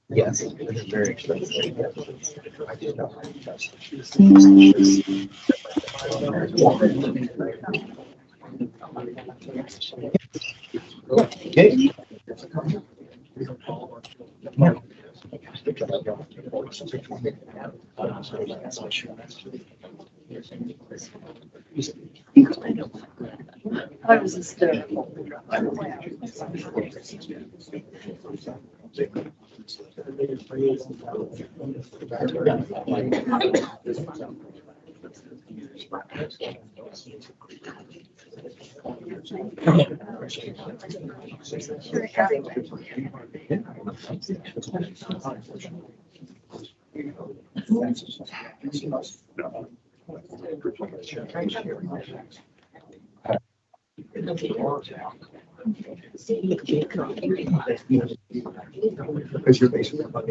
Yes, it's very expensive. I do know. Okay. I was hysterical. Because you're basically about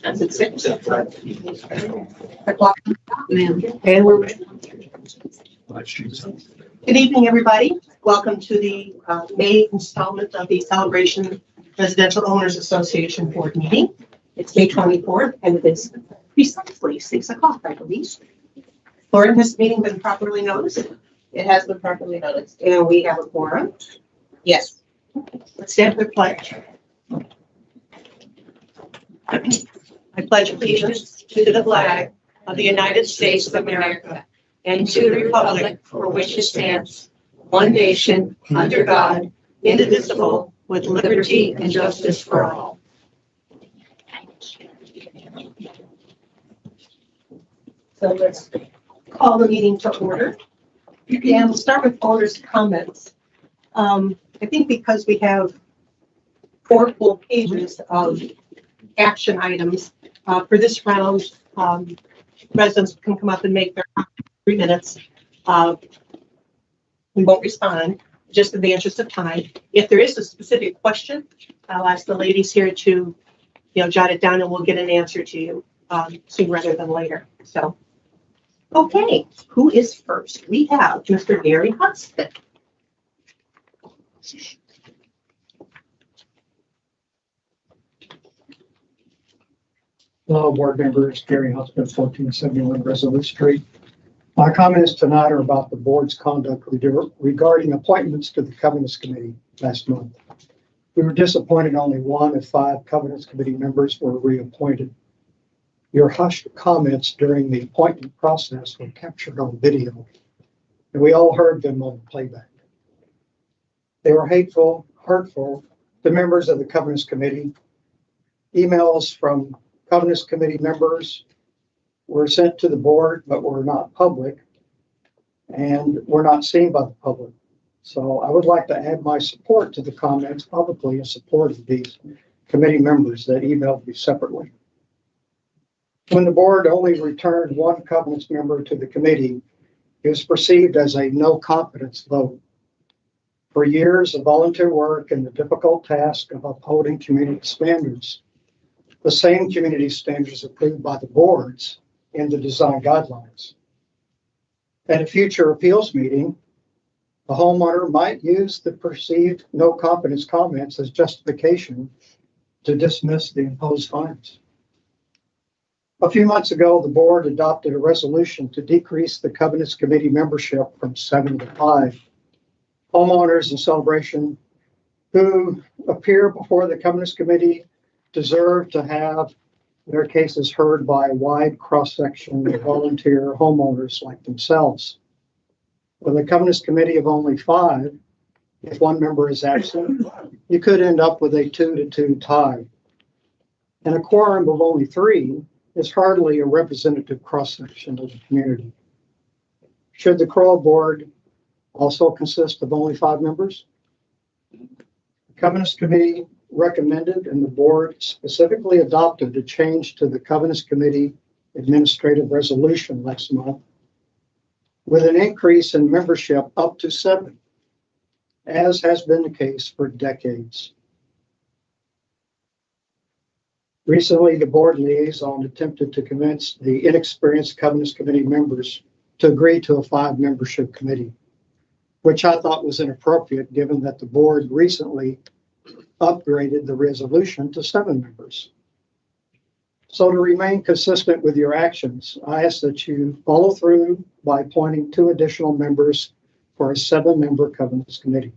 That's at 6 o'clock. And we're ready. Good evening, everybody. Welcome to the May installment of the Celebration Residential Owners Association Board meeting. It's May 24th, and it is precisely 6 o'clock, I believe. Lauren, has the meeting been properly noticed? It has been properly noticed. And we have a quorum? Yes. Let's stand for the pledge. I pledge allegiance to the flag of the United States of America and to the republic for which it stands, one nation, under God, indivisible, with liberty and justice for all. So let's call the meeting to order. And we'll start with owners' comments. I think because we have 4 full pages of action items for this round, residents can come up and make their 3 minutes. We won't respond, just in the interest of time. If there is a specific question, I'll ask the ladies here to, jot it down, and we'll get an answer to you sooner rather than later. So, okay, who is first? We have Mr. Gary Hudson. Hello, board members. Gary Husband, 1471 Resolute Street. My comments tonight are about the board's conduct regarding appointments to the Covenants Committee last month. We were disappointed only 1 of 5 Covenants Committee members were reappointed. Your hushed comments during the appointment process were captured on video, and we all heard them on playback. They were hateful, hurtful to members of the Covenants Committee. Emails from Covenants Committee members were sent to the board, but were not public and were not seen by the public. So I would like to add my support to the comments publicly in support of these committee members that emailed me separately. When the board only returned 1 Covenants member to the committee, it was perceived as a no confidence vote. For years of volunteer work and the difficult task of upholding community standards, the same community standards approved by the boards in the design guidelines. At a future appeals meeting, the homeowner might use the perceived no confidence comments as justification to dismiss the imposed fines. A few months ago, the board adopted a resolution to decrease the Covenants Committee membership from 7 to 5. Homeowners in Celebration who appear before the Covenants Committee deserve to have their cases heard by a wide cross-section of volunteer homeowners like themselves. With a Covenants Committee of only 5, If one member is absent, you could end up with a 2-2 tie. And a quorum of only 3 is hardly a representative cross-section of the community. Should the CROA board also consist of only 5 members? The Covenants Committee recommended and the board specifically adopted a change to the Covenants Committee administrative resolution last month with an increase in membership up to 7, as has been the case for decades. Recently, the board liaison attempted to convince the inexperienced Covenants Committee members to agree to a 5-membership committee, which I thought was inappropriate given that the board recently upgraded the resolution to 7 members. So to remain consistent with your actions, I ask that you follow through by appointing 2 additional members for a 7-member Covenants Committee.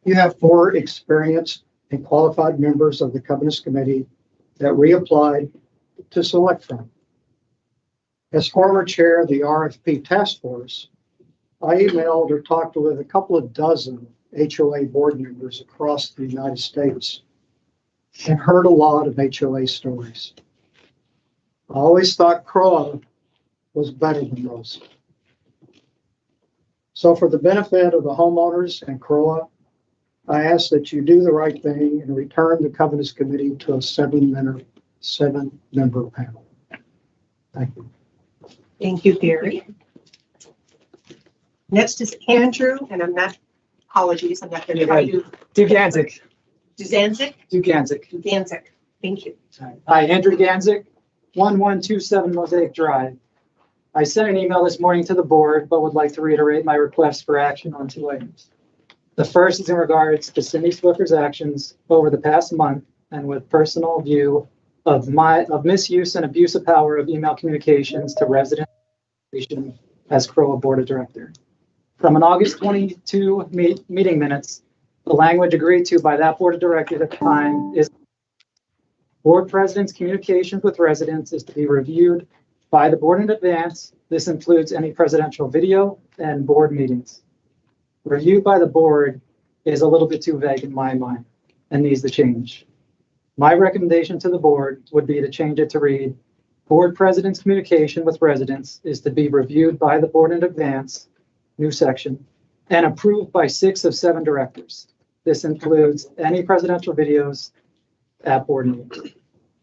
You have 4 experienced and qualified members of the Covenants Committee that reapplied to select from. As former chair of the RFP task force, I emailed or talked with a couple of dozen HOA board members across the United States and heard a lot of HOA stories. I always thought CROA was better than most. So for the benefit of the homeowners and CROA, I ask that you do the right thing and return the Covenants Committee to a 7-member panel. Thank you. Thank you, Gary. Next is Andrew, and apologies, I'm not going to try to. Duganzik. Duganzik? Duganzik. Duganzik. Thank you. Hi, Andrew Ganzik, 1127 Mosaic Drive. I sent an email this morning to the board, but would like to reiterate my request for action on 2 items. The first is in regards to Cindy Swiffer's actions over the past month and with personal view of misuse and abuse of power of email communications to residents as CROA Board of Director. From an August 22 meeting minutes, the language agreed to by that Board of Directors at the time is Board President's communications with residents is to be reviewed by the board in advance. This includes any presidential video and board meetings. Reviewed by the board is a little bit too vague in my mind and needs to change. My recommendation to the board would be to change it to read, Board President's communication with residents is to be reviewed by the board in advance, new section, and approved by 6 of 7 directors. This includes any presidential videos at board meetings.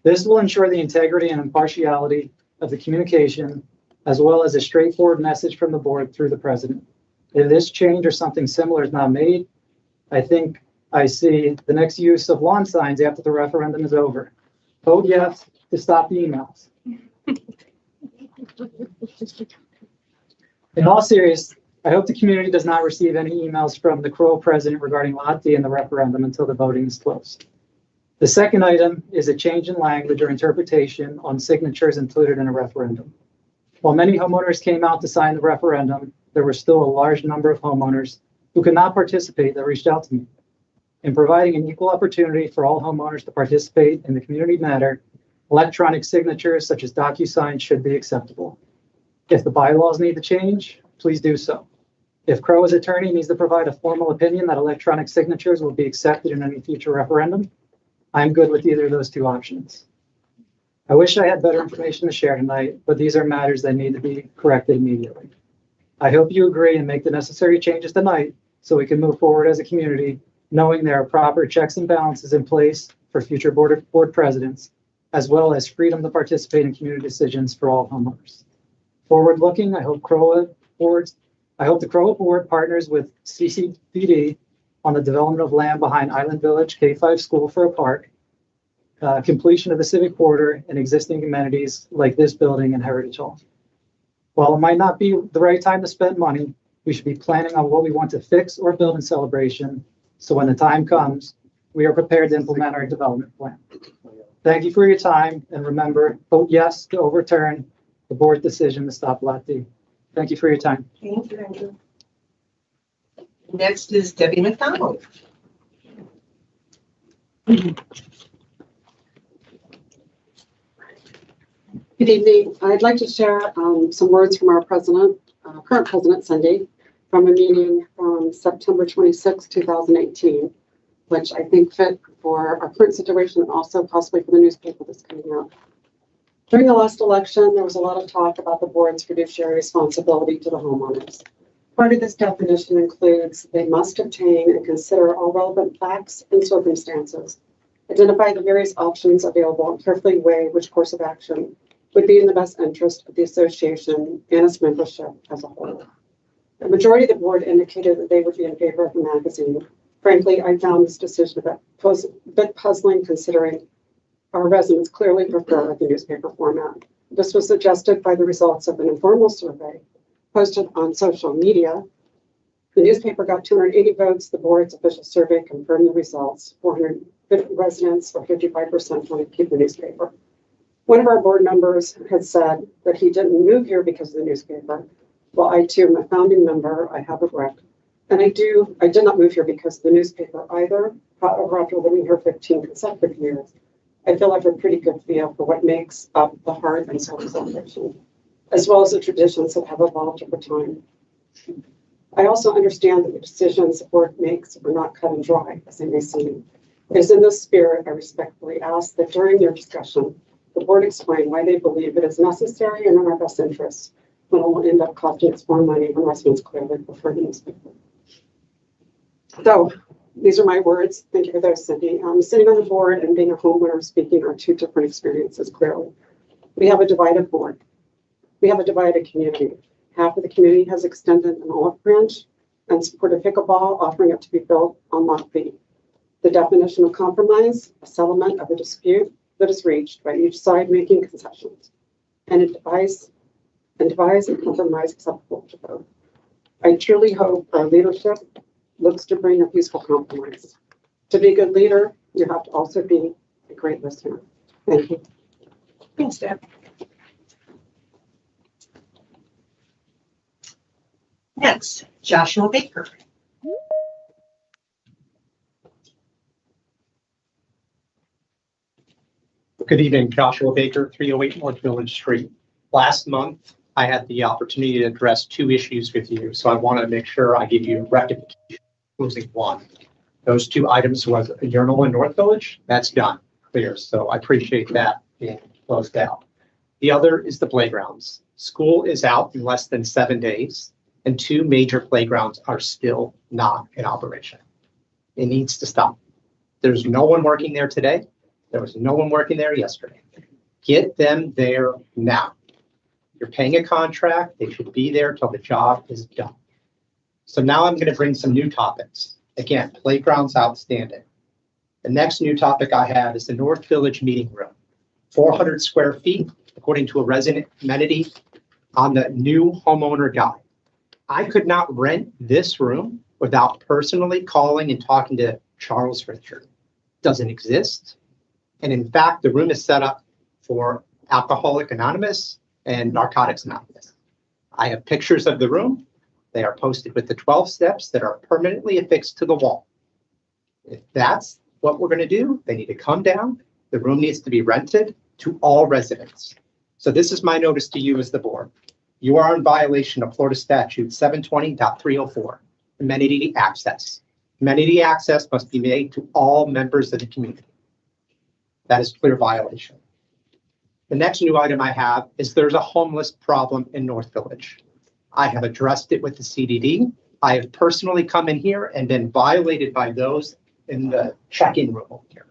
This will ensure the integrity and impartiality of the communication, as well as a straightforward message from the board through the president. If this change or something similar is not made, I think I see the next use of lawn signs after the referendum is over. Vote yes to stop the emails. In all seriousness, I hope the community does not receive any emails from the CROA president regarding Lot D in the referendum until the voting is closed. The second item is a change in language or interpretation on signatures included in a referendum. While many homeowners came out to sign the referendum, there were still a large number of homeowners who could not participate that reached out to me. In providing an equal opportunity for all homeowners to participate in the community matter, electronic signatures such as DocuSign should be acceptable. If the bylaws need to change, please do so. If CROA's attorney needs to provide a formal opinion that electronic signatures will be accepted in any future referendum, I'm good with either of those 2 options. I wish I had better information to share tonight, but these are matters that need to be corrected immediately. I hope you agree and make the necessary changes tonight so we can move forward as a community, knowing there are proper checks and balances in place for future board presidents, as well as freedom to participate in community decisions for all homeowners. Forward looking, I hope the CROA board partners with CCPD on the development of land behind Island Village K-5 school for a park, completion of the civic quarter and existing amenities like this building and Heritage Hall. While it might not be the right time to spend money, we should be planning on what we want to fix or build in Celebration, so when the time comes, we are prepared to implement our development plan. Thank you for your time, and remember, vote yes to overturn the board's decision to stop Lot D. Thank you for your time. Thank you, Andrew. Next is Debbie McDonald. Good evening. I'd like to share some words from our president, current president, Cindy. from a meeting from September 26, 2018, which I think fit for our current situation and also possibly for the newspaper that's coming out. During the last election, there was a lot of talk about the board's fiduciary responsibility to the homeowners. Part of this definition includes they must obtain and consider all relevant facts and circumstances, identify the various options available, and carefully weigh which course of action would be in the best interest of the association and its membership as a whole. The majority of the board indicated that they would be in favor of the magazine. Frankly, I found this decision a bit puzzling, considering our residents clearly prefer the newspaper format. This was suggested by the results of an informal survey posted on social media. The newspaper got 280 votes. The board's official survey confirmed the results. 450 residents, or 55%, want to keep the newspaper. One of our board members had said that he didn't move here because of the newspaper. Well, I too am a founding member. I have a rec. And I did not move here because of the newspaper either. However, after living here 15 consecutive years, I feel I have a pretty good feel for what makes up the heart and soul of celebration, as well as the traditions that have evolved over time. I also understand that the decisions the board makes are not cut and dry, as they may seem. It is in this spirit I respectfully ask that during their discussion, the board explain why they believe it is necessary and in our best interests when it will end up costing us more money when residents clearly prefer the newspaper. So these are my words. Thank you for those, Cindy. Sitting on the board and being a homeowner speaking are two different experiences, clearly. We have a divided board. We have a divided community. Half of the community has extended an olive branch and supported pickleball, offering it to be built on lot B. The definition of compromise, a settlement of a dispute that is reached by each side making concessions, and devise and compromise acceptable to both. I truly hope our leadership looks to bring a peaceful compromise. To be a good leader, you have to also be a great listener. Thank you. Thanks, Deb. Next, Joshua Baker. Good evening, Joshua Baker, 308 North Village Street. Last month, I had the opportunity to address two issues with you, so I want to make sure I give you rectification, including one. Those two items was a urinal in North Village. That's done, clear. So I appreciate that being closed out. The other is the playgrounds. School is out in less than 7 days, and two major playgrounds are still not in operation. It needs to stop. There's no one working there today. There was no one working there yesterday. Get them there now. You're paying a contract. They should be there till the job is done. So now I'm going to bring some new topics. Again, playgrounds outstanding. The next new topic I have is the North Village meeting room. 400 square feet, according to a resident amenity on the new homeowner guide. I could not rent this room without personally calling and talking to Charles Richard. Doesn't exist. And in fact, the room is set up for Alcoholic Anonymous and Narcotics Anonymous. I have pictures of the room. They are posted with the 12 steps that are permanently affixed to the wall. If that's what we're going to do, they need to come down. The room needs to be rented to all residents. So this is my notice to you as the board. You are in violation of Florida Statute 720.304, amenity access. Amenity access must be made to all members of the community. That is clear violation. The next new item I have is there's a homeless problem in North Village. I have addressed it with the CDD. I have personally come in here and been violated by those in the check-in room over here.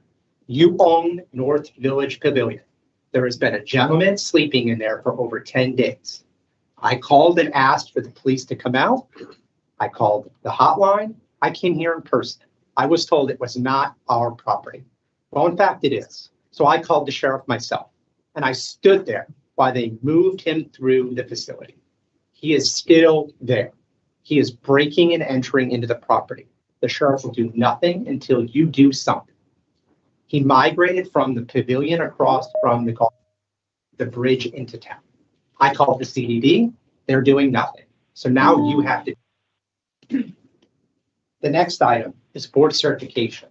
You own North Village Pavilion. There has been a gentleman sleeping in there for over 10 days. I called and asked for the police to come out. I called the hotline. I came here in person. I was told it was not our property. Well, in fact, it is. So I called the sheriff myself, and I stood there while they moved him through the facility. He is still there. He is breaking and entering into the property. The sheriff will do nothing until you do something. He migrated from the pavilion across from the bridge into town. I called the CDD. They're doing nothing. So now you have to. The next item is board certification.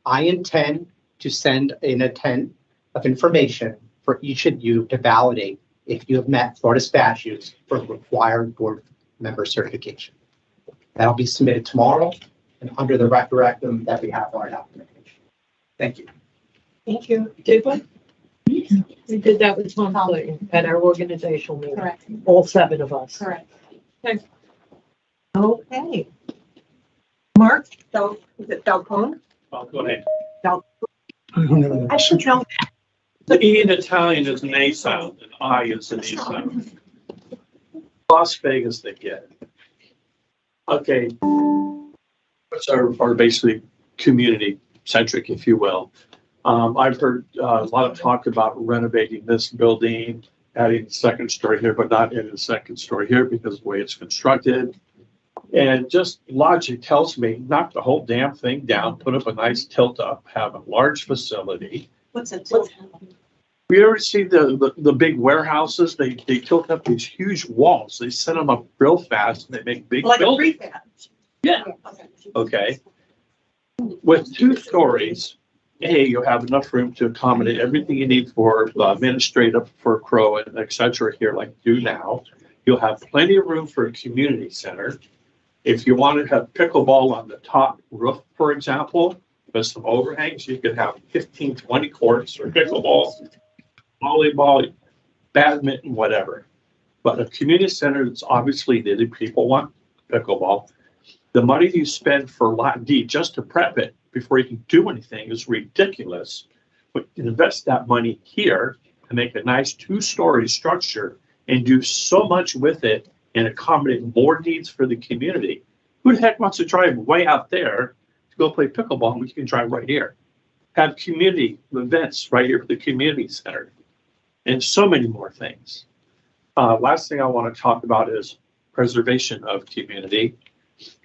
I intend to send an intent of information for each of you to validate if you have met Florida statutes for required board member certification. That'll be submitted tomorrow and under the referendum that we have on our documentation. Thank you. Thank you. Did we? We did that with Tom Clayton at our organizational meeting, Correct, all 7 of us. correct. Okay. Mark, is it Falcone? Oh, go ahead. I don't know. I should know. The E in Italian is an A sound, and I is an E sound. Las Vegas they get. Okay. What's our basically community centric, if you will. I've heard a lot of talk about renovating this building, adding a second story here, but not adding a second story here because of the way it's constructed. And just logic tells me knock the whole damn thing down, put up a nice tilt up, have a large facility. What's it? We ever see the big warehouses? They tilt up these huge walls. They set them up real fast and they make big Like a buildings. prefab? Yeah. Okay. With 2 stories, you'll have enough room to accommodate everything you need for administrative, for CROA, and et cetera here like you do now. You'll have plenty of room for a community center. If you want to have pickleball on the top roof, for example, with some overhangs, you could have 15, 20 courts for pickleball, volleyball, badminton, whatever. But a community center that's obviously needed, people want pickleball. The money you spend for Lot D just to prep it before you can do anything is ridiculous. But you can invest that money here and make a nice 2-story structure and do so much with it and accommodate more needs for the community. Who the heck wants to drive way out there to go play pickleball when you can drive right here? Have community events right here at the community center and so many more things. Last thing I want to talk about is preservation of community.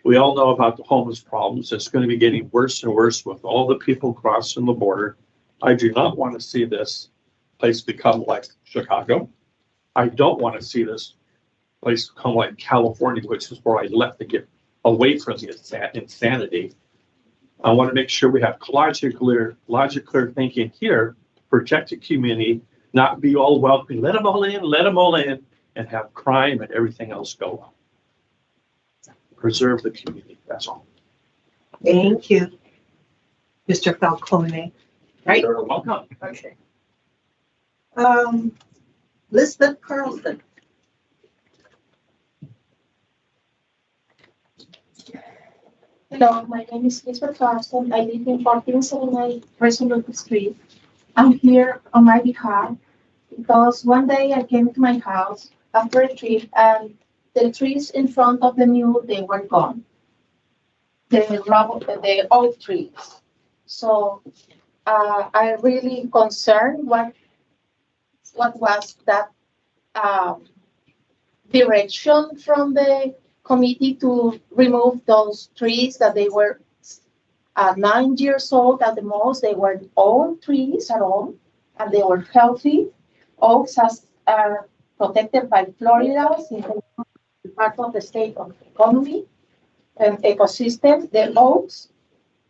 We all know about the homeless problems. It's going to be getting worse and worse with all the people crossing the border. I do not want to see this place become like Chicago. I don't want to see this place become like California, which is where I left to get away from the insanity. I want to make sure we have logic clear thinking here, protect the community, not be all welcoming, let them all in, and have crime and everything else go on. Preserve the community, that's all. Thank you, Mr. Falcone. Right? You're welcome. Okay. Lisbeth Carlson. Hello, my name is Lisbeth Carlson. I live in 1479 Resolute Street. I'm here on my behalf because one day I came to my house after a trip and the trees in front of the mule, they were gone. The oak trees. So I really concerned what was that direction from the committee to remove those trees that they were 9 years old at the most. They were old trees at all, and they were healthy. Oaks are protected by Florida, since they're part of the state of economy and ecosystem. The oaks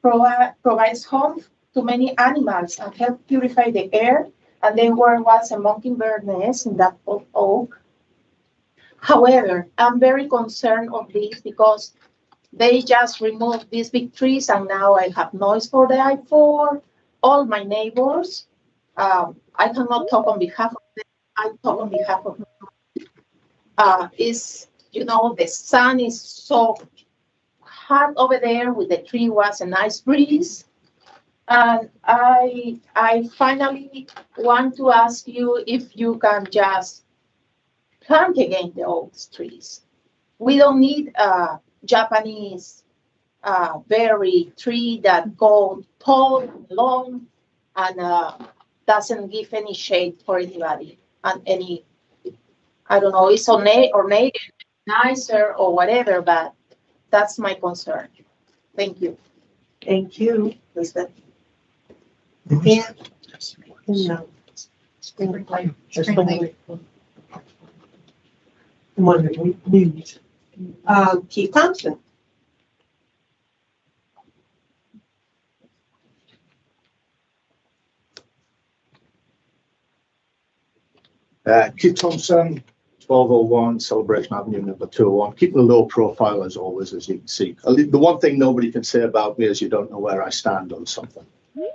provides home to many animals and help purify the air. And there was a mockingbird nest in that oak. However, I'm very concerned of this because they just removed these big trees and now I have noise for the I-4. All my neighbors, I cannot talk on behalf of them. I talk on behalf of the sun is so hot over there with the tree was a nice breeze. And I finally want to ask you if you can just plant again the oak trees. We don't need a Japanese berry tree that goes tall, long, and doesn't give any shade for anybody. And I don't know, it's ornate, nicer or whatever, but that's my concern. Thank you. Thank you, Lisbeth. Yeah. No. News. Keith Thompson. Keith Thompson, 1201 Celebration Avenue number 201. Keeping a low profile as always, as you can see. The one thing nobody can say about me is you don't know where I stand on something.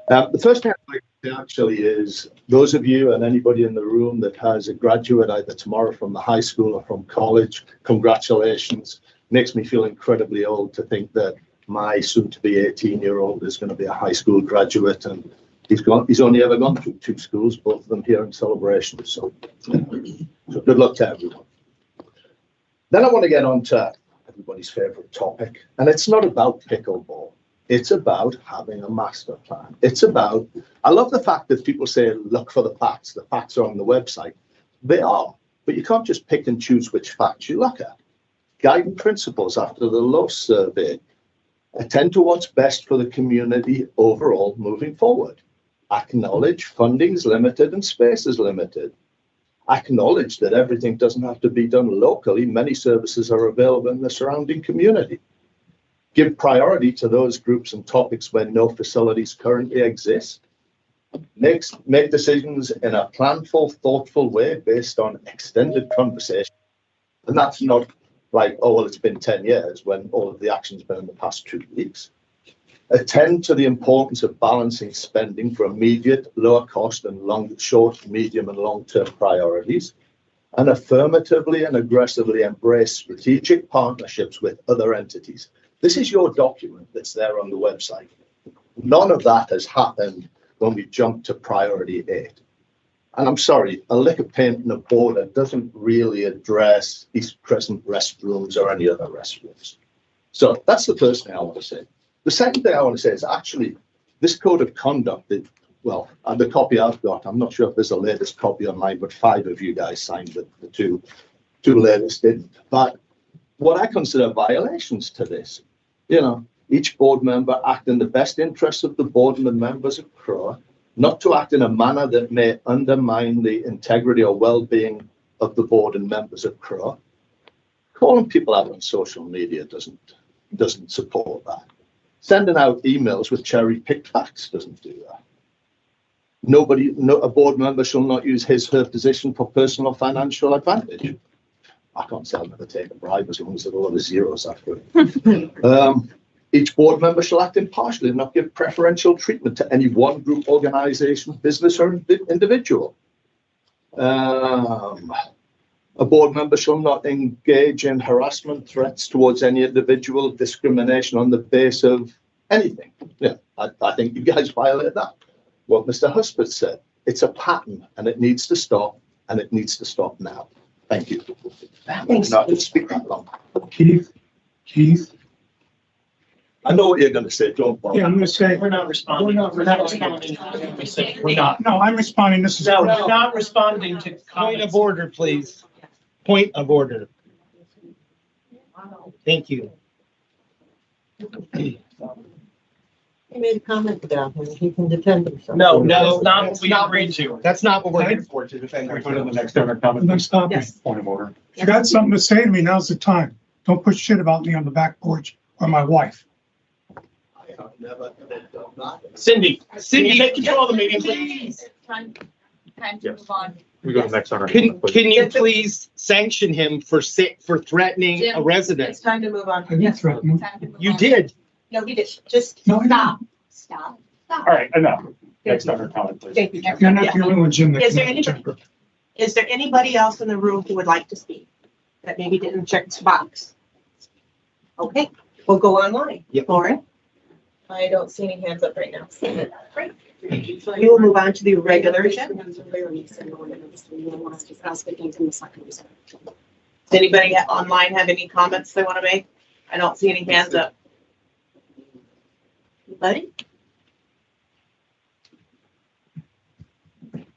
The first thing I'd like to say actually is those of you and anybody in the room that has a graduate either tomorrow from the high school or from college, congratulations. Makes me feel incredibly old to think that my soon-to-be 18-year-old is going to be a high school graduate, and he's only ever gone through 2 schools, both of them here in Celebration. So good luck to everyone. Then I want to get on to everybody's favorite topic, and it's not about pickleball. It's about having a master plan. It's about, I love the fact that people say, look for the facts. The facts are on the website. They are, but you can't just pick and choose which facts you look at. Guiding principles after the Lowe's survey attend to what's best for the community overall moving forward. Acknowledge funding is limited and space is limited. Acknowledge that everything doesn't have to be done locally. Many services are available in the surrounding community. Give priority to those groups and topics where no facilities currently exist. Make decisions in a planful, thoughtful way based on extended conversation. And that's not like, oh, well, it's been 10 years when all of the action's been in the past 2 weeks. Attend to the importance of balancing spending for immediate, lower cost and short, medium and long-term priorities, and affirmatively and aggressively embrace strategic partnerships with other entities. This is your document that's there on the website. None of that has happened when we jumped to priority 8. And I'm sorry, a lick of paint and a border doesn't really address East Crescent restrooms or any other restrooms. So that's the first thing I want to say. The second thing I want to say is actually this code of conduct, the copy I've got, I'm not sure if there's a latest copy online, but 5 of you guys signed it, the two latest didn't. But what I consider violations to this, each board member act in the best interests of the board and the members of CROA, not to act in a manner that may undermine the integrity or well-being of the board and members of CROA. Calling people out on social media doesn't support that. Sending out emails with cherry-picked facts doesn't do that. A board member shall not use her position for personal financial advantage. I can't say I'll never take a bribe as long as there are a lot of zeros after it. Each board member shall act impartially and not give preferential treatment to any one group, organization, business, or individual. A board member shall not engage in harassment, threats towards any individual, discrimination on the basis of anything. Yeah, I think you guys violate that. What Mr. Husband said, it's a pattern and it needs to stop, and it needs to stop now. Thank you. Thanks. Not to speak that long. Keith, I know what you're going to say. Don't bother. yeah, I'm going to say, We're not responding. We're not responding. We're not. no, I'm responding. This is. No, we're not responding to Point of comments. order, please. Point of order. Thank you. He made a comment about him. He can defend himself. No, that's not what we agreed to. That's not what we're here for, to defend ourselves. next other comment? Then stop me. Yes. Point of order. If you got something to say to me, now's the time. Don't put shit about me on the back porch or my wife. I have never done that. Cindy, take control of the meeting, please. Time to Yes. move on. We go to next on our. Can you please sanction him for threatening a Jim, resident? It's time to move on. I didn't threaten him. Time to move You on. did. No, he did. Just No, I stop. didn't. Stop. All right, enough. Next on our comment, please. Thank you. You're not the only one, Jim. that Is there can any- temper. Is there anybody else in the room who would like to speak that maybe didn't check this box? Okay, we'll go online. Yep. Lauren, I don't see any hands up right now. great. We will move on to the regular agenda. Does anybody online have any comments they want to make? I don't see any hands up. Anybody?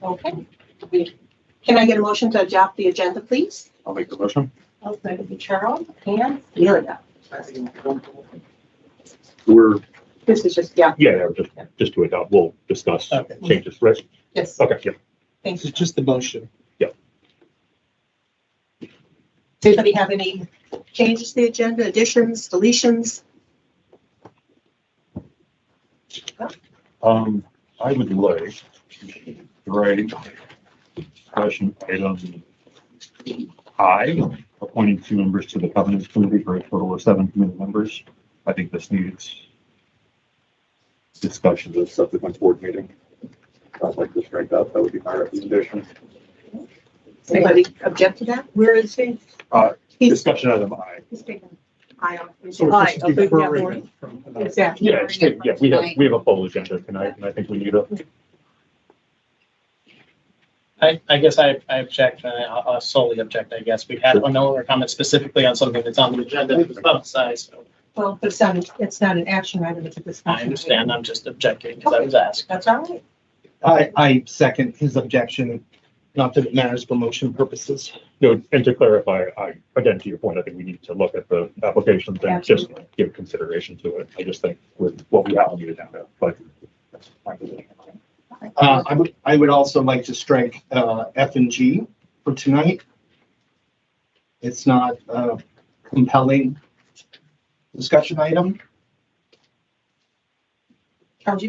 Okay. Can I get a motion to adopt the agenda, please? I'll make the motion. Oh, thank you, Charles. And Celia. We're, This is just, yeah, just to adopt, we'll discuss Okay. changes, right? yes, Okay, yeah. thank This you. is just the motion. Does anybody have any changes to the agenda, additions, deletions? I would like to write question item I, appointing 2 members to the Covenant Committee for a total of 7 committee members. I think this needs discussion at a subsequent board meeting. I'd like to strike that. That would be my recommendation. Anybody object to that? Where is he? Discussion item I. He's taking I on. So we're just Okay, deferring yeah, it from tonight. exactly. Yeah, we have a full agenda tonight, and I think we need a. I guess I object, I'll solely object, I guess. We had no other comment specifically on something that's on the agenda, it was publicized, so Well, but it's not an action item, it's a discussion. I understand, I'm just objecting because I was asked. That's all right. I second his objection, not that it matters for motion purposes. No, and to clarify, again, to your point, I think we need to look at the applications and just Absolutely. give consideration to it. I just think with what we have on the agenda, but that's my position. I would also like to strike F and G for tonight. It's not a compelling discussion item. Charles,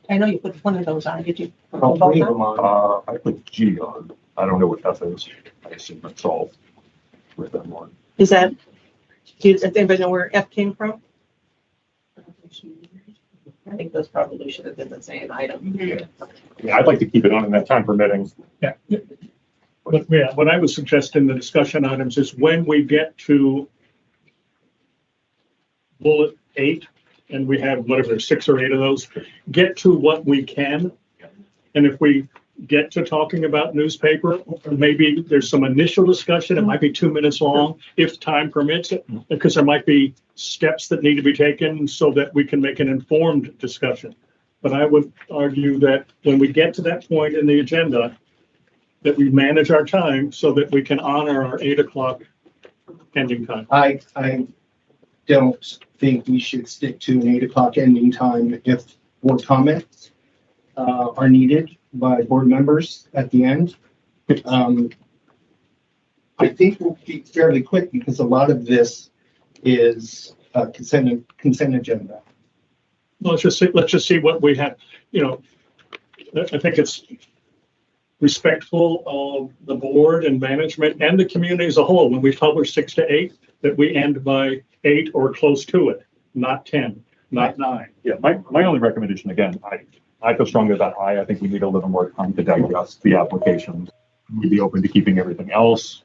I know you put one of those on, did you? All three of them on. I put G on. I don't know what F is. I assume that's all with them on. Is that, does anybody know where F came from? I think those probably should have been the same item. Yeah, I'd like to keep it on in that time permitting. Yeah. But yeah, what I would suggest in the discussion items is when we get to bullet 8, and we have whatever, 6 or 8 of those, get to what we can. And if we get to talking about newspaper, or maybe there's some initial discussion, it might be 2 minutes long, if time permits it, because there might be steps that need to be taken so that we can make an informed discussion. But I would argue that when we get to that point in the agenda, that we manage our time so that we can honor our 8 o'clock ending time. I don't think we should stick to an 8 o'clock ending time if board comments are needed by board members at the end. I think we'll be fairly quick because a lot of this is consent agenda. Let's just see what we have, I think it's respectful of the board and management and the community as a whole, when we publish 6 to 8, that we end by 8 or close to it, not 10, not 9. Yeah, my only recommendation, again, I feel strongly about I think we need a little more time to digest the applications. We'd be open to keeping everything else,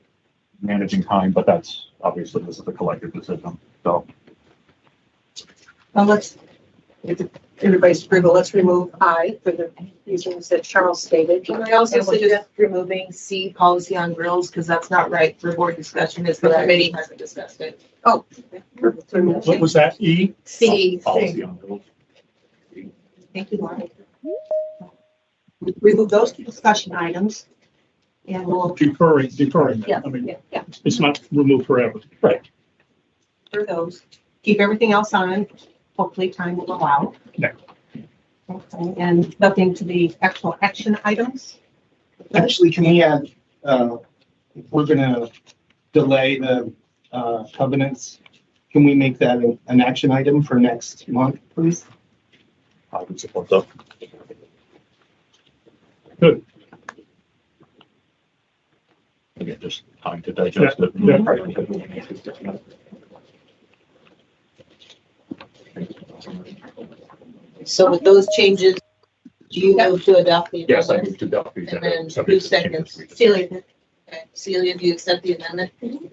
managing time, but that's obviously, this is a collective decision, so. Well, if everybody's agreeable, let's remove I for the reasons that Charles stated. Can I also And we'll suggest removing C, policy on grills, because that's not right for board discussion, as the committee hasn't discussed it. Oh. What was that, E? C. Policy on bills. Thank you, Lauren. Remove those 2 discussion items and we'll, Deferring yeah, that. I mean, yeah, it's not removed forever. Right. for those. Keep everything else on. Hopefully time will allow. Yeah. Okay, and nothing to the actual action items. Actually, can we add, if we're gonna delay the covenants, can we make that an action item for next month, please? I would support that. Good. Again, just time to digest it. Yeah. So with those changes, do you move to adopt the Yes, I amendment? move to adopt the And agenda. then subject who to the changes seconds? we discussed. Celia, Okay. Celia, do you accept the amendment?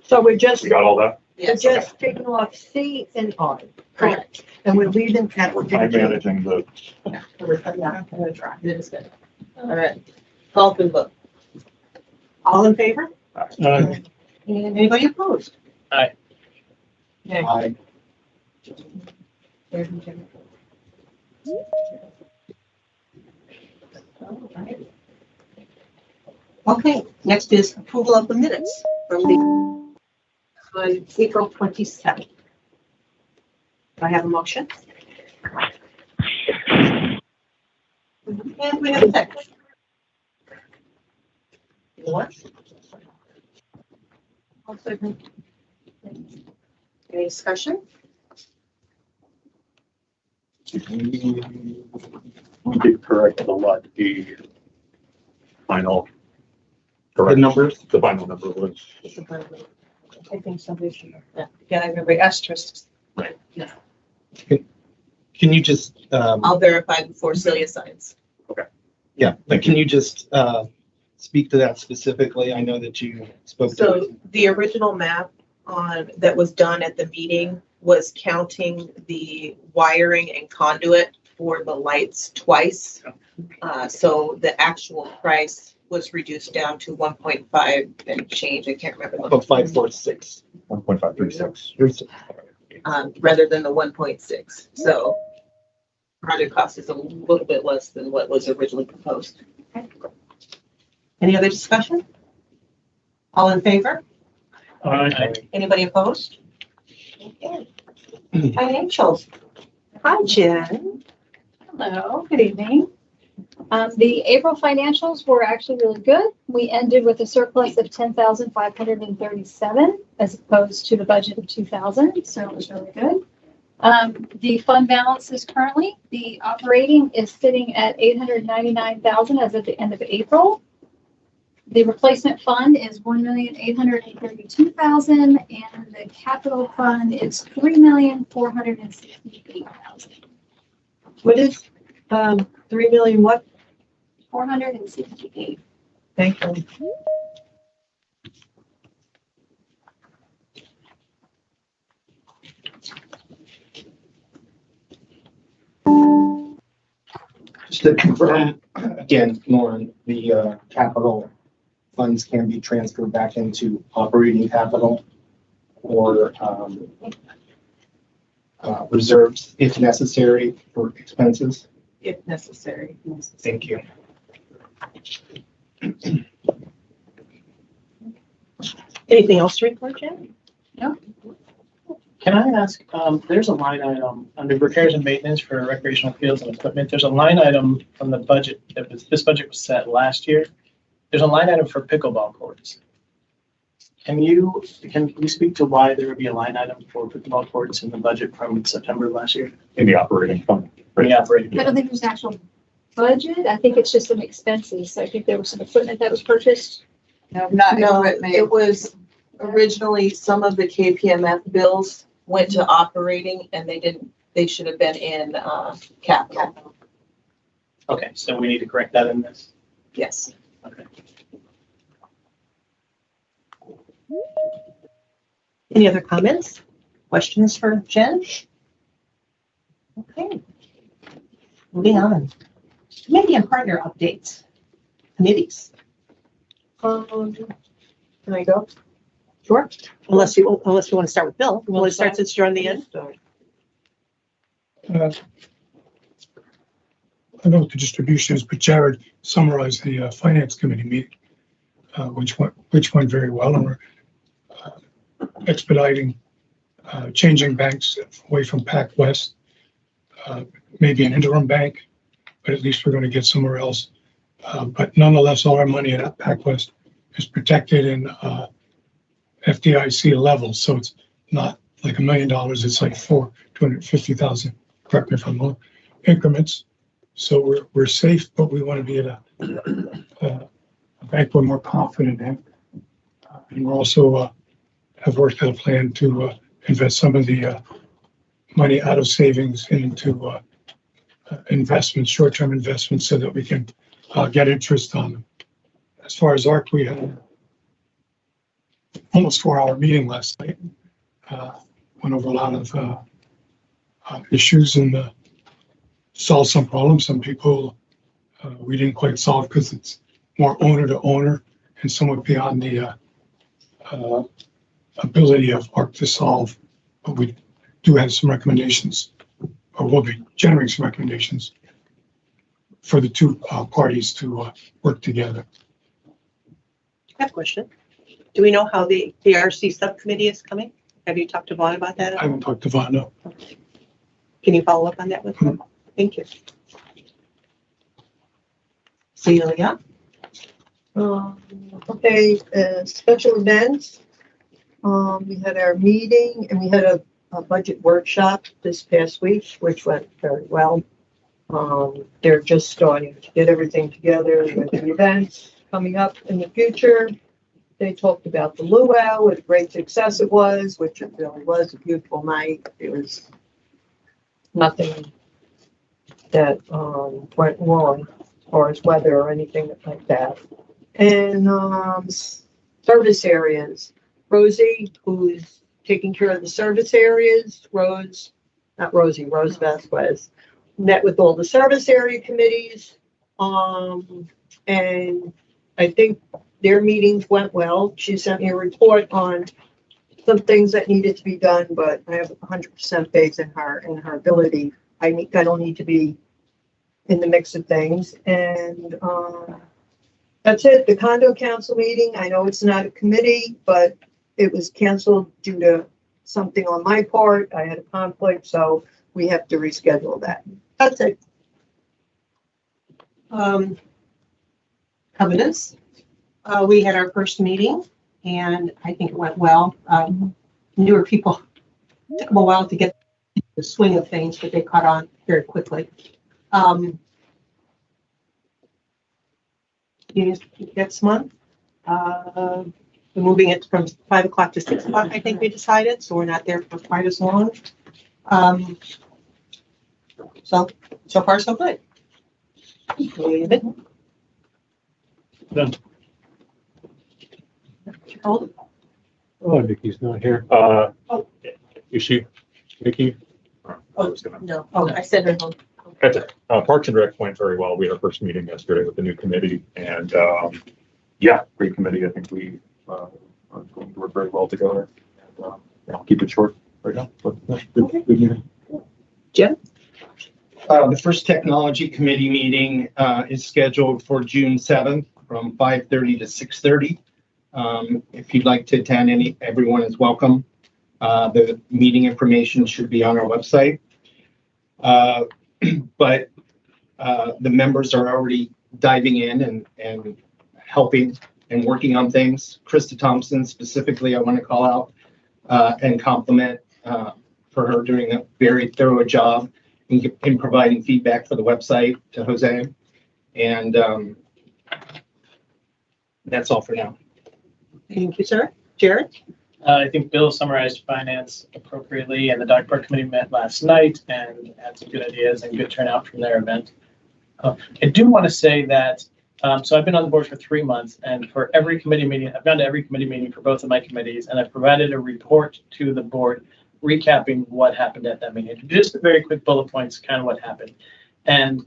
So we're just, You got all that? we're Yes. just taking off C and I. Correct. And we're leaving that. I'm managing the, Yeah, I'm gonna try. It is good. All right. Call for the vote. all in favor? Uh, And anybody opposed? I, Okay, next is approval of the minutes from the April 27th. Do I have a motion? And we have a second. What? I'll second. Any discussion? we did correct the lot, the final Correct. The numbers? The final number was. I think somebody should. Yeah, I remember asterisks. Can you just, I'll verify before Celia signs. yeah, but can you just, speak to that specifically? I know that you spoke to So it. the original map that was done at the meeting was counting the wiring and conduit for the lights twice. So the actual price was reduced down to 1.5 and change. I can't remember. About 546. 1.536. Rather than the 1.6. So project cost is a little bit less than what was originally proposed. Any other discussion? All in favor? Aye. Anybody opposed? Okay. Financials. Hi, Jen. Hello, good evening. The April financials were actually really good. We ended with a surplus of 10,537 as opposed to the budget of 2,000, so it was really good. The fund balance is currently, the operating is sitting at 899,000 as of the end of April. The replacement fund is 1,832,000 and the capital fund is 3,468,000. What is 3 million what? 468. Thank you. Just to confirm, again, Lauren, the capital funds can be transferred back into operating capital or reserves if necessary for expenses. If necessary. Thank you. Anything else to report, Jen? Can I ask, there's a line item under repairs and maintenance for recreational fields and equipment. There's a line item from the budget this budget was set last year. There's a line item for pickleball courts. Can you speak to why there would be a line item for pickleball courts in the budget from September of last year? In the operating fund. In the operating. I don't think there's an actual budget. I think it's just some expenses. I think there was some equipment that was purchased. No, it was originally some of the KPMF bills went to operating and they should have been in capital. Okay, so we need to correct that in this. Yes. Okay. Any other comments? Questions for Jen? Okay. Moving on. Committee and partner updates. Committees. Can I go? Sure. Unless you want to start with Bill. You want to start since you're on the end? I don't know what the distribution is, but Jared summarized the finance committee meeting, which went very well, and we're expediting changing banks away from PacWest, maybe an interim bank, but at least we're going to get somewhere else. But nonetheless, all our money at PacWest is protected in FDIC levels, so it's not like $1 million. It's like 250,000. Correct me if I'm wrong. Increments. So we're safe, but we want to be at a bank we're more confident in. And we're also have worked out a plan to invest some of the money out of savings into investments, short-term investments, so that we can get interest on them. As far as ARC, we had an almost 4-hour meeting last night. Went over a lot of issues and solved some problems. Some people we didn't quite solve because it's more owner to owner and somewhat beyond the ability of ARC to solve. But we do have some recommendations, or will be generating some recommendations for the two parties to work together. I have a question. Do we know how the RC subcommittee is coming? Have you talked to Vaughn about that? I haven't talked to Vaughn, no. Can you follow up on that with him? Thank you. Celia? Okay, special events. We had our meeting and we had a budget workshop this past week, which went very well. They're just starting to get everything together with the events. coming up in the future. They talked about the luau, what a great success it was, which it really was a beautiful night. It was nothing that went wrong as far as weather or anything like that. And service areas. Rosie, who's taking care of the service areas, Rose Vasquez, met with all the service area committees. And I think their meetings went well. She sent me a report on some things that needed to be done, but I have 100% faith in her ability. I don't need to be in the mix of things. And that's it. The condo council meeting, I know it's not a committee, but it was canceled due to something on my part. I had a conflict, so we have to reschedule that. That's it. Covenants. We had our first meeting and I think it went well. Newer people took them a while to get the swing of things, but they caught on very quickly. Next month, we're moving it from 5 o'clock to 6 o'clock, I think we decided, so we're not there for quite as long. So far, so good. David? Done. Oh, Nikki's not here. Is she? Nikki? no. Oh, I said her home. That's it. Parks and Rec went very well. We had our first meeting yesterday with the new committee, and yeah, great committee. I think we are going to work very well together. And, I'll keep it short right now. But good meeting. Jim? The first technology committee meeting is scheduled for June 7th from 5:30 to 6:30. If you'd like to attend, everyone is welcome. The meeting information should be on our website. But the members are already diving in and helping and working on things. Krista Thompson specifically, I want to call out and compliment for her doing a very thorough job in providing feedback for the website to Jose. And that's all for now. Thank you, sir. Jared? I think Bill summarized finance appropriately, and the dog park committee met last night and had some good ideas and good turnout from their event. I do want to say that, so I've been on the board for 3 months, and for every committee meeting, I've gone to every committee meeting for both of my committees, and I've provided a report to the board recapping what happened at that meeting. Just very quick bullet points, kind of what happened. And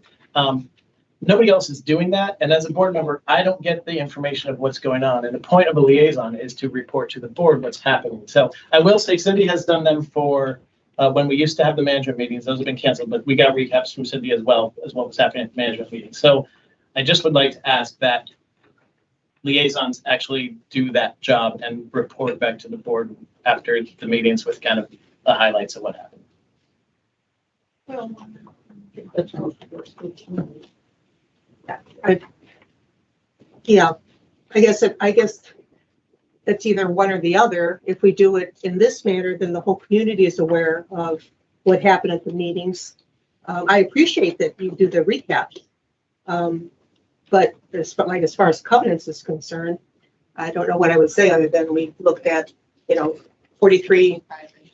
nobody else is doing that. And as a board member, I don't get the information of what's going on. And the point of a liaison is to report to the board what's happening. So I will say Cindy has done them for when we used to have the management meetings. Those have been canceled, but we got recaps from Cindy as well as what was happening at the management meeting. So I just would like to ask that liaisons actually do that job and report back to the board after the meetings with kind of the highlights of what happened. Yeah, I guess that's either one or the other. If we do it in this manner, then the whole community is aware of what happened at the meetings. I appreciate that you do the recap. But as far as covenants is concerned, I don't know what I would say other than we looked at, 43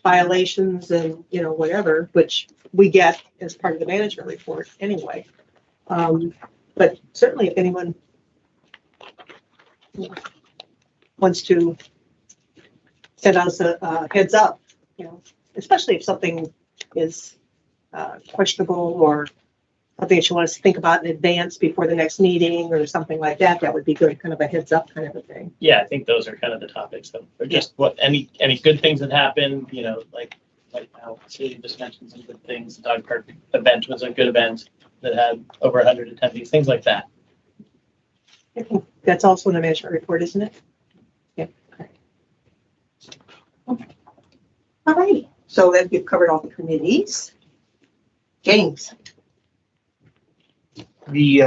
violations and, whatever, which we get as part of the management report anyway. But certainly if anyone wants to send us a heads up, especially if something is questionable or something that you want us to think about in advance before the next meeting or something like that, that would be good, kind of a heads up kind of a thing. Yeah, I think those are kind of the topics that are just what any good things that happen, like how Celia just mentioned some good things. The dog park event was a good event that had over 100 attendees, things like that. I think that's also in the management report, isn't it? Yeah. Okay. All right. So that we've covered all the committees. James. The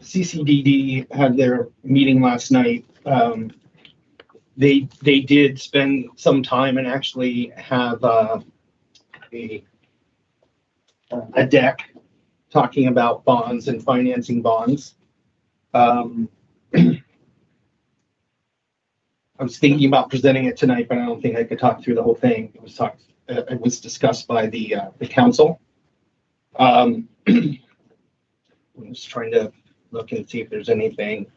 CCDD had their meeting last night. They did spend some time and actually have a deck talking about bonds and financing bonds. I was thinking about presenting it tonight, but I don't think I could talk through the whole thing. It was discussed by the council. I'm just trying to look and see if there's anything.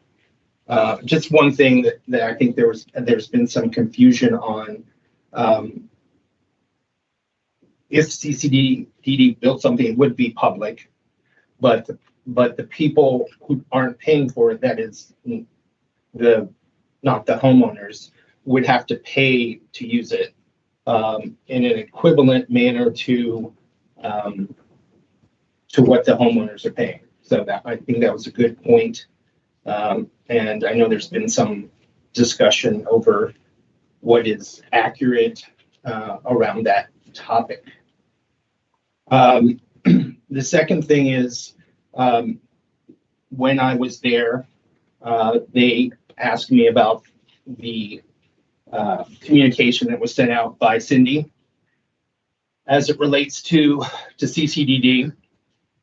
Just one thing that I think there's been some confusion on. If CCDD built something, it would be public, but the people who aren't paying for it, that is not the homeowners, would have to pay to use it in an equivalent manner to what the homeowners are paying. So that, I think that was a good point. And I know there's been some discussion over what is accurate around that topic. The second thing is, when I was there, they asked me about the communication that was sent out by Cindy as it relates to CCDD.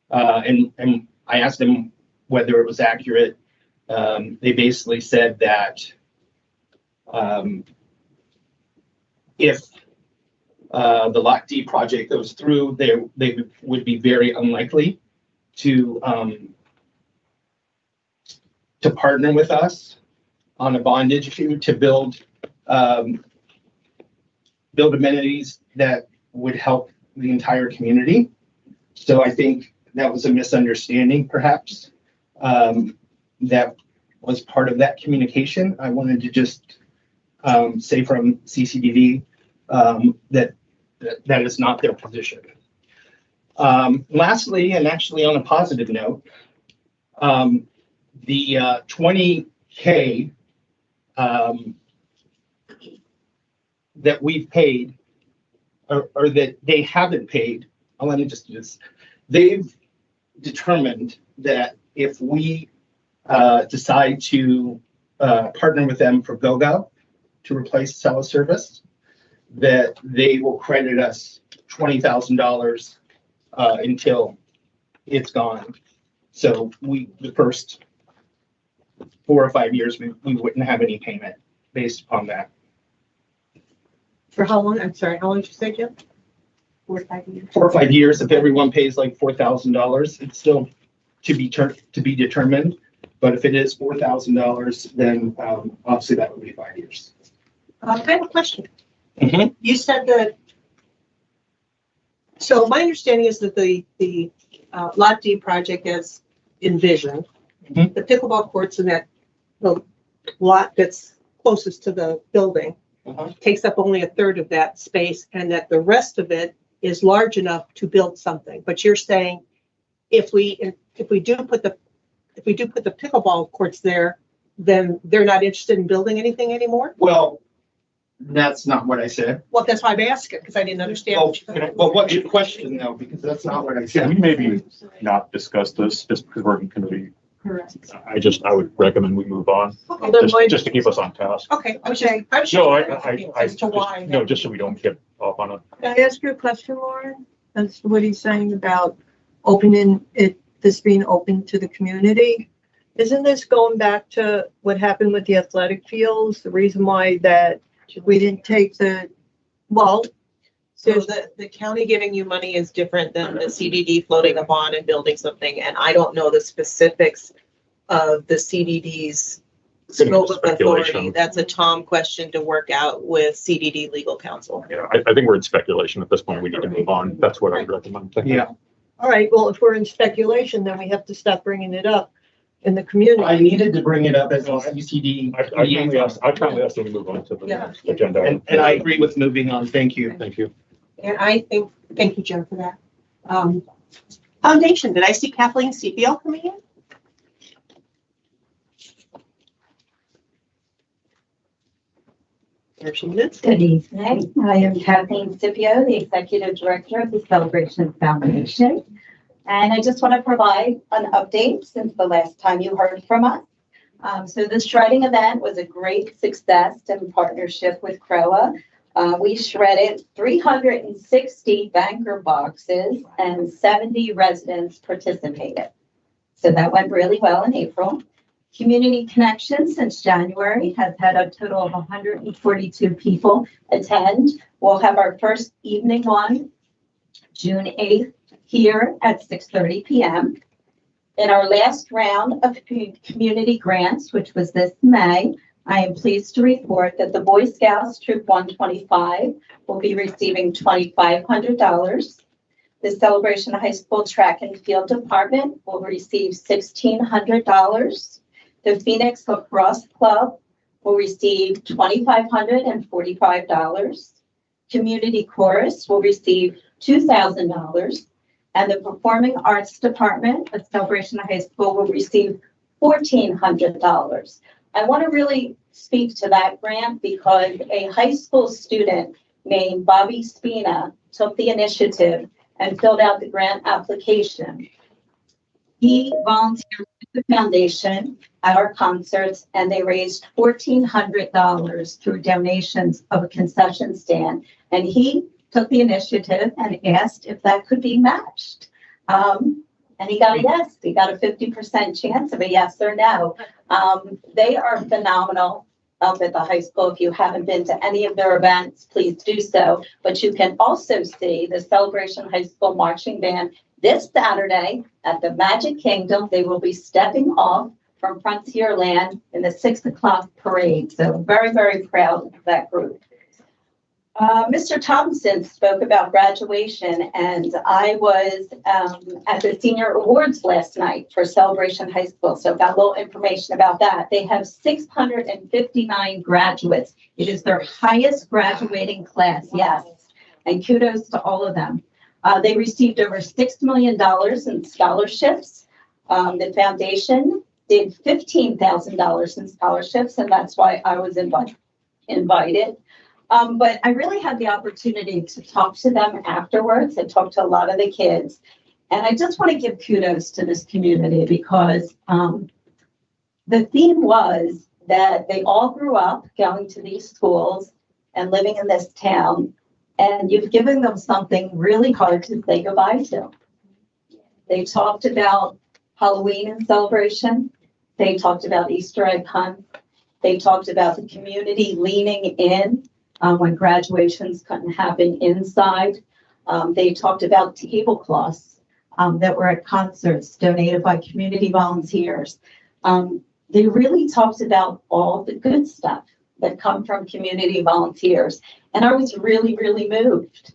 And I asked them whether it was accurate. They basically said that if the Lot D project goes through, they would be very unlikely to partner with us on a bond issue to build amenities that would help the entire community. So I think that was a misunderstanding, perhaps. That was part of that communication. I wanted to just say from CCDD that is not their position. Lastly, and actually on a positive note, the $20K that we've paid, or that they haven't paid, let me just do this. They've determined that if we decide to partner with them for GoGo to replace teleservice, that they will credit us $20,000 until it's gone. So the first 4 or 5 years, we wouldn't have any payment based upon that. For how long? I'm sorry, how long did you say, Jim? 4 or 5 years. 4 or 5 years, if everyone pays like $4,000, it's still to be determined. But if it is $4,000, then obviously that would be 5 years. I have a question. Mm-hmm. You said that, so my understanding is that the Lot D project as envisioned, Mhm. the pickleball courts in that the lot that's closest to the building takes up only a third of that space, and that the rest of it is large enough to build something. But you're saying if we do put the pickleball courts there, then they're not interested in building anything anymore? Well, that's not what I said. Well, that's why I'm asking, because I didn't understand. Well, what's your question though? Because that's not what I Yeah, said. we maybe not discuss this just because we're in committee. Correct. I would recommend we move on, Okay, then just to keep us on task. okay, I was No, just as to why. no, just so we don't get off on a. Can I ask you a question, Lauren? That's what he's saying about opening it, this being open to the community. Isn't this going back to what happened with the athletic fields? The reason why that we didn't take So the county giving you money is different than the CDD floating a bond and building something, and I don't know the specifics of the CDD's scope of authority. Speculation. That's a Tom question to work out with CDD legal counsel. Yeah, I think we're in speculation at this point. We need to move on. That's what I would recommend. Yeah, all right, well, if we're in speculation, then we have to stop bringing it up in the community. I needed to bring it up as a CCD. I kindly ask that we move on to the next agenda. And I agree with moving on. Thank you. Thank you. And I think, thank you, Jim, for that. Foundation, did I see Kathleen CPO coming in? There she is. Good evening. I am Kathleen Scipio, the Executive Director of the Celebration Foundation. And I just want to provide an update since the last time you heard from us. So this shredding event was a great success in partnership with CROA. We shredded 360 banker boxes and 70 residents participated. So that went really well in April. Community Connection since January has had a total of 142 people attend. We'll have our first evening one June 8th here at 6:30 p.m. In our last round of community grants, which was this May, I am pleased to report that the Boy Scouts Troop 125 will be receiving $2,500. The Celebration High School Track and Field Department will receive $1,600. The Phoenix Lacrosse Club will receive $2,545. Community Chorus will receive $2,000. And the Performing Arts Department of Celebration High School will receive $1,400. I want to really speak to that grant because a high school student named Bobby Spina took the initiative and filled out the grant application. He volunteered with the foundation at our concerts, and they raised $1,400 through donations of a concession stand. And he took the initiative and asked if that could be matched. And he got a yes. He got a 50% chance of a yes or no. They are phenomenal up at the high school. If you haven't been to any of their events, please do so. But you can also see the Celebration High School Marching Band this Saturday at the Magic Kingdom. They will be stepping off from Frontierland in the 6 o'clock parade. So very, very proud of that group. Mr. Thompson spoke about graduation, and I was at the senior awards last night for Celebration High School, so got a little information about that. They have 659 graduates. It is their highest graduating class, yes, and kudos to all of them. They received over $6 million in scholarships. The foundation did $15,000 in scholarships, and that's why I was invited. But I really had the opportunity to talk to them afterwards. I talked to a lot of the kids. And I just want to give kudos to this community because the theme was that they all grew up going to these schools and living in this town. And you've given them something really hard to say goodbye to. They talked about Halloween and celebration. They talked about Easter egg hunt. They talked about the community leaning in. When graduations couldn't happen inside. They talked about tablecloths that were at concerts donated by community volunteers. They really talked about all the good stuff that come from community volunteers. And I was really, really moved.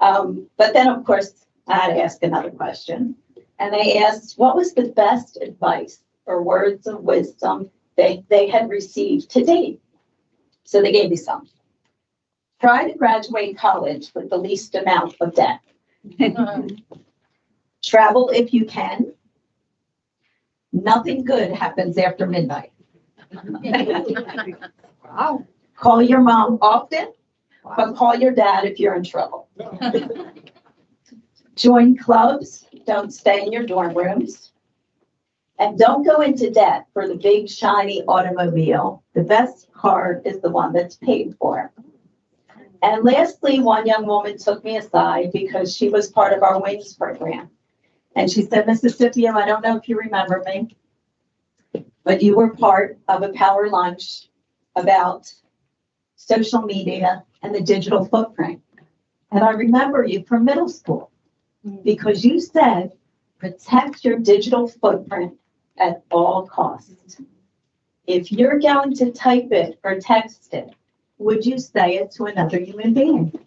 But then, of course, I had to ask another question. And I asked, what was the best advice or words of wisdom they had received to date? So they gave me some. Try to graduate college with the least amount of debt. Travel if you can. Nothing good happens after midnight. Wow. Call your mom often, but call your dad if you're in trouble. Join clubs. Don't stay in your dorm rooms. And don't go into debt for the big, shiny automobile. The best car is the one that's paid for. And lastly, one young woman took me aside because she was part of our Wings program. And she said, Mrs. Scipio, I don't know if you remember me, but you were part of a power lunch about social media and the digital footprint. And I remember you from middle school because you said, protect your digital footprint at all costs. If you're going to type it or text it, would you say it to another human being?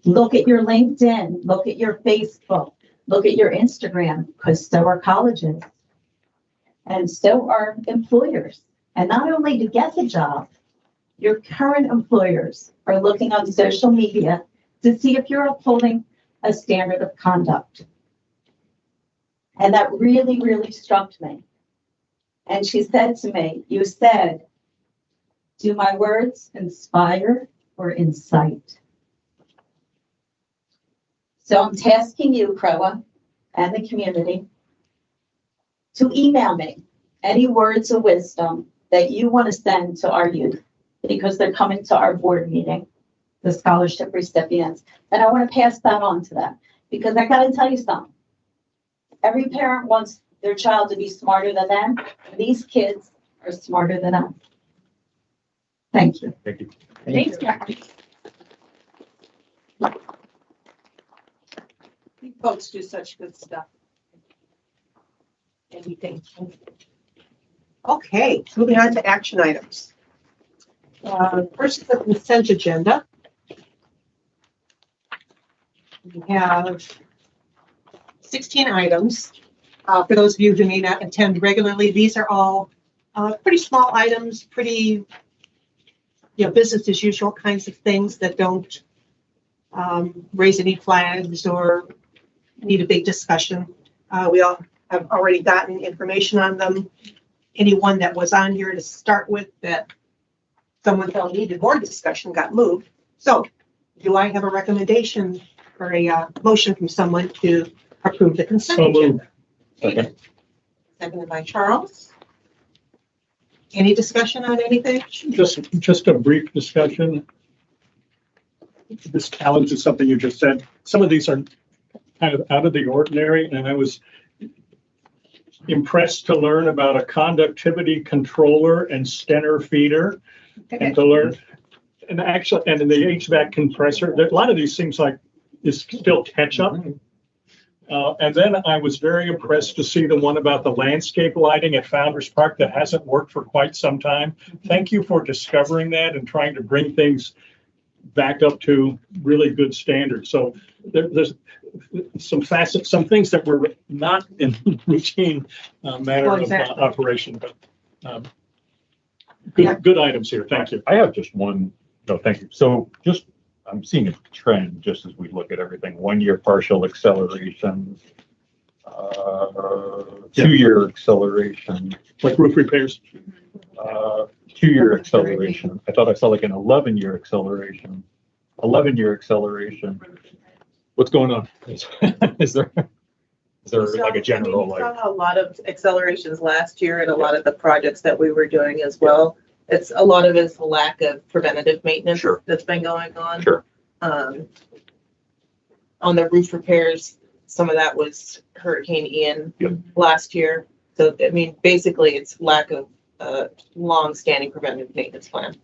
Look at your LinkedIn, look at your Facebook, look at your Instagram, because so are colleges. And so are employers. And not only to get the job, your current employers are looking on social media to see if you're upholding a standard of conduct. And that really, really struck me. And she said to me, you said, do my words inspire or incite? So I'm tasking you, CROA, and the community to email me any words of wisdom that you want to send to our youth because they're coming to our board meeting, the scholarship recipients. And I want to pass that on to them because I got to tell you something. Every parent wants their child to be smarter than them. These kids are smarter than us. Thank you. Thank you. Thanks, Jackie. You folks do such good stuff. Anything. Okay, moving on to action items. First is the consent agenda. We have 16 items. For those of you who may not attend regularly, these are all pretty small items, pretty business as usual kinds of things that don't raise any flags or need a big discussion. We all have already gotten information on them. Anyone that was on here to start with that someone felt needed more discussion got moved. So do I have a recommendation for a motion from someone to approve the consent agenda? Okay. Seconded by Charles. Any discussion on anything? Just a brief discussion. This challenges something you just said. Some of these are kind of out of the ordinary, and I was impressed to learn about a conductivity controller and Stenner feeder, and to learn, and in the HVAC compressor. A lot of these seems like is still catch up. And then I was very impressed to see the one about the landscape lighting at Founders Park that hasn't worked for quite some time. Thank you for discovering that and trying to bring things back up to really good standards. So there's some things that were not in routine manner of operation, but good items here. Thank you. I have just one. No, thank you. So I'm seeing a trend just as we look at everything. 1 year partial acceleration, 2 year acceleration. Like roof repairs. 2 year acceleration. I thought I saw like an 11-year acceleration. 11-year acceleration. What's going on? Is there like a general We saw a lot of accelerations last year and a lot of the projects that we were doing as well. A lot of it is the lack of preventative maintenance that's been going on. Sure. On the roof repairs, some of that was Hurricane Ian last year. So, I mean, basically it's lack of long-standing preventative maintenance plan.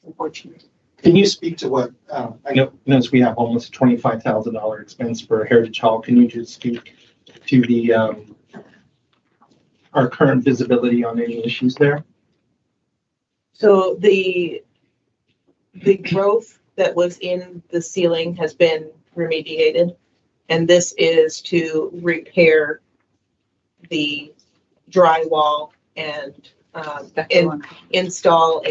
Unfortunately. Can you speak to what, I know, notice we have almost $25,000 expense for Heritage Hall. Can you just speak to the, our current visibility on any issues there? So the growth that was in the ceiling has been remediated, and this is to repair the drywall and install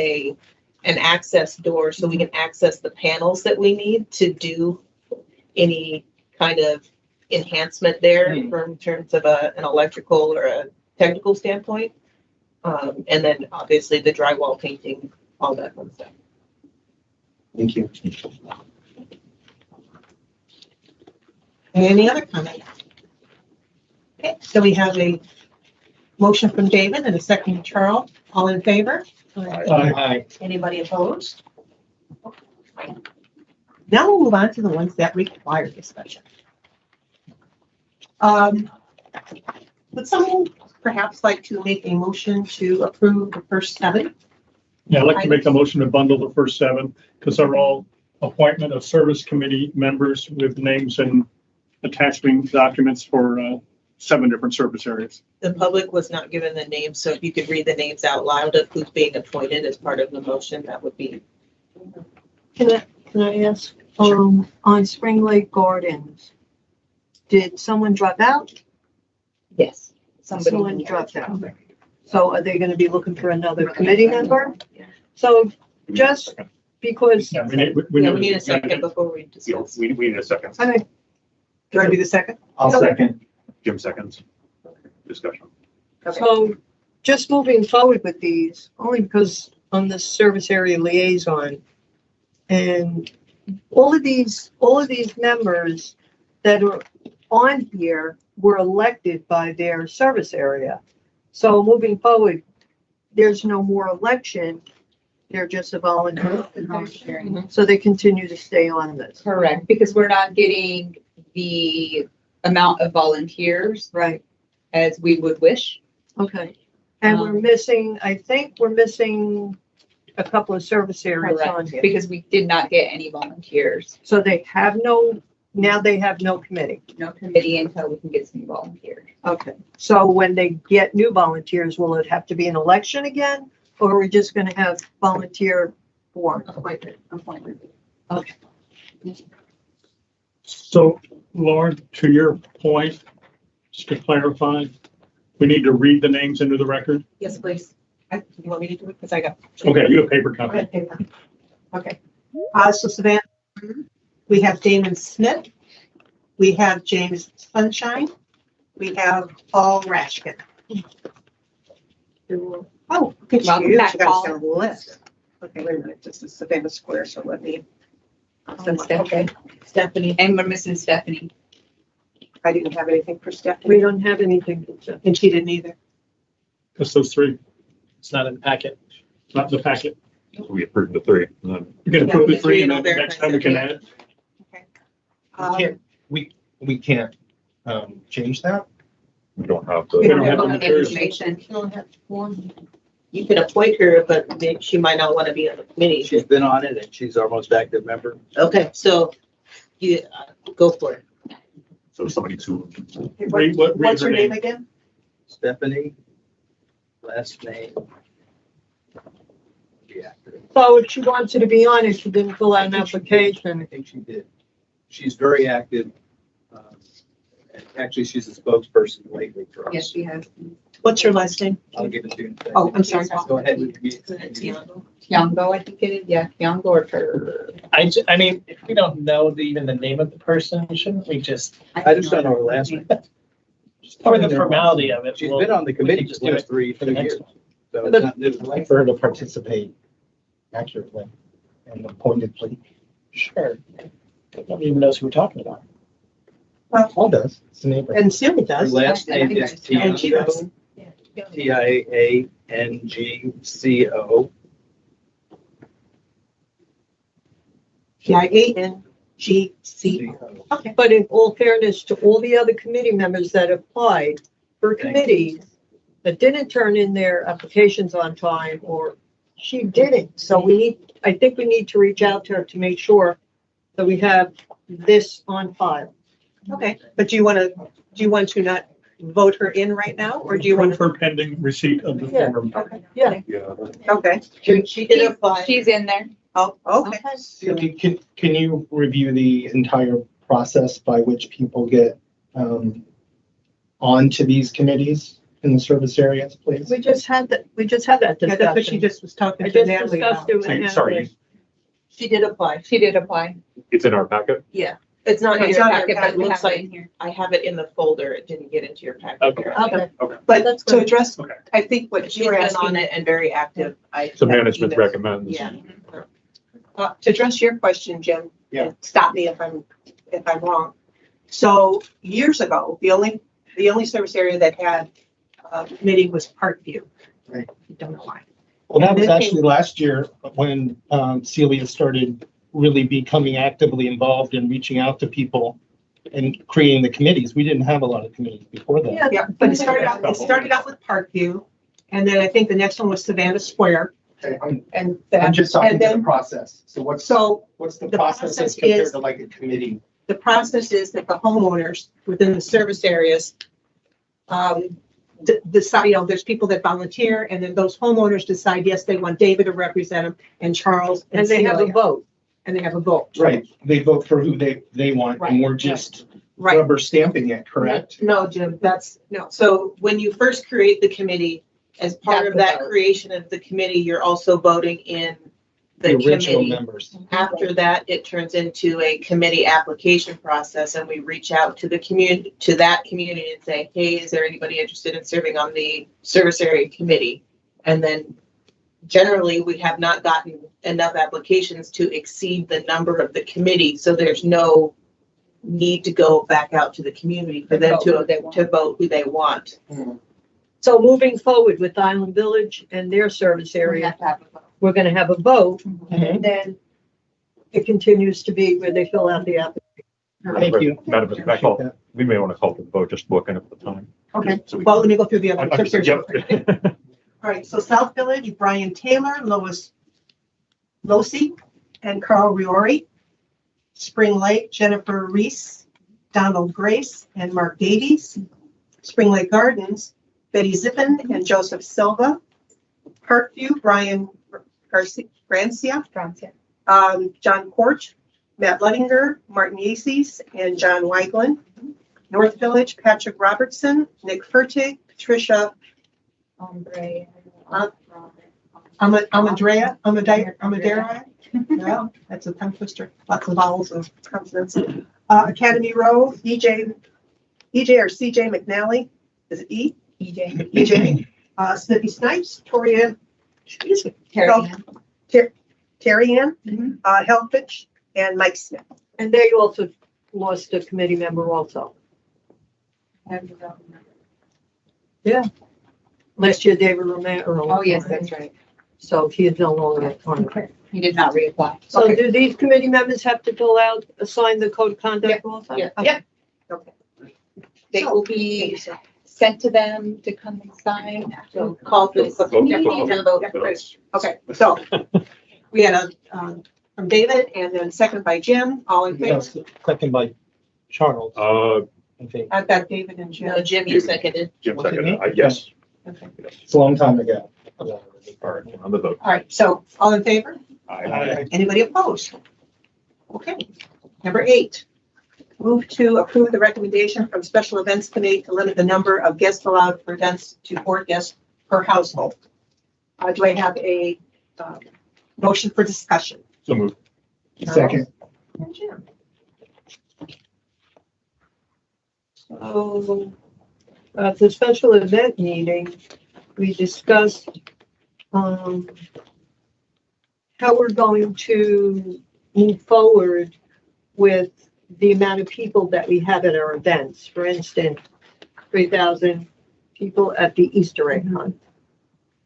an access door so we can access the panels that we need to do any kind of enhancement there in terms of an electrical or a technical standpoint. And then obviously the drywall painting, all that fun stuff. Thank you. Any other comments? Okay, so we have a motion from David and a second from Charles. All in favor? Aye. Anybody opposed? Now we'll move on to the ones that require discussion. Would someone perhaps like to make a motion to approve the first 7? Yeah, I'd like to make a motion to bundle the first 7 because they're all appointment of service committee members with names and attaching documents for 7 different service areas. The public was not given the names, so if you could read the names out loud of who's being appointed as part of the motion, that would be. Can I ask, on Spring Lake Gardens, did someone drop out? Yes. Someone dropped out. So are they gonna be looking for another committee member? So just because. Yeah, we need a second before we discuss. We need a second. Okay. Do I be the second? I'll second. Jim seconds. Discussion. So just moving forward with these, only because I'm the service area liaison. And all of these members that are on here were elected by their service area. So moving forward, there's no more election. They're just a volunteer. Mm-hmm. So they continue to stay on this. Correct, because we're not getting the amount of volunteers Right, as we would wish. okay. And we're missing, I think we're missing a couple of service areas on Correct, here. because we did not get any volunteers. So they have no, now they have no committee. No committee until we can get some volunteers. Okay, so when they get new volunteers, will it have to be an election again? Or are we just gonna have volunteer board appointment? Okay. So Lauren, to your point, just to clarify, we need to read the names into the record. Yes, please. You want me to do it? Because I got. Okay, you have paper copy. Okay. So Savannah, we have Damon Smith. We have James Sunshine. We have Paul Rashkin. Oh, look at Welcome you. back, You got Paul. us on the list. Okay, wait a minute. This is Savannah Square, so let me. Okay. Stephanie. And we're missing Stephanie. I didn't have anything for Stephanie. We don't have anything. And she didn't either. Just those three, It's not in the packet. not in the packet. We approved the three. And then We can approve the three Yeah, and then three, next time we can add. We can't change that. we don't have We the. don't have the Okay, materials. information. You could appoint her, but she might not want to be on the committee. She's been on it and she's our most active member. Okay, so you go for it. So somebody to. Read what, read What's her her name name. again? Stephanie, last name. Yeah, So if she wanted to be on it, she didn't fill out an application. I think she did. She's very active. Actually, she's a spokesperson lately for us. Yes, she has. What's your last name? I'll give it to you. Oh, I'm sorry. Go ahead with your. Tiango, I think it is. Yeah, Tiango or her. I mean, if we don't know even the name of the person, shouldn't we just, I just don't know her last name. or the formality of it? She's we'll- been on the committee just for do the last it three for the next years. one. So it's not new. I'd like for her to participate accurately and appointedly. Sure. Nobody even knows who we're talking about. Paul does. It's the neighbor. And Siri Her does. last name is And she does. Tiangco. Tiangco. Okay. But in all fairness to all the other committee members that applied for committees that didn't turn in their applications on time, or she didn't. So I think we need to reach out to her to make sure that we have this on file. Okay, but do you want to not vote her in right now, or do you want Approve her pending receipt of the Yeah. form. Okay. Yeah. Yeah. Okay. She did apply. She's in there. Oh, okay. Can you review the entire process by which people get onto these committees in the service areas, please? We just had that Yeah, that's what she discussion. just was talking I to just Natalie discussed about. it with Say- Natalie. Sorry, She did apply. She did apply. It's in our packet. Yeah. It's not in It's your not in packet, your but it packet, we looks have it like in here. I have it in the folder. It didn't get into your packet. Okay. Okay. But That's to good. address, Okay. I think what She's you were been asking. on it and very active. So management recommends. Yeah. To address your question, Jim, Yeah. and stop me if I'm wrong. So years ago, the only service area that had a committee was Parkview. Right. I don't know why. Well, that And was then actually last year when Celia started really becoming actively involved in reaching out to people and creating the committees. We didn't have a lot of committees before that. Yeah, but it started out with Parkview, and then I think the next one was Savannah Square, Okay, and I'm just talking and to the then process. So what's the the process as process compared is- to like a committee? the process is that the homeowners within the service areas decide, there's people that volunteer, and then those homeowners decide, yes, they want David to represent them, and Charles, And they have a Celia. vote. And they have a vote. Right, they vote for who they want Right, and we're just Right. rubber stamping it, correct? No, Jim, no. So when you first create the committee, as part of that creation of the committee, you're also voting in the original committee. members. After that, it turns into a committee application process, and we reach out to the community, to that community and say, hey, is there anybody interested in serving on the service area committee? And then generally, we have not gotten enough applications to exceed the number of the committee, so there's no need to go back out to the community for them to vote who they want. So moving forward with Island Village and their service area, we're gonna have a vote, and then it continues to be where they fill out the application. Thank you. Madam President, we may want to call for the vote, just looking at the time. Okay, So we- well, let me go through the other. Understood, yep. All right, so South Village, Brian Taylor, Lois Losi, and Carl Riori. Spring Lake, Jennifer Reese, Donald Grace, and Mark Davies. Spring Lake Gardens, Betty Zippin and Joseph Silva. Parkview, Brian Grancia, John Porch, Matt Luddinger, Martin Yaces, and John Weiglin. North Village, Patrick Robertson, Nick Fertig, Patricia Amadera. Yeah, that's a tongue twister. Lots of vowels and consonants. Academy Row, EJ or CJ McNally. Is it E? EJ. Snippy Snipes, Torian, excuse me, Terry Ann, Helfich, and Mike Smith. And they also lost a committee member also. Yeah. Last year, David Romero. Oh, yes, that's right. So he is no longer on. He did not reapply. So Okay. do these committee members have to fill out, assign the code of conduct also? Yeah. Okay. Okay. They will be sent to them to come and sign. So call for the vote. Okay, so we had a, from David and then second by Jim, all in favor. Second by Charles, I think. I've got David and Jim. No, Jim, you seconded. Jim seconded, yes. Okay. It's a long time ago. All right, on the vote. All right, so all in favor? Aye. Anybody opposed? Okay. Number 8, move to approve the recommendation from Special Events Committee to limit the number of guests allowed for events to 4 guests per household. Do I have a motion for discussion? So moved. Second. And Jim. So at the special event meeting, we discussed how we're going to move forward with the amount of people that we have at our events. For instance, 3,000 people at the Easter egg hunt.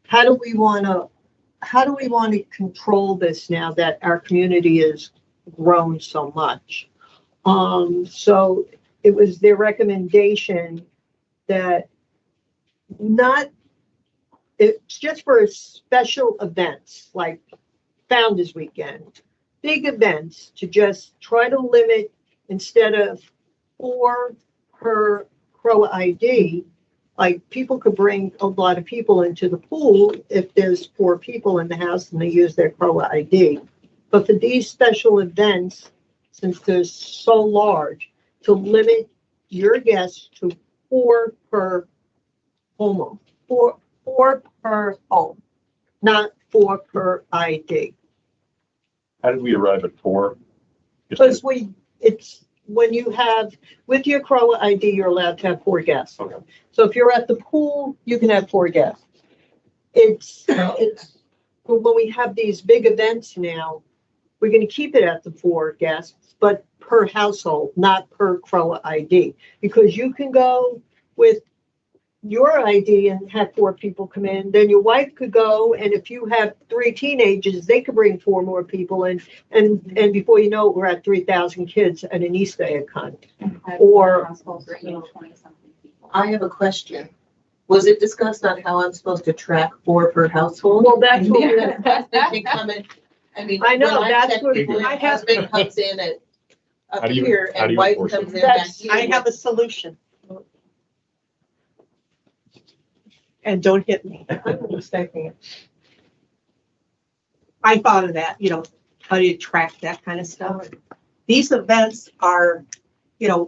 How do we want to control this now that our community has grown so much? So it was their recommendation that it's just for special events like Founders Weekend, big events, to just try to limit, instead of 4 per CROA ID, like people could bring a lot of people into the pool if there's 4 people in the house and they use their CROA ID. But for these special events, since they're so large, to limit your guests to 4 per home, 4 per home, not 4 per ID. How did we arrive at 4? Because it's when you have, with your CROA ID, you're allowed to have 4 guests. Okay. So if you're at the pool, you can have 4 guests. It's when we have these big events now, we're going to keep it at the 4 guests, but per household, not per CROA ID, because you can go with your ID and have 4 people come in, then your wife could go, and if you have 3 teenagers, they could bring 4 more people in, and before you know it, we're at 3,000 kids at an Easter egg hunt. Or I have a question. Was it discussed on how I'm supposed to track 4 per household? Well, that's what They come in, I mean, I know, when that's check, what my I have. husband comes in at How up do you- here how do and you wife enforce it? comes in back That's, here. I have a solution. And don't hit me. I'm mistaking it. I thought of that, how do you track that kind of stuff? These events are,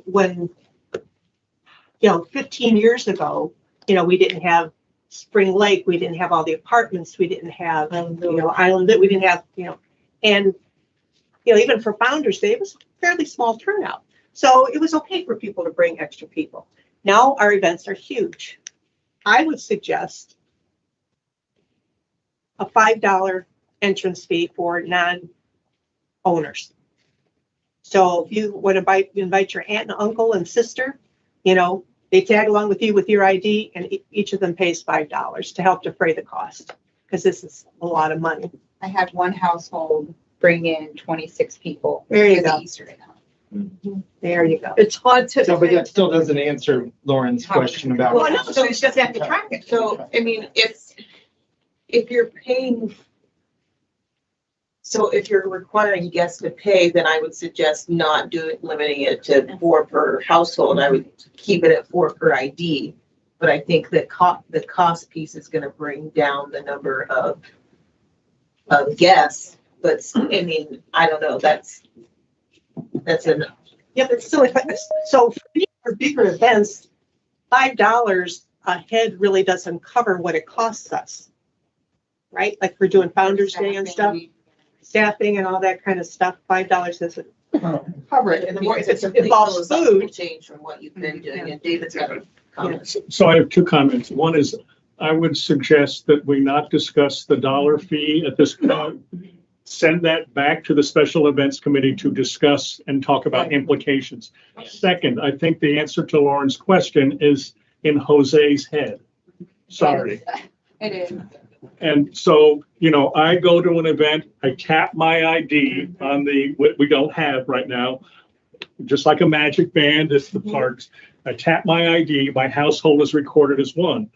when, 15 years ago, we didn't have Spring Lake, we didn't have all the apartments, we didn't have, Island, we didn't have, and, even for Founders Day, it was a fairly small turnout. So it was okay for people to bring extra people. Now our events are huge. I would suggest a $5 entrance fee for non-owners. So if you want to invite your aunt and uncle and sister, they tag along with you with your ID, and each of them pays $5 to help defray the cost, because this is a lot of money. I had one hushold bring in 26 people. There you for the go. Easter egg hunt. There you go. It's hard to. So, but that still doesn't answer Lauren's question about. Well, no, so it's just have to track it. So, I mean, if you're paying, so if you're requiring guests to pay, then I would suggest not limiting it to 4 per household. I would keep it at 4 per ID. But I think that the cost piece is gonna bring down the number of guests. But, I mean, I don't know, that's an. Yeah, but still, so for bigger events, $5 a head really doesn't cover what it costs us. Right? Like we're doing Founder's Day and stuff, staffing and all that kind of stuff, $5 doesn't cover it. And the more if it involves food. Change from what you've been doing, and David's got a comment. So I have 2 comments. One is, I would suggest that we not discuss the dollar fee at this point. Send that back to the Special Events Committee to discuss and talk about implications. Second, I think the answer to Lauren's question is in Jose's head. Sorry. It is. And so, you know, I go to an event, I tap my ID on what we don't have right now, just like a magic band at the parks. I tap my ID, my household is recorded as one.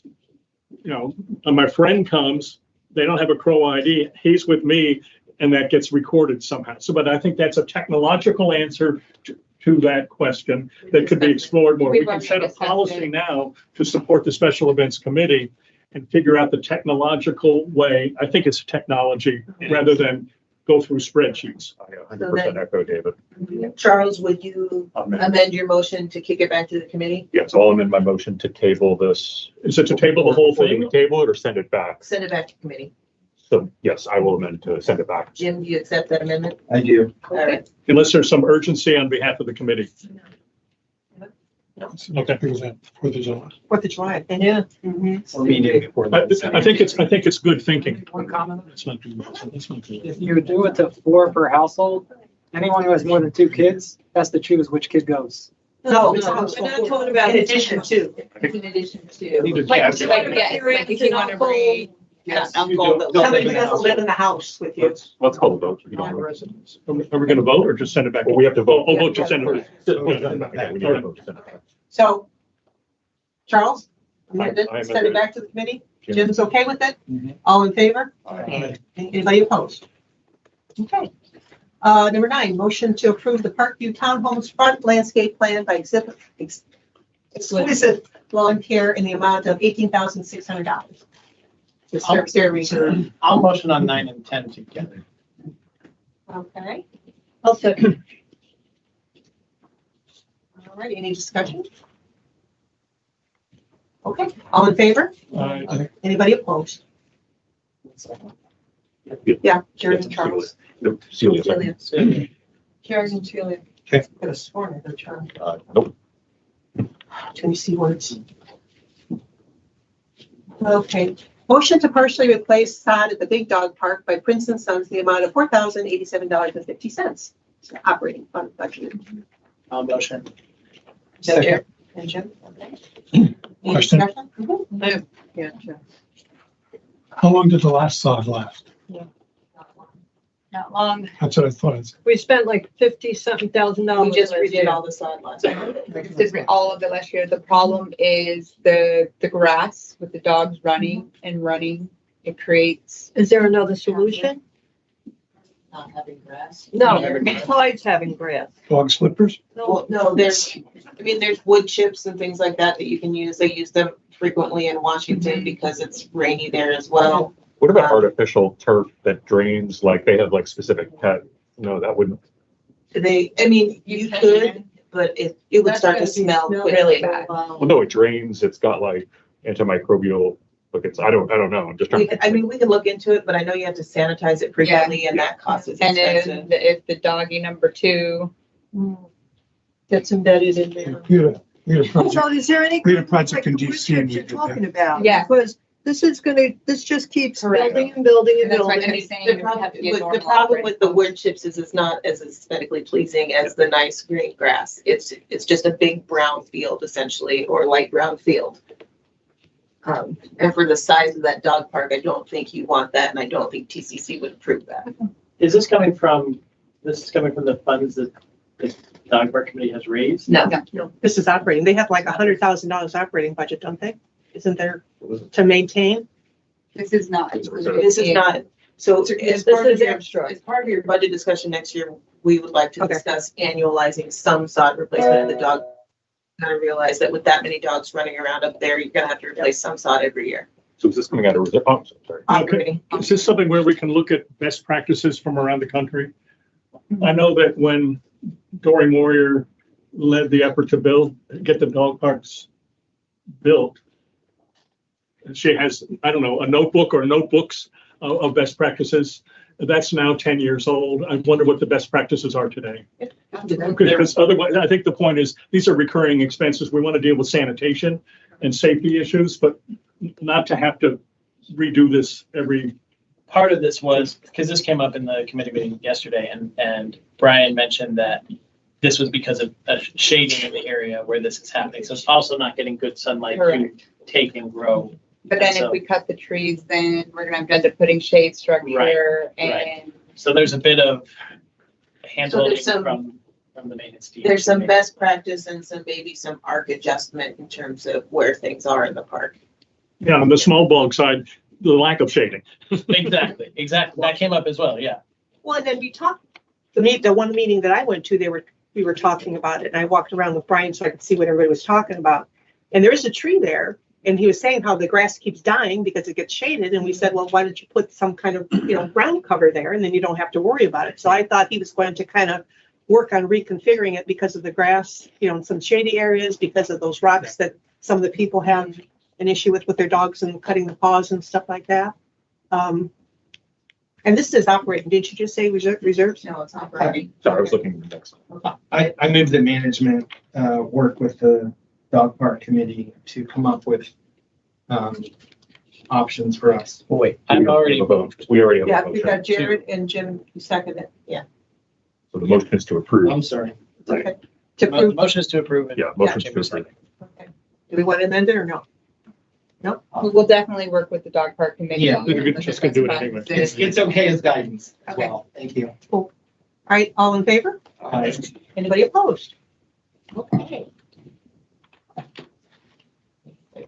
You know, and my friend comes, they don't have a CROA ID, he's with me, and that gets recorded somehow. So, but I think that's a technological answer to that question that could be explored more. We can set a policy now to support the Special Events Committee and figure out the technological way. I think it's technology rather than go through spreadsheets. I 100% echo David. Charles, would you amend your motion to kick it back to the committee? Yeah, so I'll amend my motion to table this. Is it to table the whole Or do thing? we table it or send it back? Send it back to committee. So yes, I will amend to send it back. Jim, do you accept that amendment? I do. All right. Unless there's some urgency on behalf of the committee. Okay. Because that 4th of July. 4th of July. Yeah. We're meeting before I that. think it's good thinking. One comment. It's not good. It's not good. If you do it to 4 per household, anyone who has more than 2 kids has to choose which kid goes. No, we're not talking about in addition to. In addition to. Need to Like, tap it. like, yeah, it's like if you want to bring. Yes, uncle that Somebody lives who in the doesn't live in house. the house with you. Let's call the vote. You don't- Are we going to vote or just send it back? Well, we have to vote. Oh, vote to send it back. Yeah, we need to vote to send it back. So, Charles, amend it, I send it amended back to the committee? Jim. Jim's okay with it? Mhm. All in favor? Aye. Anybody opposed? Okay. Number 9, motion to approve the Parkview Townhomes front landscape plan by Exquisite Lawn Care in the amount of $18,600. Just their reserve. I'll motion on 9 and 10 together. Okay. I'll second. All right, any discussion? Okay, all in favor? Aye. Anybody opposed? Yeah, Jerry and Charles. Nope, Celia. second. Jerry and Celia. Okay. Could have sworn it, Charlie. Nope. Can you see words? Okay, motion to partially replace sod at the Big Dog Park by Prince and Sons, the amount of $4,087.50. Operating fund budget. I'll motion. Second. And Jim? Okay. Any Question? discussion? Mhm. Yeah, sure. How long did the last sod last? Not long. That's what I thought. We spent like $50-something thousand. We just redid all the sod last time. Did all of it last year. The problem is the grass with the dogs running and running. It creates. Is there another solution? Not having grass. No, besides having grass. Dog slippers? Well, no, there's wood chips and things like that that you can use. They use them frequently in Washington because it's rainy there as well. What about artificial turf that drains, like they have like specific pet? No, that wouldn't. You could, but it would start to smell really bad. Well, no, it drains. It's got like antimicrobial. Look, I don't know. I'm just trying. We can look into it, but I know you have to sanitize it frequently, and that cost is And expensive. if the doggy number 2. Gets embedded in there. We had a project, So is there any? we had a project in like the wood DC and chips we you're did talking that. about? Yeah. Because this just keeps Correct. building and building and And that's why building. I'm saying The it would have to be a problem, normal the problem operating with the fund. wood chips is it's not as aesthetically pleasing as the nice green grass. It's just a big brown field essentially, or light brown field. And for the size of that dog park, I don't think you want that, and I don't think TCC would approve that. Is this coming from This is coming from the funds that the dog park committee has raised? No. No, this is operating. They have like $100,000 operating budget, don't they? Isn't there to maintain? This is not. This is not, so as This part of is your, extra. as part of your budget discussion next year, we would like to Okay. discuss annualizing some sod replacement in the dog. I realize that with that many dogs running around up there, you're gonna have to replace some sod every year. So is this coming out of reserve? Oh, sorry. Operating. Is this something where we can look at best practices from around the country? I know that when Doreen Warrior led the effort to get the dog parks built, she has, I don't know, a notebook or notebooks of best practices. That's now 10 years old. I wonder what the best practices are today. Because otherwise, I think the point is, these are recurring expenses. We want to deal with sanitation and safety issues, but not to have to redo this every. Part of this was, because this came up in the committee meeting yesterday, and Brian mentioned that this was because of shading in the area where this is happening. So it's also not getting good sunlight to take and grow. But then So- if we cut the trees, then we're gonna have to end up putting shade structure and. So there's a bit of hand So holding there's some- from the maintenance team. There's some best practice and some arc adjustment in terms of where things are in the park. Yeah, on the small bulk side, the lack of shading. Exactly. That came up as well, yeah. Well, and then we talked, the one meeting that I went to, we were talking about it, and I walked around with Brian so I could see what everybody was talking about. And there is a tree there, and he was saying how the grass keeps dying because it gets shaded, and we said, well, why don't you put some kind of, ground cover there, and then you don't have to worry about it. So I thought he was going to kind of work on reconfiguring it because of the grass, in some shady areas, because of those rocks that some of the people have an issue with their dogs and cutting the paws and stuff like that. And this is operating. Didn't you just say reserves? No, it's operating. Sorry, I was looking at the next. I move that management work with the dog park committee to come up with options for us. Oh, wait, I'm already. We already have Yeah, a we motion. got Jared and Jim, who seconded it. Yeah. So the motion is to approve. I'm sorry. Okay. To The approve. motion is to approve it. Yeah, motion to approve. Okay. Do we want to amend it or no? No? We will definitely work with the dog park committee. Yeah, we're just gonna do it anyway. It's okay as guidance as Okay. well. Thank you. All right, all in favor? Anybody opposed? Okay.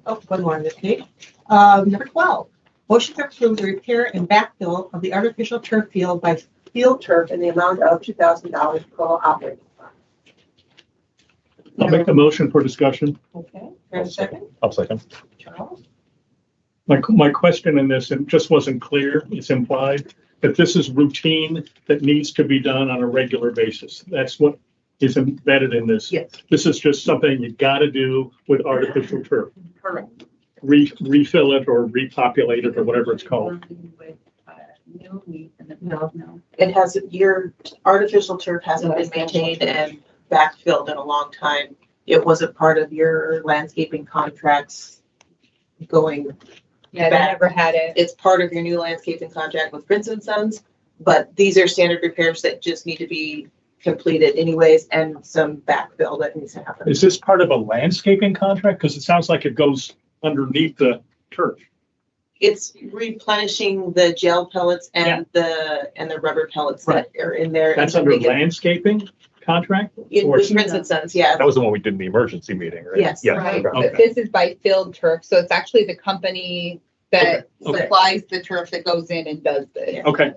Oh, one more on this page. Number 12, motion to approve the repair and backfill of the artificial turf field by Field Turf in the amount of $2,000 CROA operating fund. I'll make the motion for discussion. Okay, there's a second. I'll second. Charles? My question in this, it just wasn't clear, it's implied, that this is routine that needs to be done on a regular basis. That's what is embedded in this. Yes. This is just something you gotta do with artificial turf. Correct. Refill it or repopulate it or whatever it's called. No, it has, your artificial turf hasn't been maintained and backfilled in a long time. It wasn't part of your landscaping contracts going Yeah, they back. never had it. It's part of your new landscaping contract with Prince and Sons, but these are standard repairs that just need to be completed anyways, and some backfill that needs to happen. Is this part of a landscaping contract? Because it sounds like it goes underneath the turf. It's replenishing the gel pellets and the rubber pellets that are in there. That's and under make it- landscaping contract? In Or- with Prince and Sons, yeah. That was the one we did in the emergency meeting, right? Yes. Yeah. Right, Okay. but this is by Field Turf, so it's actually the company that Okay. supplies the turf that goes in and does this. Okay.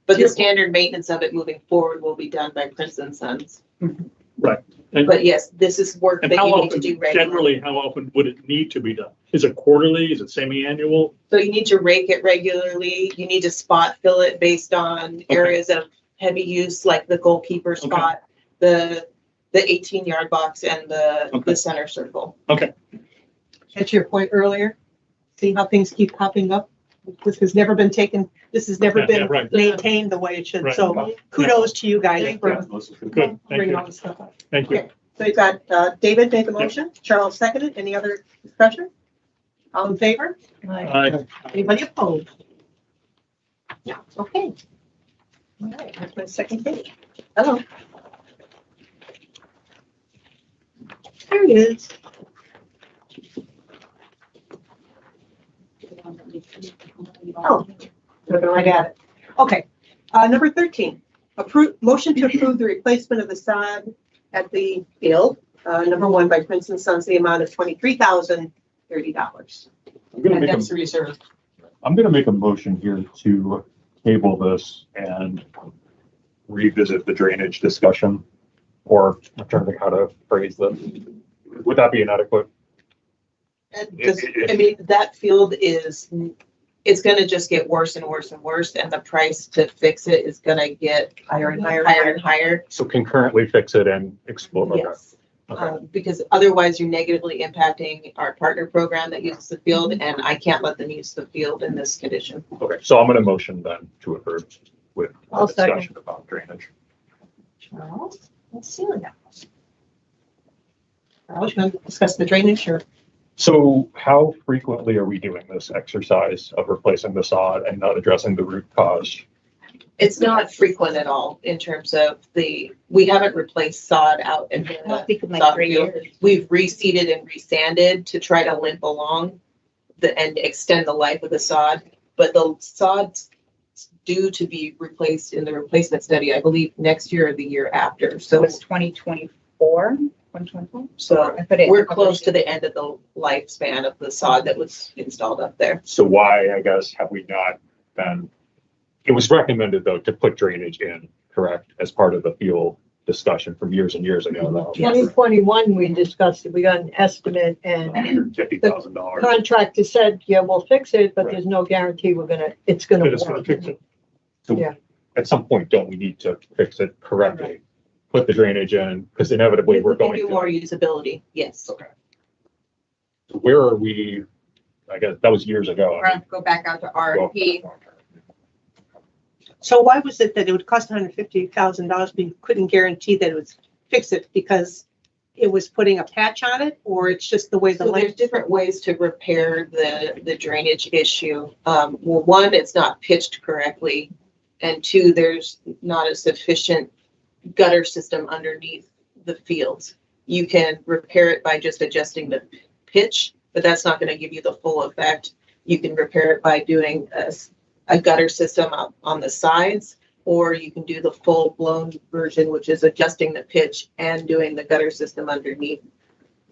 But the standard maintenance of it moving forward will be done by Prince and Sons. Right. And- But yes, this is work And that how you need to often, do regularly. generally, how often would it need to be done? Is it quarterly? Is it semi-annual? So you need to rake it regularly. You need to spot fill it based on areas of heavy use, like the goalkeeper spot, the 18-yard box and the center circle. Okay. That's your point earlier. See how things keep popping up? This has never been taken, this has never Yeah, been yeah, right. maintained the way it should. Right. So kudos to you guys for Good, thank bringing all you. this stuff up. Thank you. Okay, so you've got David made the motion, Charles seconded. Any other discussion? All in favor? Aye. Anybody opposed? Yeah, okay. All right, that's my second page. Hello. There it is. Oh, looking right at it. Okay. Number 13, motion to approve the replacement of the sod at the field. Number 1 by Prince and Sons, the amount of $23,030. I'm gonna And make that's a, reserved. I'm gonna make a motion here to table this and revisit the drainage discussion, or I'm trying to think how to phrase this. Would that be inadequate? I mean, that field is, it's gonna just get worse and worse and worse, and the price to fix it is gonna get higher and higher, higher and higher. So concurrently fix it and explode. Okay. Yes. Because otherwise you're negatively impacting our partner program that uses the field, and I can't let them use the field in this condition. Okay, so I'm gonna motion then to approve with I'll discussion second. about drainage. Charles, let's see what happens. Charles, you want to discuss the drainage or? So how frequently are we doing this exercise of replacing the sod and not addressing the root cause? It's not frequent at all in terms of we haven't replaced sod out in the sod field. We've reseeded and resanded to try to limp along and extend the life of the sod. But the sod's due to be replaced in the replacement study, I believe, next year or the year after. So it's 2024, 2024. So we're close to the end of the lifespan of the sod that was installed up there. So why, I guess, have we not been, it was recommended though to put drainage in, correct, as part of the fuel discussion from years and years ago though? 2021, we discussed it. We got an estimate and $150,000. contractor said, yeah, we'll fix it, but there's no guarantee it's gonna work. fix it. So Yeah. at some point, don't we need to fix it correctly? Put the drainage in, because inevitably we're We can going do to. more usability, yes. Okay. So where are we? I guess that was years ago. We're gonna have to go back out to RFP. So why was it that it would cost $150,000, but you couldn't guarantee that it would fix it because it was putting a patch on it, or it's just the way the So there's light? different ways to repair the drainage issue. Well, one, it's not pitched correctly. And two, there's not a sufficient gutter system underneath the fields. You can repair it by just adjusting the pitch, but that's not going to give you the full effect. You can repair it by doing a gutter system on the sides, or you can do the full-blown version, which is adjusting the pitch and doing the gutter system underneath.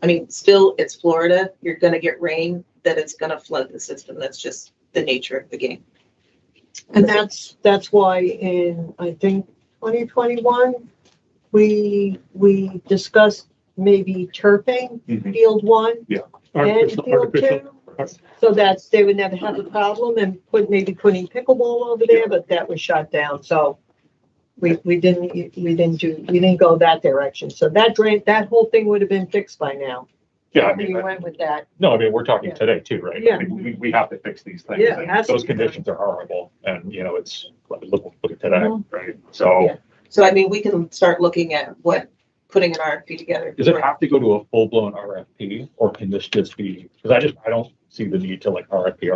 I mean, still, it's Florida. You're going to get rain, that it's going to flood the system. That's just the nature of the game. And that's why in, I think, 2021, we discussed maybe turfing field 1 and field 2, so that they would never have a problem, and maybe putting pickleball over there, but that was shut down. So we didn't go that direction. So that whole thing would have been fixed by now. Yeah, I mean, We went with that. no, I mean, we're talking today too, right? Yeah. I mean, we have to fix these things. Yeah, and it has to those be conditions are horrible, and it's look at today, Mhm. right? So. Yeah. So, I mean, we can start looking at putting an RFP together. Does it have to go to a full-blown RFP, or can this just be, because I don't see the need to like RFP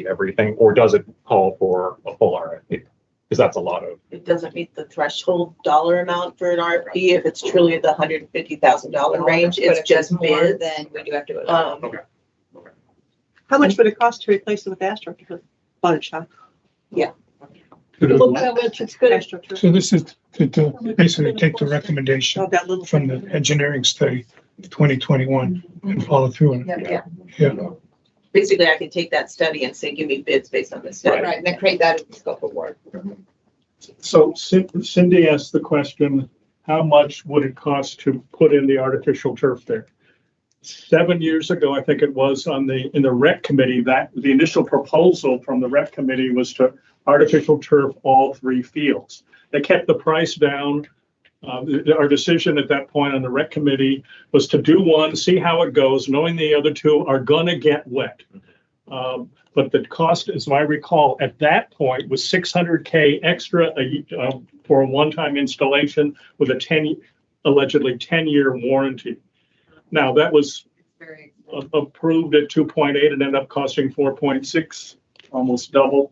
everything, or does it call for a full RFP? Because that's a lot of. It doesn't meet the threshold dollar amount for an RFP. If it's truly the $150,000 range, But it's if just it's more, bids. then we do have to go. Okay. How much would it cost to replace it with AstroTurf? Bunch, huh? Yeah. Look how much it's good. AstroTurf. So this is to basically take the recommendation Oh, that little. from the engineering study, 2021, and follow through on it. Yeah. Basically, I can take that study and say, give me bids based on this study. Right, and then create that as the scope of work. So Cindy asked the question, how much would it cost to put in the artificial turf there? 7 years ago, I think it was in the rec committee, that the initial proposal from the rec committee was to artificial turf all 3 fields. They kept the price down. Our decision at that point on the rec committee was to do one, see how it goes, knowing the other 2 are gonna get wet. But the cost, as I recall, at that point was $600K extra for a one-time installation with a allegedly 10-year warranty. Now, that was approved at 2.8 and ended up costing 4.6, almost double.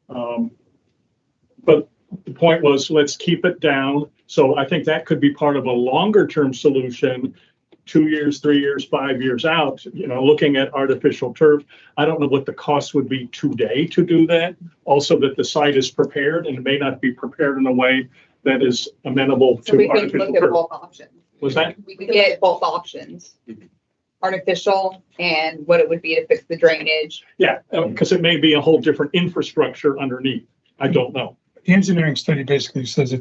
But the point was, let's keep it down. So I think that could be part of a longer-term solution 2 years, 3 years, 5 years out, looking at artificial turf. I don't know what the cost would be today to do that. Also that the site is prepared and it may not be prepared in a way that is amenable So we to could artificial look at turf. both options. Was that? We could get both options. Artificial and what it would be to fix the drainage. Yeah, because it may be a whole different infrastructure underneath. I don't know. The engineering study basically says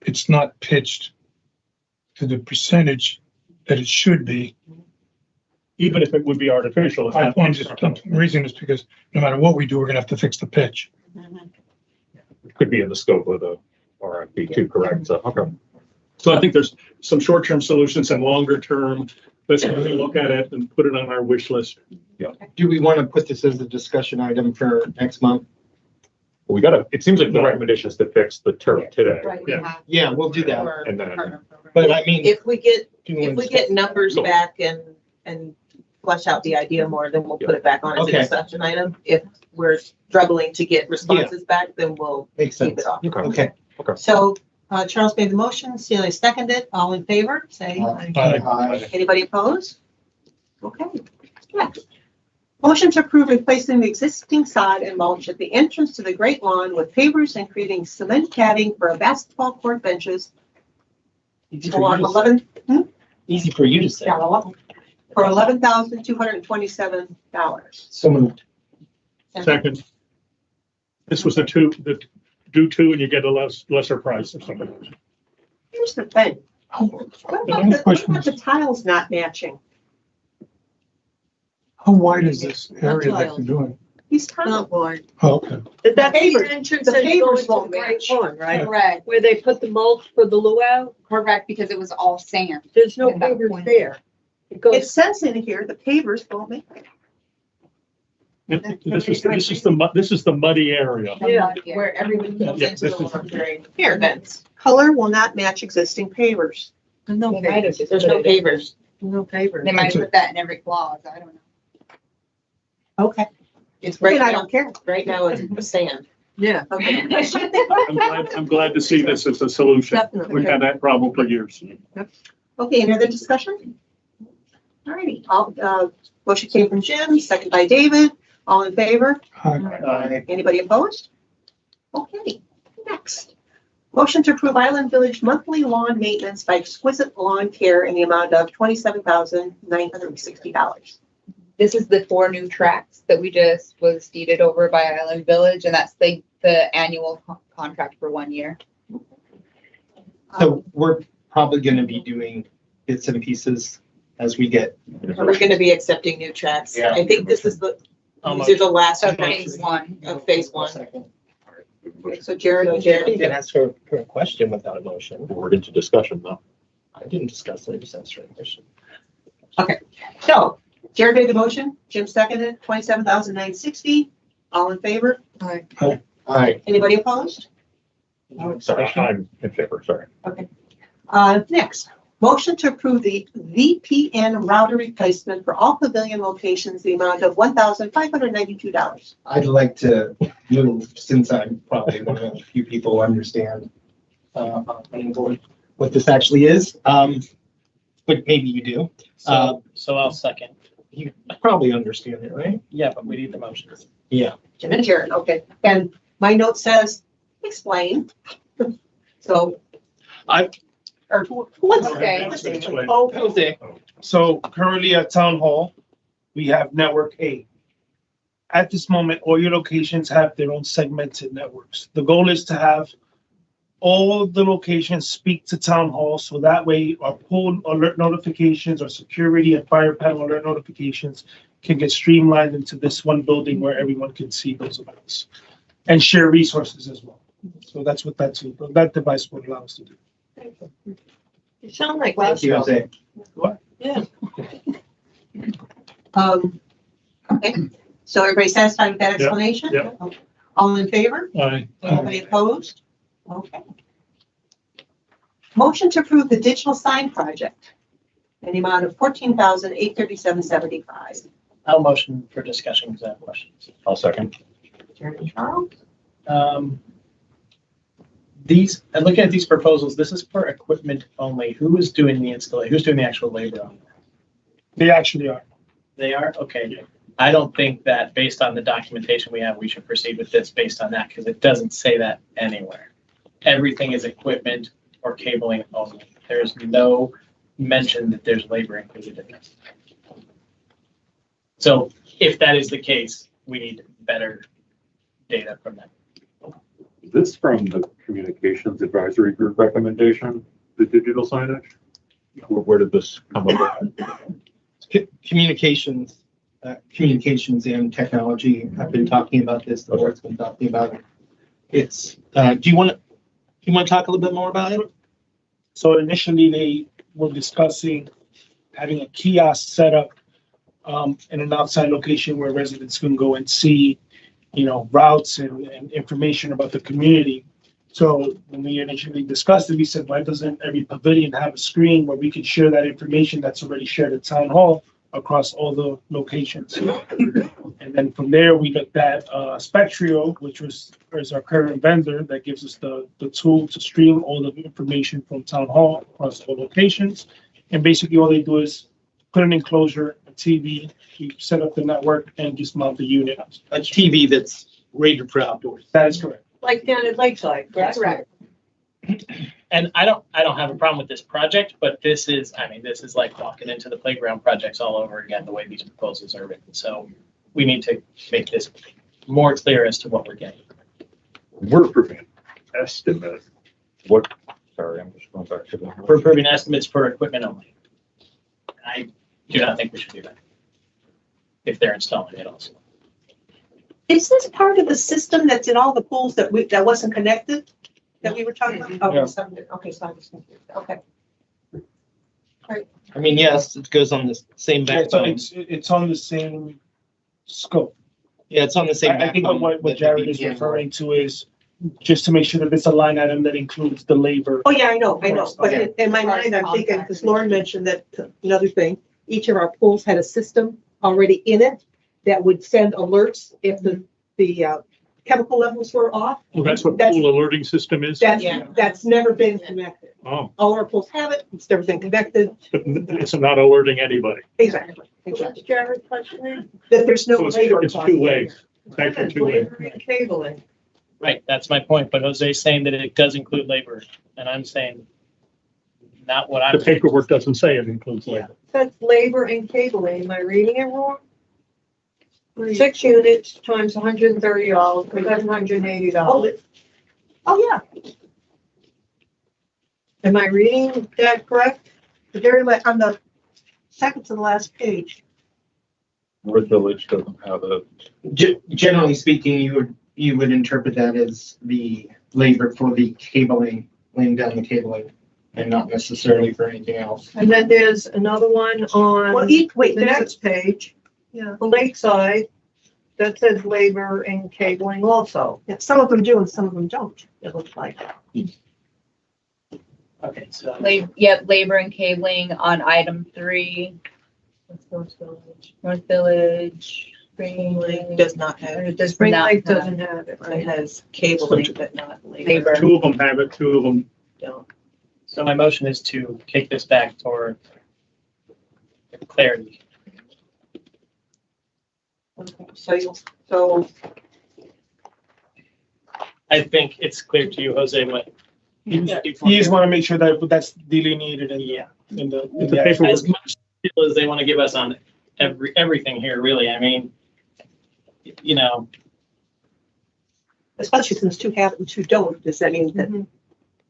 it's not pitched to the percentage that it should be. Even if it would be artificial. It's not The reason is because no matter what we do, we're gonna have to fix the pitch. It could be in the scope of the RFP too, correct? So, okay. So I think there's some short-term solutions and longer-term. Let's really look at it and put it on our wish list. Yeah. Do we want to put this as a discussion item for next month? We gotta, it seems like the recommendation is to fix the turf today. Yeah, we'll do that. And then, But I mean, If we get numbers back and flesh out the idea more, then we'll put it back on as a Okay. discussion item. If we're struggling to get responses back, then we'll makes keep sense. it off. Okay. So Charles made the motion, Celia seconded, all in favor, say aye. Anybody opposed? Okay, next. Motion to approve replacing the existing sod and mulch at the entrance to the Great Lawn with pavers and creating cement padding for a basketball court benches. For 11, Easy for you to say. yeah, 11 for $11,227. So moved. Second. This was the do two and you get a lesser price or something. Here's the thing. What about the tiles not matching? How wide is this area that you're doing? These tiles. Oh, okay. That's the pavers- entrance the that's going pavers to won't the Great match. Lawn, right? Correct. Where they put the mulch for the luau, Correct, because it was all sand. there's no At that pavers point. there. It It goes, says in here, the pavers won't make it. This is the muddy area. yeah. Where everyone comes Yeah, into this the is- lawn during hair events. Color will not match existing pavers. No They might have pavers. just There's put no it in. pavers. No pavers. They might have put that in every clause, I don't know. Okay. It's right Then I now, don't care. right now it's sand. Yeah. Okay. I'm glad to see this as a solution. Definitely. We've had that problem for years. Okay, any other discussion? All righty, motion came from Jim, second by David, all in favor? Anybody opposed? Okay, next. Motion to approve Island Village monthly lawn maintenance by Exquisite Lawn Care in the amount of $27,960. This is the 4 new tracks that we just was deeded over by Island Village, and that's the annual contract for 1 year. So we're probably going to be doing bits and pieces as we get. We're gonna be accepting new tracks. Yeah. I think this is the, these are the last Of tracks phase 1. of phase one. Okay, so Jared, You can ask for a question without a motion. we're into discussion now. I didn't discuss it, I just answered a question. so Jared made the motion, Jim seconded, $27,960, all in favor? All right. Anybody opposed? Sorry, I'm in favor, sorry. Next, motion to approve the VPN router replacement for all pavilion locations, the amount of $1,592. I'd like to move, since I'm probably one of the few people who understand on the board what this actually is. But maybe you do. So I'll second. You probably understand it, right? Yeah, but we need the motion. Yeah. Jim and Jared, okay. And my note says, explain. So. Or what's Okay. Jose. So currently at Town Hall, we have Network A. At this moment, all your locations have their own segmented networks. The goal is to have all the locations speak to Town Hall, so that way our poll alert notifications, our security and fire panel alert notifications can get streamlined into this one building where everyone can see those events and share resources as well. So that's what that device would allow us to do. You sound like. Thank you, Jose. Yeah. Okay, so everybody satisfied with that explanation? Yep. Okay. All in favor? Aye. Anybody opposed? Okay. Motion to approve the digital sign project in the amount of $14,837.75. I'll motion for discussion because I have questions. I'll second. Jared and Charles? Looking at these proposals, this is for equipment only. Who is doing the installation? Who's doing the actual labor on that? They actually are. They are? Okay. I don't think that based on the documentation we have, we should proceed with this based on that because it doesn't say that anywhere. Everything is equipment or cabling only. There's no mention that there's labor included in this. So if that is the case, we need better data from them. This from the Communications Advisory Group recommendation, the digital signage? Where did this come up? Communications and technology have been talking about this. The board's been talking about it. It's, do you want to talk a little bit more about it? So initially they were discussing having a kiosk set up in an outside location where residents can go and see, routes and information about the community. So when we initially discussed it, we said, why doesn't every pavilion have a screen where we could share that information that's already shared at Town Hall across all the locations? And then from there, we looked at Spectrio, which is our current vendor that gives us the tool to stream all the information from Town Hall across all locations. And basically all they do is put an enclosure, a TV, you set up the network and just mount the unit. A TV that's rated for outdoors. That is correct. Like down at Lakeside, correct? Correct. And I don't have a problem with this project, but this is like walking into the playground projects all over again, the way these proposals are written. So we need to make this more clear as to what we're getting. We're approving an estimate. What, sorry, I'm just going back to the. We're approving estimates for equipment only. I do not think we should do that. If they're installing it also. Is this part of the system that's in all the pools that wasn't connected, that we were talking about? Yeah. Okay, so I was confused. Okay. I mean, yes, it goes on the same backbone. It's on the same scope. Yeah, it's on the same I think backbone. what Jared is referring to is just to make sure that it's a line item that includes the labor. Oh, yeah, I know. But in my mind, I'm thinking, because Lauren mentioned that, another thing, each of our pools had a system already in it that would send alerts if the chemical levels were off. Well, that's what pool alerting system is? That's never been connected. Oh, All our pools have it, it's never been connected. but it's not alerting anybody. Exactly. What's Jared's question? That there's no So labor. it's two ways. It's actually two ways. Labor and cabling. Right, that's my point. But Jose's saying that it does include labor, and I'm saying not what I'm. The paperwork doesn't say it includes labor. That's labor and cabling. Am I reading it wrong? 6 units times $130, that's $180. Oh, yeah. Am I reading that correct? Very like on the second to the last page. North Village doesn't have a. Generally speaking, you would interpret that as the labor for the cabling, laying down the cabling, and not necessarily for anything else. And then there's another one on Well, the wait, next page, yeah. the Lakeside, that says labor and cabling also. Yeah, some of them do and some of them don't, it looks like. Okay, so. Labor and cabling on item 3. North Village. Spring Lake does not have it. The Spring Lake doesn't have it. It has cabling, but not labor. Two of them have it, two of them Don't. So my motion is to kick this back toward clarity. Okay, so I think it's clear to you, Jose, what. You just want to make sure that that's delineated in the paperwork. As much as they want to give us on everything here, really. I mean, especially since two have it and two don't, does that mean that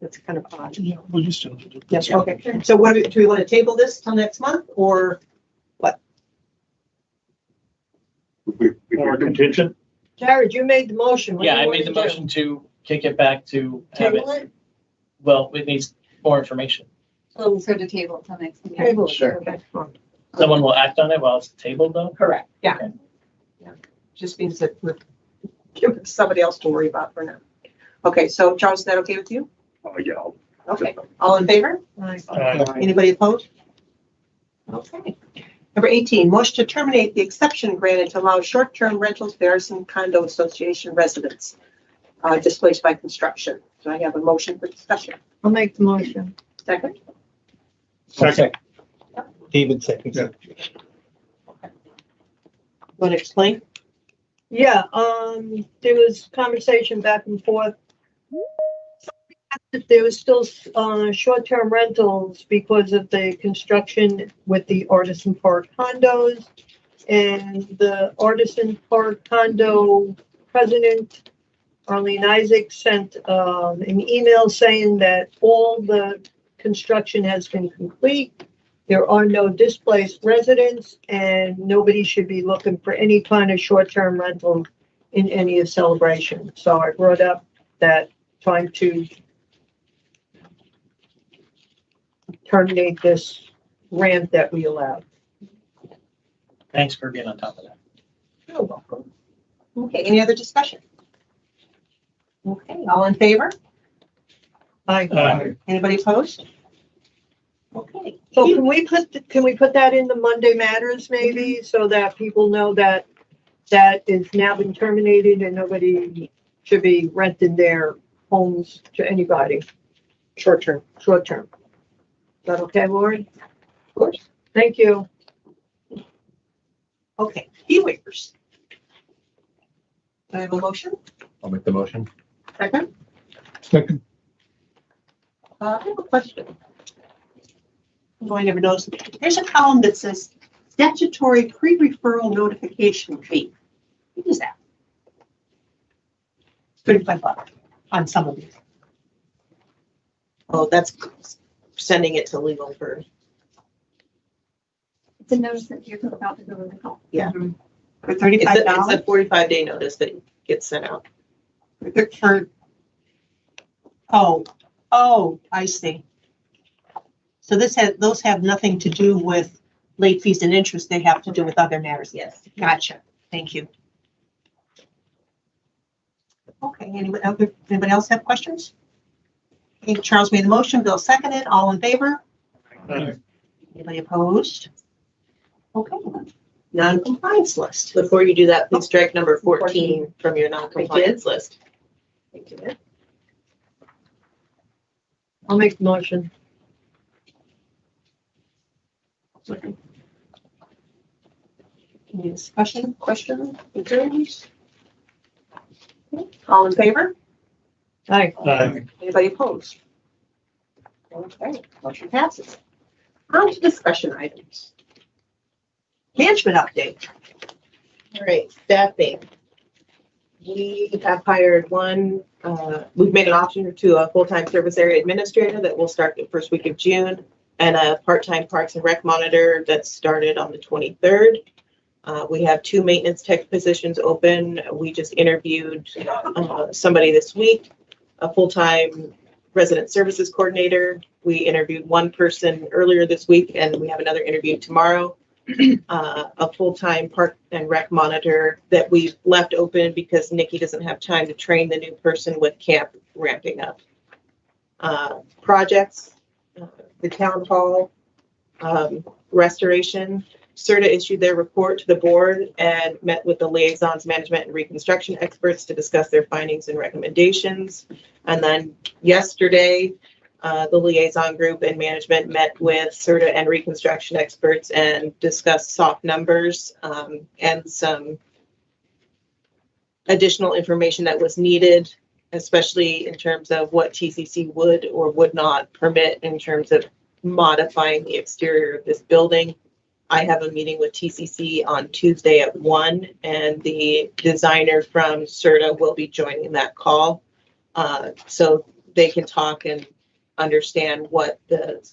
that's kind of odd? Yeah, well, you still do. Yes, okay. So what, do we want to table this till next month or what? or contingent. Jared, you made the motion. What do yeah, you I want made the to do? motion to kick it back to have Table it. it? Well, it needs more information. So to table until next meeting. Table it, Sure. okay. Someone will act on it while it's tabled, though? Correct, yeah. Okay. Yeah. Just means that we're giving somebody else to worry about for now. Okay, so Charles, is that okay with you? Oh, yeah. Okay, all in favor? Anybody opposed? Okay. Number 18, motion to terminate the exception granted to allow short-term rentals for Harrison Condo Association residents displaced by construction. So I have a motion for discussion. I'll make the motion. Second? Second. David seconds. Yeah. Want to explain? Yeah, there was conversation back and forth. There was still, short-term rentals because of the construction with the Artisan Park condos. And the Artisan Park condo president, Arlene Isaac, sent, an email saying that all the construction has been complete. There are no displaced residents and nobody should be looking for any kind of short-term rental in any of Celebration. So I brought up that trying to terminate this grant that we allowed. Thanks for being on top of that. You're welcome. Okay, any other discussion? Okay, all in favor? Aye. Anybody opposed? Okay. So can we put that in the Monday Matters maybe, so that people know that that is now been terminated and nobody should be renting their homes to anybody? Short term. Is that okay, Lori? Of course. Thank you. Okay, fee waivers. Do I have a motion? I'll make the motion. Second? Second. I have a question. I never noticed. There's a column that says statutory pre-referral notification fee. What is that? $35 on some of these. Oh, that's sending it to legal for, It's a notice that you're about to go to the call. yeah. For It's $35? a 45-day notice that gets sent out. For, I see. So those have nothing to do with late fees and interest. They have to do with other matters. yes. Gotcha. Thank you. Okay, anybody else have questions? Okay, Charles made the motion, Bill seconded, all in favor? Anybody opposed? Okay, non-compliance list. Before you do that, please strike number 14 from your non-compliance list. Thank you. I'll make the motion. Any discussion, questions, concerns? All in favor? Aye. Anybody opposed? Okay, motion passes. On to discussion items. Management update. All right, staffing. We have hired we've made an option to a full-time service area administrator that will start the first week of June, and a part-time parks and rec monitor that started on the 23rd. We have 2 maintenance tech positions open. We just interviewed somebody this week, a full-time resident services coordinator. We interviewed 1 person earlier this week, and we have another interview tomorrow. A full-time park and rec monitor that we've left open because Nikki doesn't have time to train the new person with camp ramping up. Projects, the town hall, restoration. CRTA issued their report to the board and met with the liaisons, management, and reconstruction experts to discuss their findings and recommendations. And then yesterday, the liaison group and management met with CRTA and reconstruction experts and discussed soft numbers and some additional information that was needed, especially in terms of what TCC would or would not permit in terms of modifying the exterior of this building. I have a meeting with TCC on Tuesday at 1, and the designer from CRTA will be joining that call. So they can talk and understand what the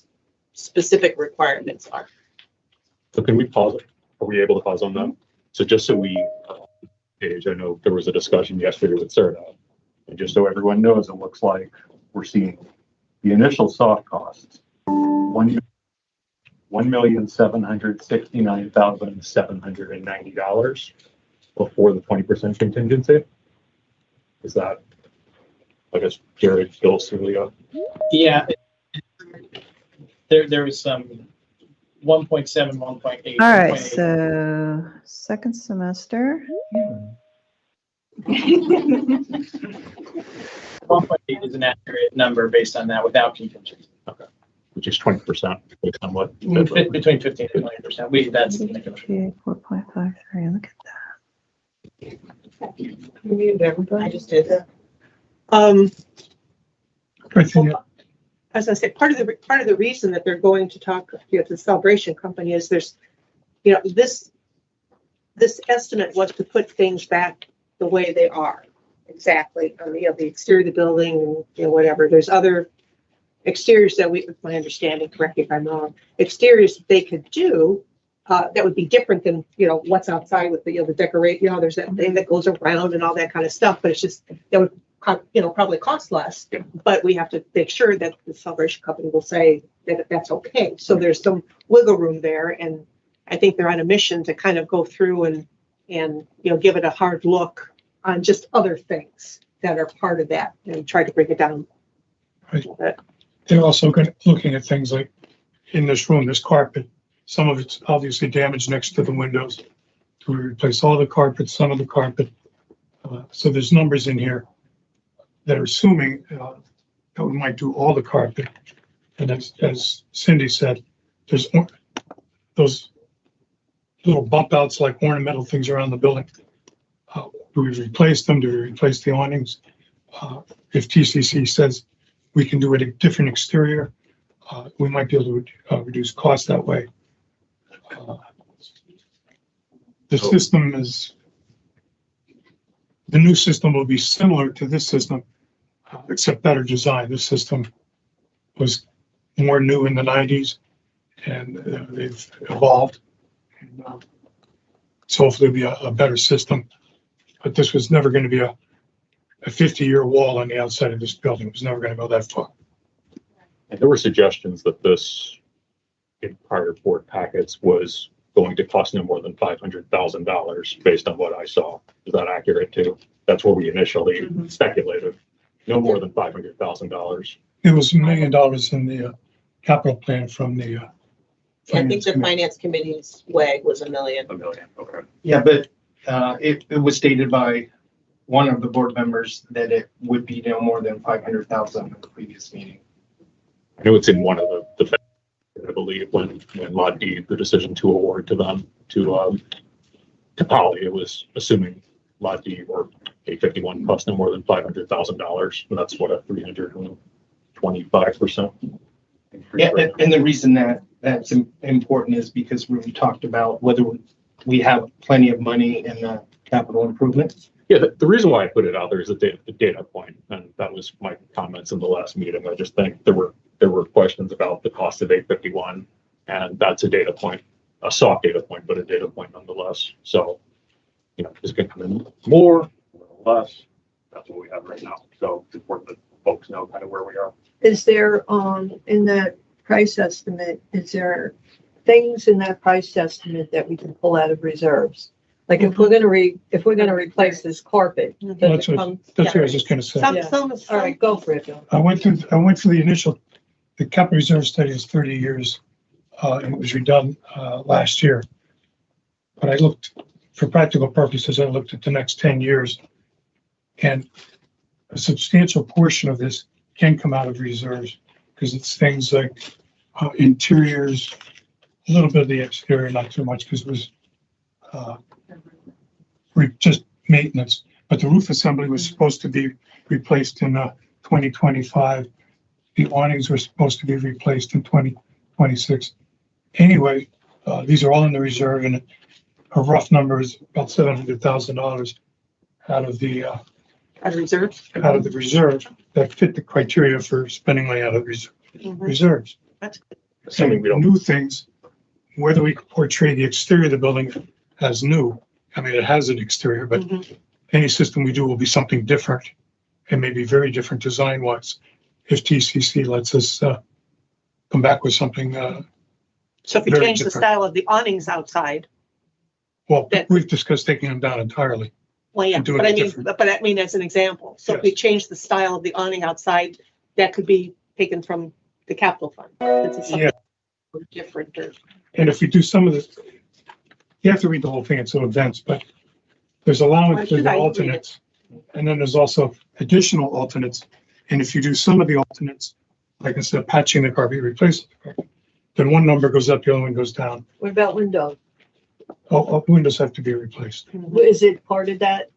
specific requirements are. So can we pause? Are we able to pause on that? So just so we gauge, I know there was a discussion yesterday with CRTA, and just so everyone knows, it looks like we're seeing the initial soft costs, $1,769,790 before the 20% contingency. Is that, I guess, Jared, Bill, Celia? Yeah. There was some 1.7, 1.8. All right, so second semester. 1.8 is an accurate number based on that without contingency. Okay. which is 20% based on what. Between 15 and 20%. That's. 4.53, look at Everybody. I just did that. As I said, part of the reason that they're going to talk to the celebration company is there's, this estimate was to put things back the way they are. Exactly. The exterior of the building and, whatever. There's other exteriors that my understanding, correct me if I'm wrong, exteriors that they could do that would be different than, what's outside with the decorate, there's that thing that goes around and all that kind of stuff, but it's just, that would, probably cost less, but we have to make sure that the celebration company will say that that's okay. So there's some wiggle room there, and I think they're on a mission to kind of go through and give it a hard look on just other things that are part of that and try to bring it down. Right. They're also looking at things like in this room, this carpet, some of it's obviously damaged next to the windows. Do we replace all the carpet, some of the carpet? So there's numbers in here that are assuming that we might do all the carpet. And as Cindy said, there's those little bump outs like ornamental things around the building. Do we replace them? Do we replace the awnings? If TCC says we can do a different exterior, we might be able to reduce costs that way. The new system will be similar to this system, except better design. This system was more new in the 90s, and they've evolved. And, so hopefully it'll be a better system. But this was never going to be a 50-year wall on the outside of this building. It was never going to go that far. And there were suggestions that this, in prior board packets, was going to cost no more than $500,000 based on what I saw. Is that accurate too? That's what we initially speculated. No more than $500,000. It was $1 million in the capital plan from the. I think the finance committee's WAG was $1 million. $1 million, okay. Yeah, but it was stated by one of the board members that it would be no more than 500,000 in the previous meeting. I know it's in one of the I believe when Lot D, the decision to award to them to Poly, it was assuming Lot D or A51 cost no more than $500,000, and that's what a 325%. Yeah, and the reason that's important is because we talked about whether we have plenty of money in the capital improvements. Yeah, the reason why I put it out there is the data point, and that was my comments in the last meeting. I just think there were questions about the cost of 851, and that's a data point, a soft data point, but a data point nonetheless. So, it's going to come in more or less. That's what we have right now. So it's important that folks know kind of where we are. Is there, in that price estimate, is there things in that price estimate that we can pull out of reserves? Like if we're gonna replace this carpet. That's what I was just going to say. All right, go for it, Bill. I went through the capital reserve study is 30 years, and it was redone last year. But I looked, for practical purposes, I looked at the next 10 years, and a substantial portion of this can come out of reserves because it's things like interiors, a little bit of the exterior, not too much because it was just maintenance. But the roof assembly was supposed to be replaced in 2025. The awnings were supposed to be replaced in 2026. Anyway, these are all in the reserve, and a rough number is about $700,000 out of the reserve that fit the criteria for spending money out of reserves. That's good. Assuming we don't new things, whether we portray the exterior of the building as new. I mean, it has an exterior, but any system we do will be something different and maybe very different design-wise. If TCC lets us come back with something. So if you change the style of the awnings outside. Well, we've discussed taking them down entirely. Well, yeah, but I mean, as an example. So if we change the style of the awning outside, that could be taken from the capital fund. It's something different. And if we do some of this, you have to read the whole thing. It's so dense, but there's allowance for the alternates. And then there's also additional alternates. And if you do some of the alternates, like instead of patching the carpet, you replace the carpet. Then one number goes up, the other one goes down. What about windows? All windows have to be replaced. Is it part of that?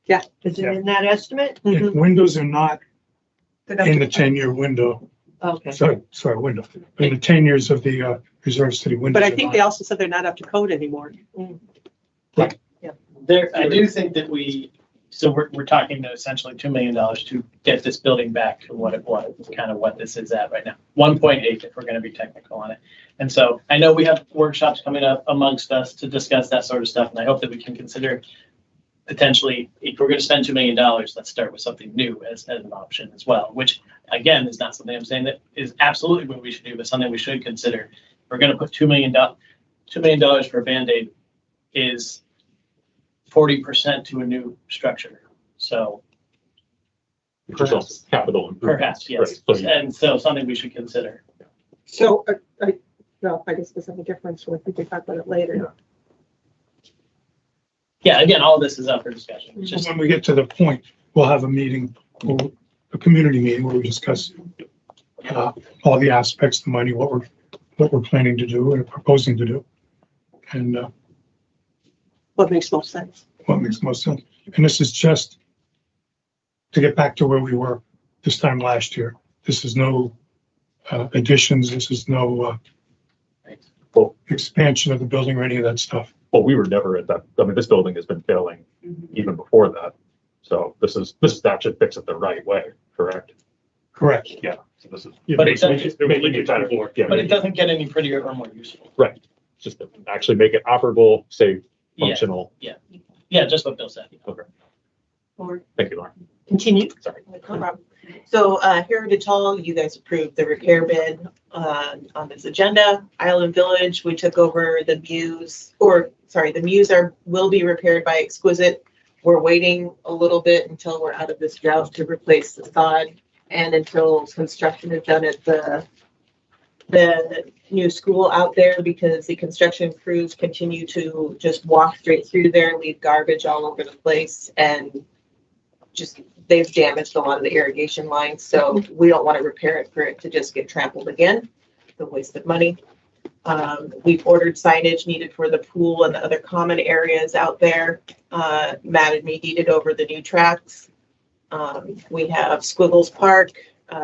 Yeah. Is it Yeah. in that estimate? If windows are not in the 10-year window, Okay. sorry, window, in the 10 years of the reserve city windows. But I are think not. they also said they're not up to code anymore. There, I do think that so we're talking to essentially $2 million to get this building back to what it was, kind of what this is at right now. 1.8 if we're going to be technical on it. And so I know we have workshops coming up amongst us to discuss that sort of stuff. And I hope that we can consider potentially, if we're going to spend $2 million, let's start with something new as an option as well, which again, is not something I'm saying that is absolutely what we should do, but something we should consider. If we're going to put $2 million for a Band-Aid is 40% to a new structure. So Which is also capital improvement. perhaps, yes. Right. So, And so something we should consider. So, I guess there's a difference with, we can talk about it later. Yeah, again, all of this is up for discussion. It's just, When we get to the point, we'll have a meeting, a community meeting where we discuss all the aspects, the money, what we're planning to do and proposing to do. And What makes most sense? what makes most sense. And this is just to get back to where we were this time last year. This is no additions. This is no expansion of the building or any of that stuff. well, we were never at that. I mean, this building has been failing even before that. So that should fix it the right way, correct? Correct. Yeah. So this is. But it doesn't- making it better. Yeah, but it doesn't get any prettier or more useful. Right. Just to actually make it operable, safe, Yeah. functional. Yeah, just what Bill said. Okay. Or Thank you, Lauren. continue. Sorry. No problem. So, Heritage Hall, you guys approved the repair bid, on this agenda. Island Village, we took over the the Muse will be repaired by Exquisite. We're waiting a little bit until we're out of this drought to replace the sod and until construction is done at the new school out there, because the construction crews continue to just walk straight through there and leave garbage all over the place, and just they've damaged a lot of the irrigation lines, so we don't want to repair it for it to just get trampled again. The waste of money. We've ordered signage needed for the pool and the other common areas out there. Matt and me deeded over the new tracks. We have Squiggles Park,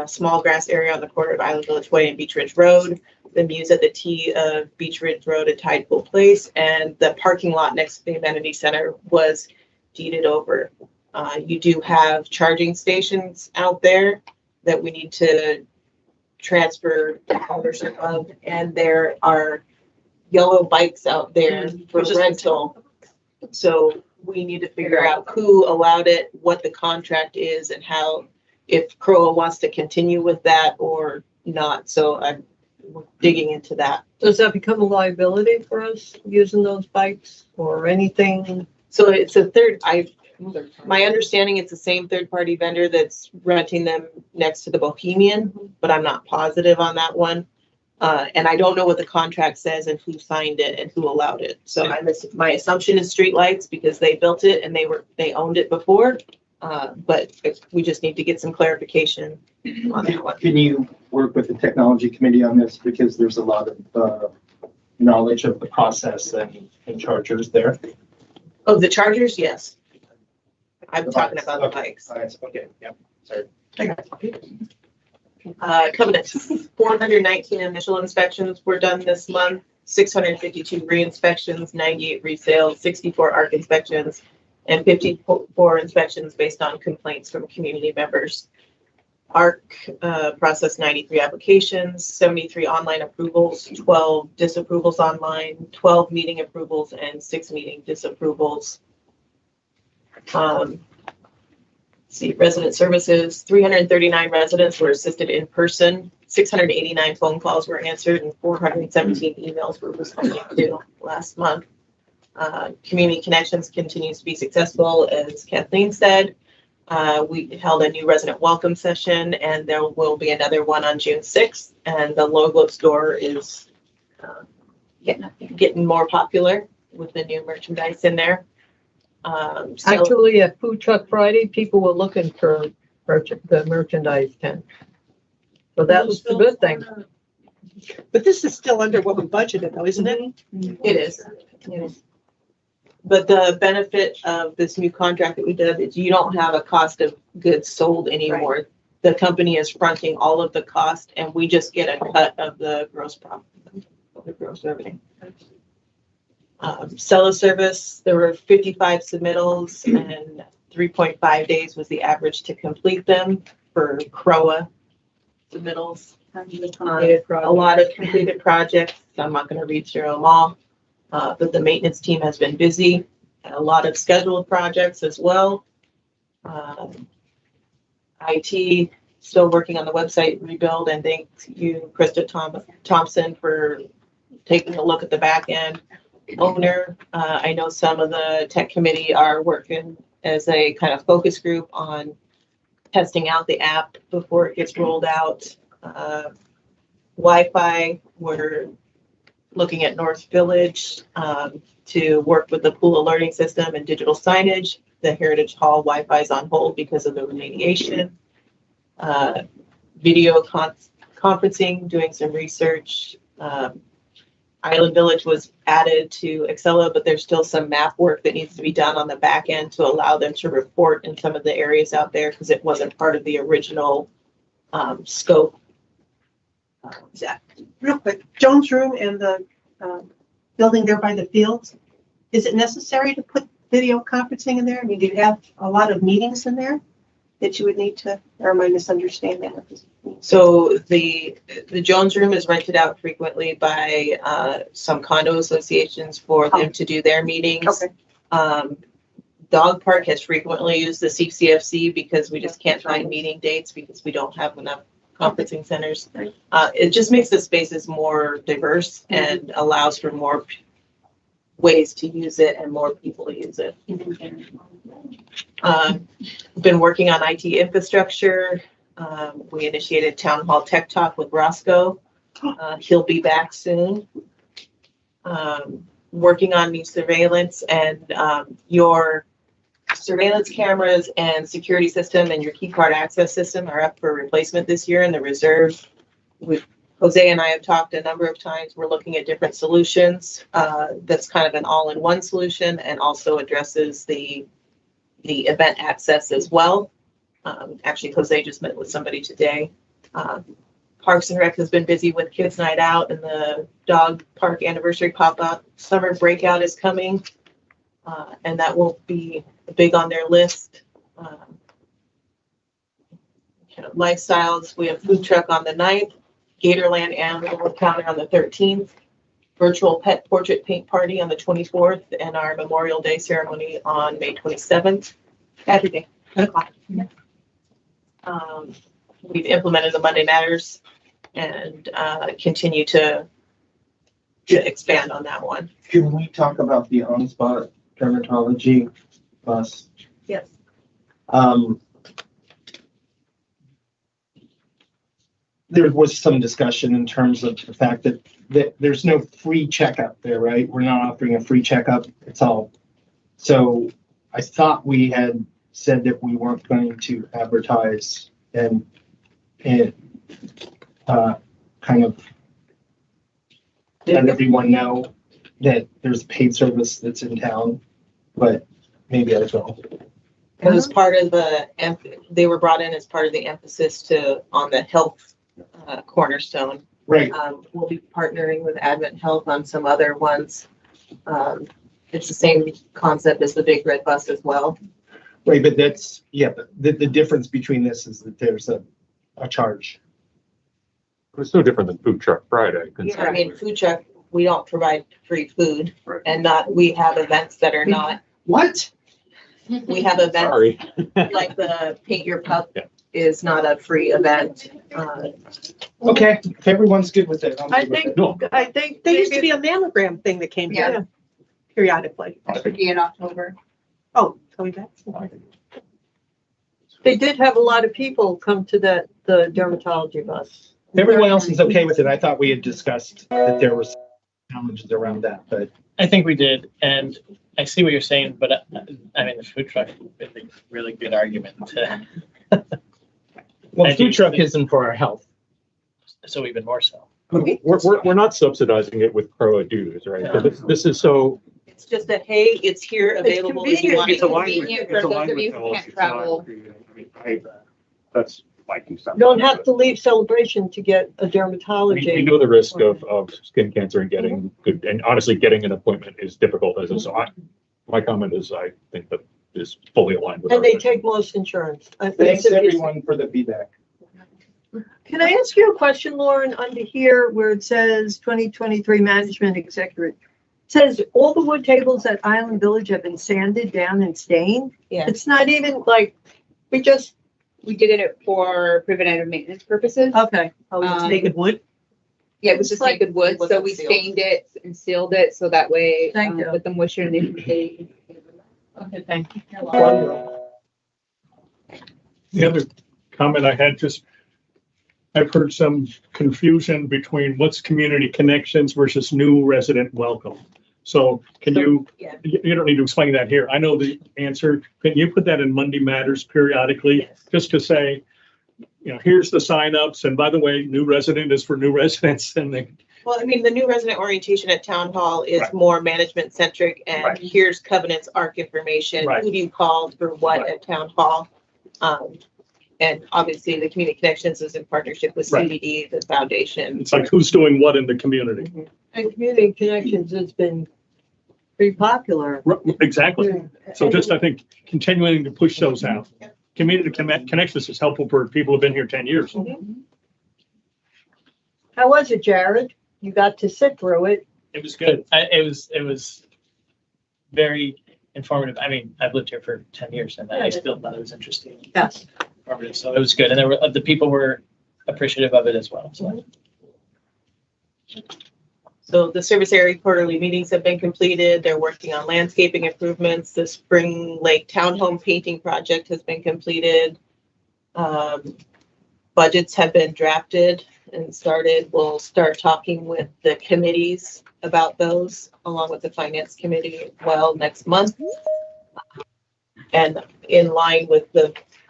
small grass area on the corner of Island Village Way and Beach Ridge Road, the Muse at the T of Beach Ridge Road at Tide Pool Place, and the parking lot next to the amenity center was deeded over. You do have charging stations out there that we need to transfer ownership of, and there are yellow bikes out there for rental. So we need to figure out who allowed it, what the contract is, and how, if CROA wants to continue with that or not. So I'm digging into that. Does that become a liability for us using those bikes or anything? So it's my understanding, it's the same third-party vendor that's renting them next to the Bohemian, but I'm not positive on that one. And I don't know what the contract says and who signed it and who allowed it. So my assumption is Streetlights, because they built it and they owned it before. But we just need to get some clarification on that one. Can you work with the technology committee on this? Because there's a lot of knowledge of the process and chargers there. Oh, the chargers? Yes. I'm talking about the bikes. Okay, yep, sorry. Covenants, 419 initial inspections were done this month, 652 re-inspections, 98 resales, 64 ARC inspections, and 54 inspections based on complaints from community members. ARC processed 93 applications, 73 online approvals, 12 disapprovals online, 12 meeting approvals, and 6 meeting disapprovals. See, resident services, 339 residents were assisted in person, 689 phone calls were answered, and 417 emails were responded to last month. Community Connections continues to be successful, as Kathleen said. We held a new resident welcome session, and there will be another one on June 6th, and the logo store is getting more popular with the new merchandise in there. Actually, at Food Truck Friday, people were looking for the merchandise tent. So that was the good thing. But this is still under what we budgeted though, isn't it? It is. But the benefit of this new contract that we did is you don't have a cost of goods sold anymore. The company is fronting all of the cost and we just get a cut of the gross profit, of the gross revenue. Seller service, there were 55 submittals and 3.5 days was the average to complete them for CROA submittals. A lot of completed projects. I'm not going to read through them all, but the maintenance team has been busy. A lot of scheduled projects as well. IT still working on the website rebuild, and thank you, Krista Thompson, for taking a look at the back end. Owner, I know some of the tech committee are working as a kind of focus group on testing out the app before it gets rolled out. Wi-Fi, we're looking at North Village to work with the pool alerting system and digital signage. The Heritage Hall Wi-Fi is on hold because of the remediation. Video conferencing, doing some research. Island Village was added to Excella, but there's still some map work that needs to be done on the back end to allow them to report in some of the areas out there because it wasn't part of the original scope. Real quick, Jones Room and the building there by the fields, is it necessary to put video conferencing in there? I mean, do you have a lot of meetings in there that you would need to, or am I misunderstanding? So the Jones Room is rented out frequently by some condo associations for them to do their meetings. Okay. Dog Park has frequently used the CCFC because we just can't find meeting dates because we don't have enough conferencing centers. It just makes the spaces more diverse and allows for more ways to use it and more people to use it. Been working on IT infrastructure. We initiated Town Hall Tech Talk with Roscoe. He'll be back soon. Working on new surveillance and your surveillance cameras and security system and your key card access system are up for replacement this year in the reserve. Jose and I have talked a number of times. We're looking at different solutions. That's kind of an all-in-one solution and also addresses the event access as well. Actually, Jose just met with somebody today. Parks and Rec has been busy with Kids Night Out and the dog park anniversary pop-up. Summer Breakout is coming, and that will be big on their list. Lifestyles, we have food truck on the 9th, Gatorland Animal Encounter on the 13th, virtual pet portrait paint party on the 24th, and our Memorial Day ceremony on May 27th. Saturday, 10 o'clock. We've implemented the Monday Matters and continue to expand on that one. Can we talk about the on-spot dermatology bus? Yes. There was some discussion in terms of the fact that there's no free checkup there, right? We're not offering a free checkup. It's all. So I thought we had said that we weren't going to advertise and kind of let everyone know that there's a paid service that's in town, but maybe I don't. It was part of they were brought in as part of the emphasis on the health cornerstone. Right. We'll be partnering with Advent Health on some other ones. It's the same concept as the Big Red Bus as well. Right, but that's, yeah, but the difference between this is that there's a charge. It's no different than Food Truck Friday. Yeah, I mean, food truck, we don't provide free food and we have events that are not. What? We have events like the Paint Your Pup is not a free event. Okay, if everyone's good with it. I think there used to be a mammogram thing that came here periodically. That should be in October. Oh, coming back. They did have a lot of people come to the dermatology bus. If everyone else is okay with it, I thought we had discussed that there was challenges around that, but. I think we did, and I see what you're saying, but I mean, the food truck is a really good argument to. Well, food truck isn't for our health. so even more so. We're not subsidizing it with CROA dues, right? So this is so. It's just that, hey, it's here available if you want It's it. aligned with, Convenient it's for those aligned of you with who policy. can't It's not travel. creating- I mean, that's my 2 cents. You don't have to leave Celebration to get a We dermatology. know the risk of skin cancer and getting good, and honestly, getting an appointment is difficult as a, so my comment is, I think that is fully aligned with. And our they mission. take most insurance. Thanks everyone for the feedback. Can I ask you a question, Lauren, under here where it says 2023 management executive? It says all the wood tables at Island Village have been sanded down and stained. Yeah. It's not even like, we did it for preventative maintenance purposes. okay. Naked wood? Yeah, it was just Like, naked wood, it so wasn't we sealed. stained it and sealed it, so that way, Thank you. with the moisture and the humidity. Okay, thank you. The other comment I had, just, I've heard some confusion between what's community connections versus new resident welcome. So can you, Yeah. you don't need to explain that here. I know the answer. Can you put that in Monday Matters periodically? Yes. Just to say, here's the signups, and by the way, new resident is for new residents, and they, Well, I mean, the new resident orientation at Town Hall is Right. more management centric and Right. here's Covenant's ARC information. Right. Who do you call for what Right. at Town Hall? And obviously the Community Connections is in partnership with Right. CBD, the foundation. it's like who's doing what in the community. And Community Connections has been pretty popular. Exactly. So just, I think, continuing to push those out. Community connections is helpful for people who've been here 10 years. How was it, Jared? You got to sit through it. It was good. It was very informative. I mean, I've lived here for 10 years and I still thought it was interesting. Yes. Informative. So it was good. And the people were appreciative of it as well. So. So the service area quarterly meetings have been completed. They're working on landscaping improvements. The Spring Lake Townhome painting project has been completed. Budgets have been drafted and started. We'll start talking with the committees about those, along with the finance committee as well next month. And in line with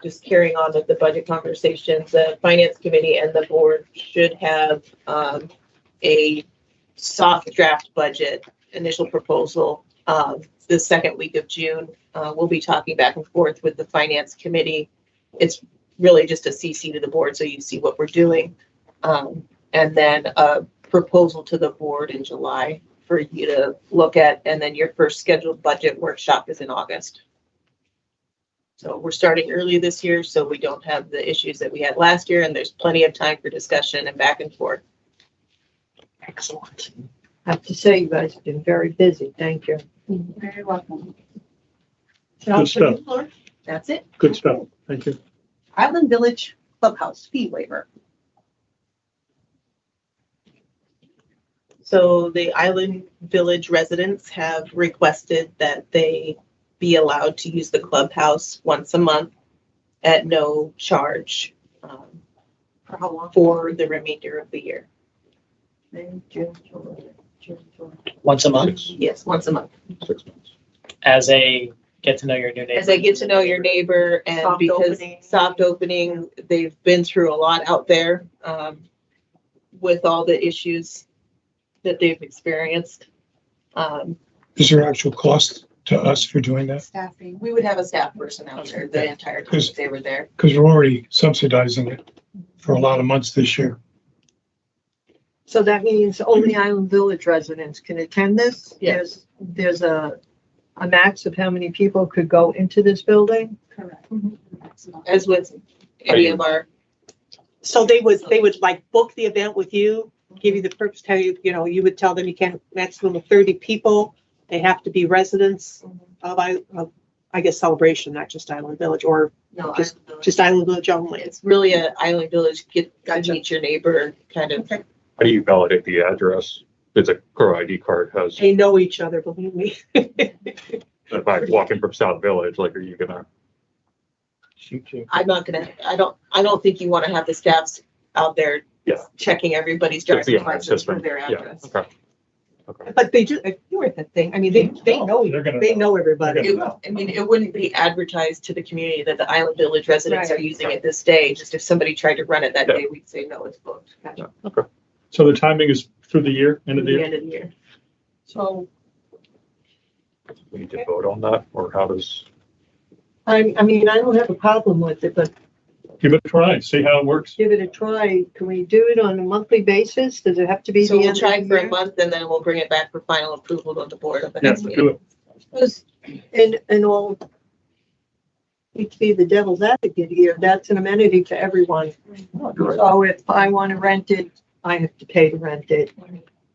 just carrying on with the budget conversations, the finance committee and the board should have a soft draft budget initial proposal the second week of June. We'll be talking back and forth with the finance committee. It's really just a CC to the board so you see what we're doing. And then a proposal to the board in July for you to look at. And then your first scheduled budget workshop is in August. So we're starting early this year, so we don't have the issues that we had last year, and there's plenty of time for discussion and back and forth. Excellent. I have to say, you guys have been very busy. Thank you. You're very welcome. Good stuff. That's it. Good stuff. Thank you. Island Village Clubhouse fee waiver. So the Island Village residents have requested that they be allowed to use the clubhouse once a month at no charge For how long? for the remainder of the year. May, June, July, June, July. Once a month Yes, once a month. 6 months. as a get to know your new neighbor. As I get to know your neighbor and Soft because opening. soft opening, they've been through a lot out there with all the issues that they've experienced. Is there actual cost to us for doing that? Staffing. We would have a staff person out there the entire time if they were there. Because we're already subsidizing it for a lot of months this year. So that means only Island Village residents can attend this? Yes. There's a max of how many people could go into this building? Correct. As with any of our, So they would like book the event with you, give you the purpose, tell you, you would tell them you can maximum of 30 people. They have to be residents of I guess Celebration, not just Island Village, or no, just Island Village only. it's really a Island Village, get to meet your neighbor kind of. How do you validate the address? It's a CROA ID card has, They know each other, believe me. if I walk in from South Village, like, are you gonna? I'm not gonna, I don't think you want to have the staffs out there Yeah. checking everybody's It's the driver's online license for system. their Yeah, address. okay. But they just ignore that thing. I mean, they know, they know everybody. I mean, it wouldn't be advertised to the community that the Island Village residents are using it this day. Just if somebody tried to run it that day, we'd say, no, it's booked. Okay. So the timing is through the year, end of the year? End of the year. So, We need to vote on that, or how does? I mean, I don't have a problem with it, but Give it a try, see how it works. give it a try. Can we do it on a monthly basis? Does it have to be So the we'll end try of the for a year? month and then we'll bring it back for final approval of the board at the Yeah, next do meeting. it. Because in all, to be the devil's advocate here, that's an amenity to everyone. So if I want to rent it, I have to pay to rent it.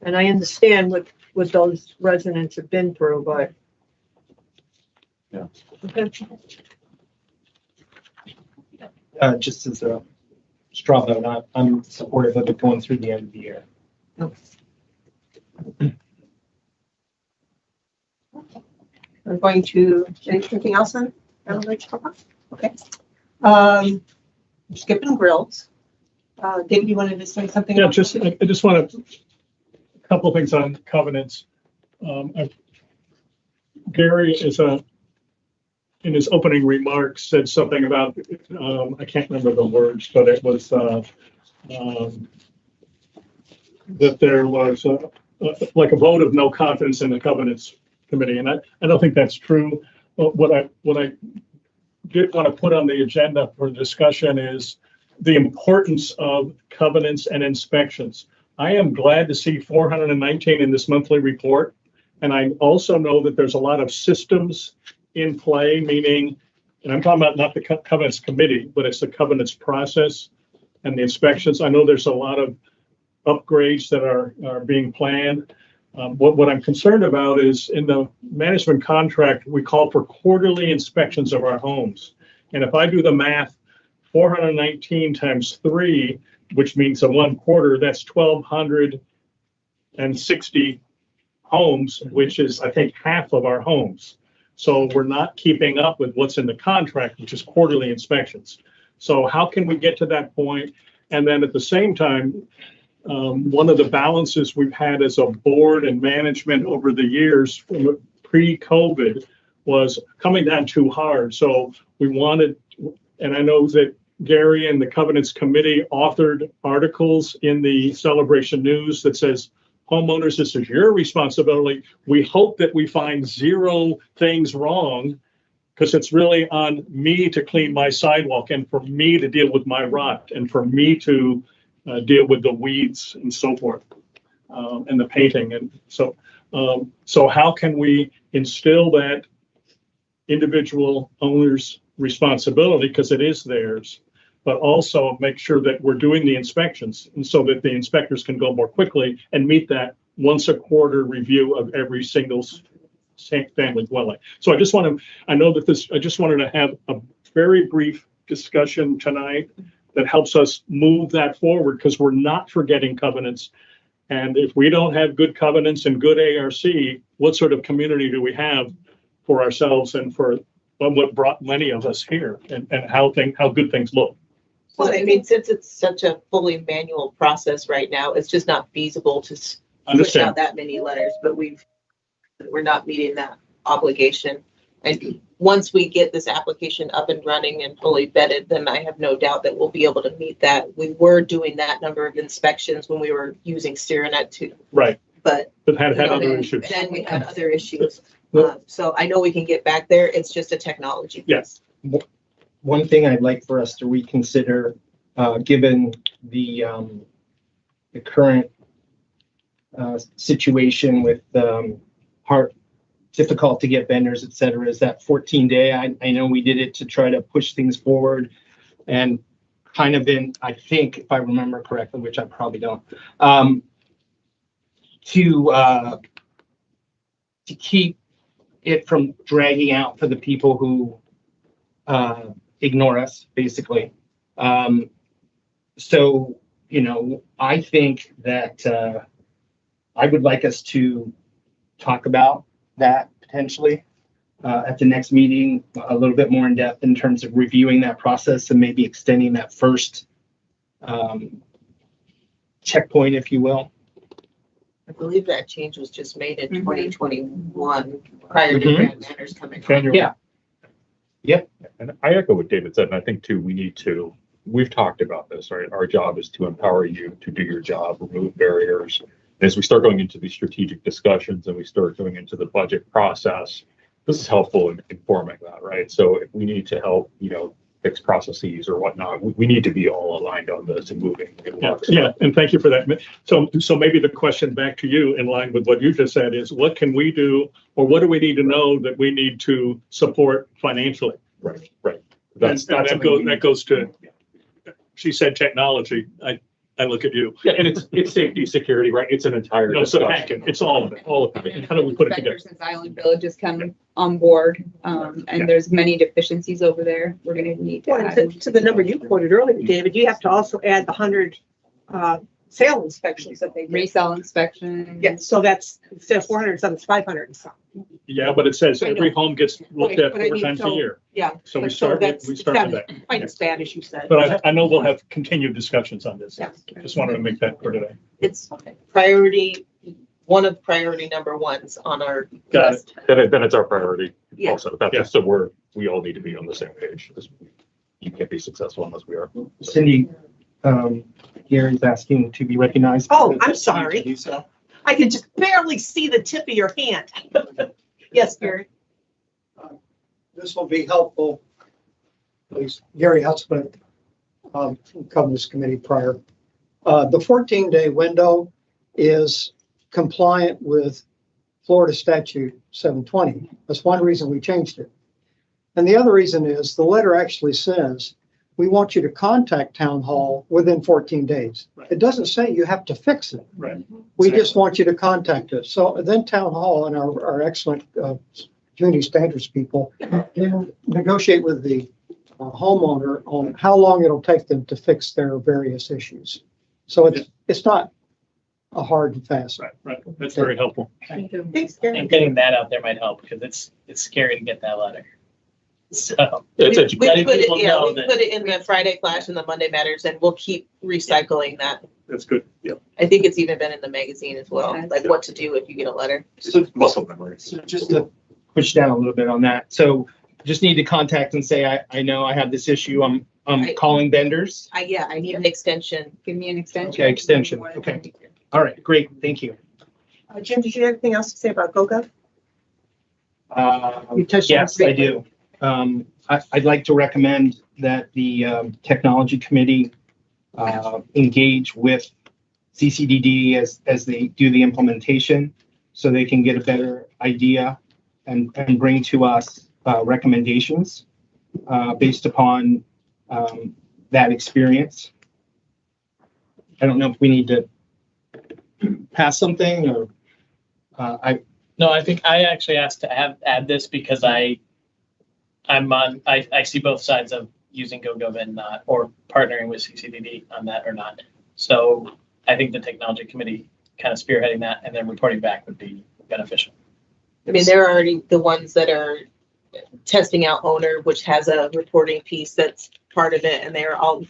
And I understand what those residents have been through, but. Yeah. Okay. Just as a straw vote, I'm supportive of it going through the end of the year. We're going to, anything else then? I would like to talk about? Okay. Skipping grills. David, you wanted to say something? Yeah, I just want to, a couple of things on covenants. Gary in his opening remarks said something about, I can't remember the words, but it was that there was like a vote of no confidence in the covenants committee, and I don't think that's true. But what I did want to put on the agenda for discussion is the importance of covenants and inspections. I am glad to see 419 in this monthly report. And I also know that there's a lot of systems in play, meaning, and I'm talking about not the covenants committee, but it's the covenants process and the inspections. I know there's a lot of upgrades that are being planned. What I'm concerned about is in the management contract, we call for quarterly inspections of our homes. And if I do the math, 419 times 3, which means a 1 quarter, that's 1,260 homes, which is, I think, half of our homes. So we're not keeping up with what's in the contract, which is quarterly inspections. So how can we get to that point? And then at the same time, one of the balances we've had as a board and management over the years from pre-COVID was coming down too hard. So we wanted, and I know that Gary and the Covenants Committee authored articles in the Celebration News that says, homeowners, this is your responsibility. We hope that we find 0 things wrong, because it's really on me to clean my sidewalk and for me to deal with my rot and for me to deal with the weeds and so forth, and the painting. And so how can we instill that individual owner's responsibility, because it is theirs, but also make sure that we're doing the inspections, and so that the inspectors can go more quickly and meet that once a quarter review of every single family dwelling. So I just wanted to have a very brief discussion tonight that helps us move that forward, because we're not forgetting covenants. And if we don't have good covenants and good ARC, what sort of community do we have for ourselves and for what brought many of us here, and how good things look? Well, I mean, since it's such a fully manual process right now, it's just not feasible to push out that many letters, but we're not meeting that obligation. And once we get this application up and running and fully vetted, then I have no doubt that we'll be able to meet that. We were doing that number of inspections when we were using Syrinet too. Right. But had other issues. Then we had other issues. So I know we can get back there. It's just a technology. Yes. One thing I'd like for us to reconsider, given the current situation with difficult to get vendors, et cetera, is that 14-day. I know we did it to try to push things forward, and kind of I think, if I remember correctly, which I probably don't, to keep it from dragging out for the people who ignore us, basically. So, I think that I would like us to talk about that potentially at the next meeting, a little bit more in depth in terms of reviewing that process and maybe extending that first checkpoint, if you will. believe that change was just made in 2021, prior to Mhm. Grand Manners coming on. January. Yeah. Yep. And I echo what David said, and I think too, we've talked about this, right? Our job is to empower you to do your job, remove barriers. As we start going into these strategic discussions and we start going into the budget process, this is helpful in informing that, right? So if we need to help, fix processes or whatnot, we need to be all aligned on this and moving. Yeah, and thank you for that. So maybe the question back to you, in line with what you just said, is what can we do, or what do we need to know that we need to support financially? Right. That goes to, she said technology. I look at you. Yeah, and it's safety, security, right? It's an entire discussion. It's all of it. And how do we put it together? Since Island Village is coming on board, and there's many deficiencies over there, we're gonna need to Well, add. to the number you quoted earlier, David, you have to also add the 100 sale inspections that they did. Resale inspection. Yeah, so that's, instead of 400, it's 500 and something. Yeah, but it says I know. every home gets looked at But I 4 mean, times a so- year. Yeah. So we but started that's- with it's not that. Quite as bad as you said. But I know we'll have continued discussions on this. Yes. Just wanted to make that clear today. It's priority, one of priority number ones on our Got list. Then it's our priority Yeah. also. That's so we all need to be on the same page. You can't be successful unless we are. Cindy, Gary's asking to be recognized. Oh, I'm sorry. I could just barely see the tip of your hand. Yes, Gary. This will be helpful. Please, Gary Hutzman, from this committee prior. The 14-day window is compliant with Florida statute 720. That's one reason we changed it. And the other reason is the letter actually says, we want you to contact town hall within 14 days. It doesn't say you have to fix it. Right. We just want you to contact us. So then town hall and our excellent community standards people negotiate with the homeowner on how long it'll take them to fix their various issues. So it's not a hard and fast. Right. That's very helpful. Thanks, Gary. And getting that out there might help because it's scary to get that letter. So We letting put it, people yeah, know we that- put it in the Friday Flash and the Monday Matters, and we'll keep recycling that. That's good. Yeah. I think it's even been in the magazine as well, like what to do if you get a letter. So muscle memory. So just to push down a little bit on that. So just need to contact and say, I know I have this issue. I'm calling vendors. I need an extension. Give me an extension. Okay, extension. Okay. All right, great. Thank you. Jim, did you have anything else to say about GoGov? You touched on it Yes, I briefly. do. I'd like to recommend that the technology committee engage with CCDD as they do the implementation, so they can get a better idea and bring to us recommendations based upon that experience. I don't know if we need to pass something or No, I think I actually asked to add this because I see both sides of using GoGov and not, or partnering with CCDD on that or not. So I think the technology committee kind of spearheading that and then reporting back would be beneficial. I mean, they're already the ones that are testing out Owner, which has a reporting piece that's part of it, and they're all,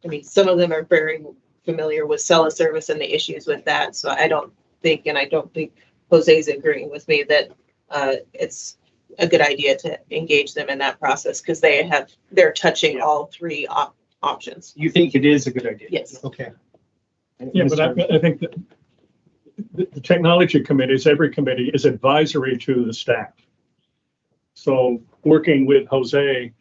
I mean, some of them are very familiar with Cella service and the issues with that. So I don't think Jose's agreeing with me that it's a good idea to engage them in that process because they're touching all three options. you think it is a good idea? Yes. Okay. Yeah, but I think that the technology committees, every committee is advisory to the staff. So working with Jose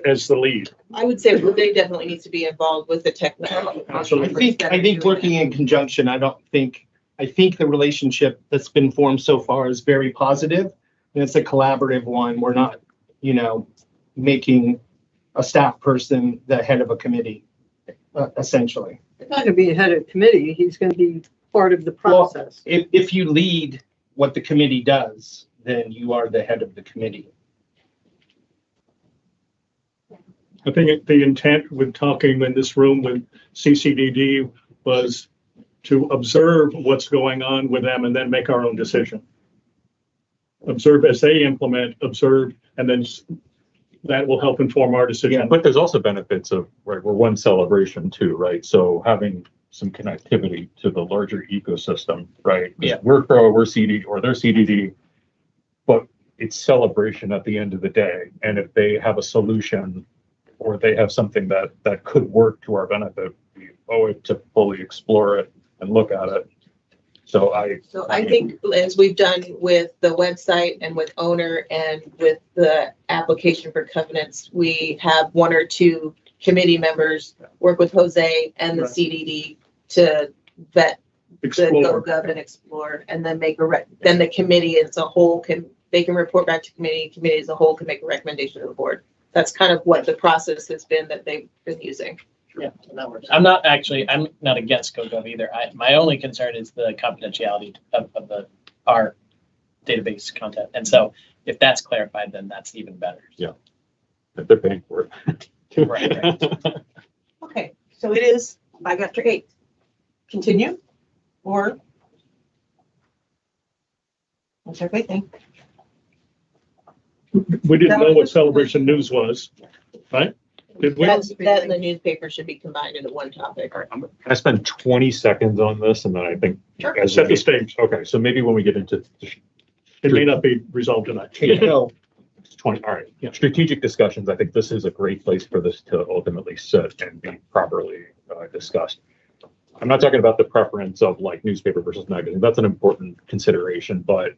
as the lead. I would say Jose definitely needs to be involved with the technology. I think working in conjunction, I think the relationship that's been formed so far is very positive. And it's a collaborative one. We're not, making a staff person the head of a committee, essentially. He's not gonna be a head of committee, he's gonna be part of the process. Well, if you lead what the committee does, then you are the head of the committee. I think the intent with talking in this room with CCDD was to observe what's going on with them and then make our own decision. Observe as they implement, observe, and then that will help inform our decision. Yeah, but there's also benefits of, right, we're one celebration too, right? So having some connectivity to the larger ecosystem, right? 'Cause Yeah. We're CROA, we're CD, or they're CDD, but it's celebration at the end of the day. And if they have a solution or they have something that could work to our benefit, we owe it to fully explore it and look at it. So I think as we've done with the website and with owner and with the application for covenants, we have one or two committee members work with Jose and the Right. CDD to vet the Explore. GovGov and explore, and then then the committee as a whole they can report back to committee as a whole can make a recommendation to the board. That's kind of what the process has been that they've been using. Yeah, that works. I'm not against GoGov either. My only concern is the confidentiality of our database content. And so if that's clarified, then that's even better. Yeah. But they're paying for it. Right. Okay, so it is 5 after 8. Continue or? What's everybody think? We didn't know what Celebration News was, right? Did we? That and the newspaper should be combined into one topic. Can I spend 20 seconds on this and then I think. Sure. as Set the we- stage. Okay, so maybe when we get into It may not be resolved tonight. all right. Strategic discussions, I think this is a great place for this to ultimately sit and be properly discussed. I'm not talking about the preference of like newspaper versus magazine. That's an important consideration, but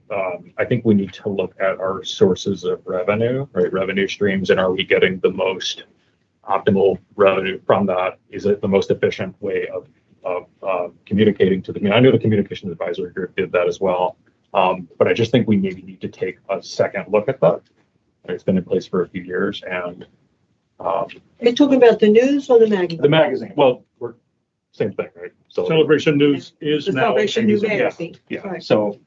I think we need to look at our sources of revenue, right? Revenue streams, and are we getting the most optimal revenue from that? Is it the most efficient way of communicating to the community? I know the Communications Advisory Group did that as well, but I just think we maybe need to take a second look at that. It's been in place for a few years, and Are you talking about the news or the magazine? the magazine. Well, we're same thing, right? So Celebration News is The now. Celebration News Yeah. magazine. yeah. Right. So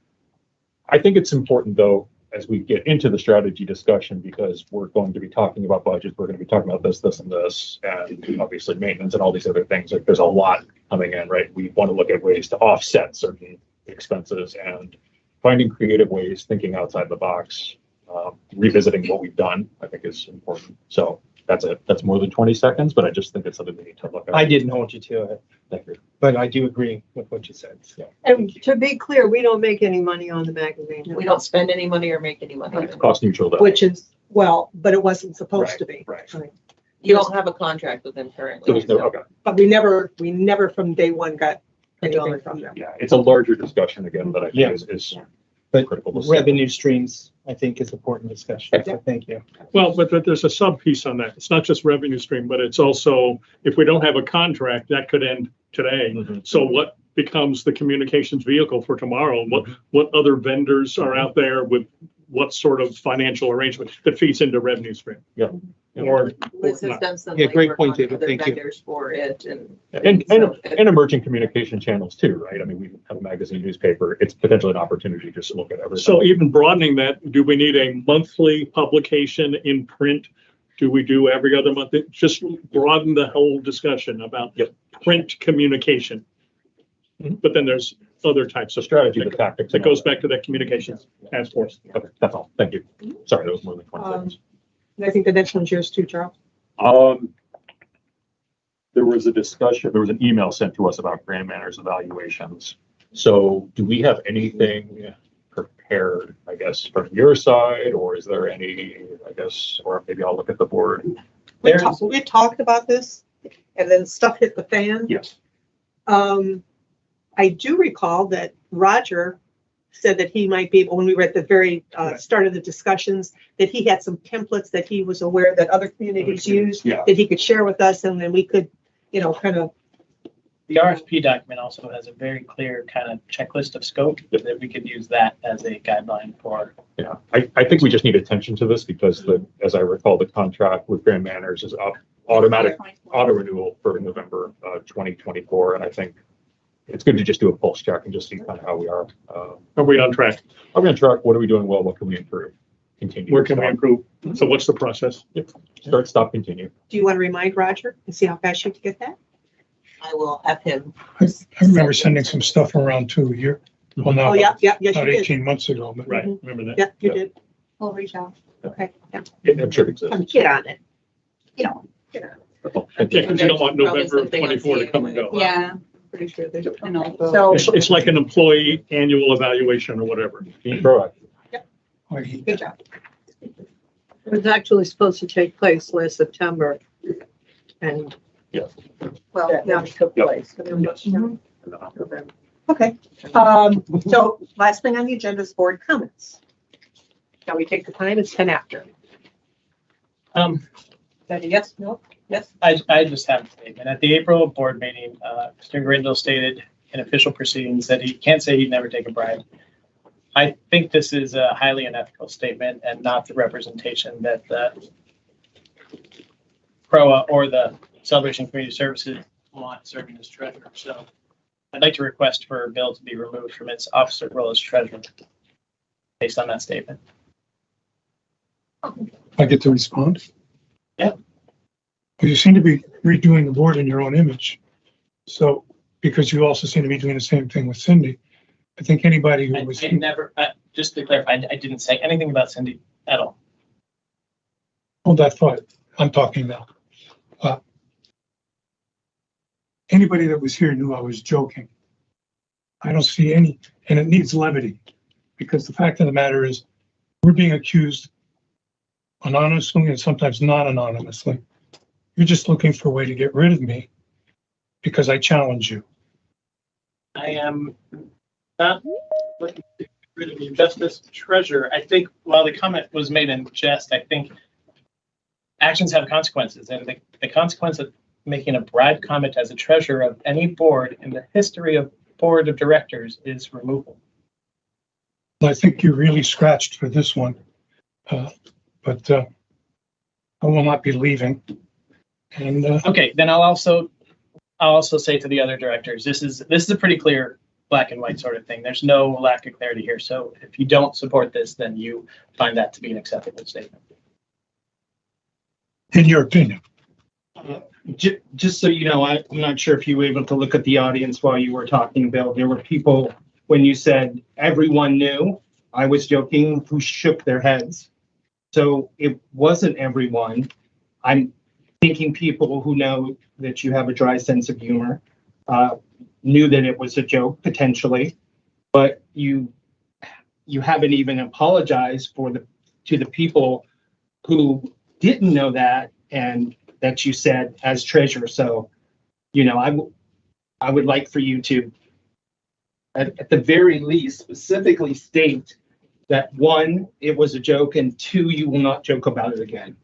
I think it's important though, as we get into the strategy discussion, because we're going to be talking about budgets, we're going to be talking about this, and this, and obviously maintenance and all these other things. Like there's a lot coming in, right? We want to look at ways to offset certain expenses and finding creative ways, thinking outside the box, revisiting what we've done, I think is important. So that's it. That's more than 20 seconds, but I just think it's something we need to look at. I didn't hold you to it, Thank you. but I do agree with what you said. Yeah. And to be clear, we don't make any money on the magazine. We don't spend any money or make any money. It's cost neutral though. Which is, well, but it wasn't supposed to be. Right. You don't have a contract with them currently. So there's no, okay. But we never from day one got anything from them. Yeah, it's a larger discussion again, but I Yeah. think is But critical. to see. revenue streams, I think, is important discussion. So thank you. Well, but there's a sub piece on that. It's not just revenue stream, but it's also, if we don't have a contract, that could end today. Mhm. So what becomes the communications vehicle for tomorrow? What other vendors are out there with what sort of financial arrangement that feeds into revenue stream? Yeah. Or Liz has done some Yeah, great legwork point, on David. other Thank you. vendors for it and. And so- emerging communication channels too, right? I mean, we have a magazine, newspaper. It's potentially an opportunity just to look at everything. so even broadening that, do we need a monthly publication in print? Do we do every other month? Just broaden the whole discussion about print communication. But then there's other types of strategy, the tactics. that goes back to that communications task force. Okay, that's all. Thank you. Sorry, that was more than 20 seconds. I think the next one's yours too, Charles. There was a discussion, there was an email sent to us about Grand Manor's evaluations. So do we have anything prepared, I guess, from your side, or is there any, I guess, or maybe I'll look at the board. We talked about this and then stuff hit the fan. Yes. I do recall that Roger said that he might be able, when we were at the very start of the discussions, that he had some templates that he was aware that other communities use, Yeah. that he could share with us, and then we could, kind of. The RFP document also has a very clear kind of checklist of scope that we could use that as a guideline for. Yeah, I think we just need attention to this because as I recall, the contract with Grand Manors is up, automatic auto renewal for November 2024. And I think it's good to just do a pulse check and just see kind of how we are. Are we on track? Are we on track? What are we doing well? What can we improve? Continue. Where can we improve? So what's the process? Yep. Start, stop, continue. Do you want to remind Roger and see how fast you can get that? I will have him. I remember sending some stuff around too. Well, now, Oh, yeah, yes, you about did. 18 months ago. But Right, remember that? Yeah, you did. We'll reach out. Okay. Yeah. I'm sure it exists. Get on it. You know, Yeah, because you don't want Probably November something on 24 to come and go. yeah. pretty sure there's. So, It's like an employee annual evaluation or whatever. Correct. Good job. It was actually supposed to take place last September. And. Yes. well, That yeah. never took place. Okay. So last thing on the agenda is board comments. Shall we take the time? It's 10 after. Is that a yes, no? Yes? I just have a statement. At the April board meeting, Mr. Grindle stated in official proceedings that he can't say he'd never take a bribe. I think this is a highly unethical statement and not the representation that the CROA or the Celebration Community Services want serving as treasurer. So I'd like to request for Bill to be removed from its officer role as treasurer based on that statement. I get to respond? Yeah. Well, you seem to be redoing the board in your own image. So, because you also seem to be doing the same thing with Cindy, I think anybody who was. I never, just to clarify, I didn't say anything about Cindy at all. Hold that thought. I'm talking now. Anybody that was here knew I was joking. I don't see any, and it needs levity, because the fact of the matter is we're being accused anonymously and sometimes not anonymously. You're just looking for a way to get rid of me because I challenge you. I am not looking to get rid of you, just as treasurer. I think while the comment was made in jest, I think actions have consequences, and the consequence of making a bribe comment as a treasurer of any board in the history of board of directors is removal. I think you really scratched for this one, but I will not be leaving. And okay, then I'll also say to the other directors, this is a pretty clear black and white sort of thing. There's no lack of clarity here. So if you don't support this, then you find that to be an acceptable statement. In your opinion. Just so you know, I'm not sure if you were able to look at the audience while you were talking, Bill. There were people, when you said everyone knew, I was joking, who shook their heads. So it wasn't everyone. I'm thinking people who know that you have a dry sense of humor knew that it was a joke potentially, but you haven't even apologized to the people who didn't know that and that you said as treasurer. So, you know, I would like for you to, at the very least, specifically state that one, it was a joke, and two, you will not joke about it again.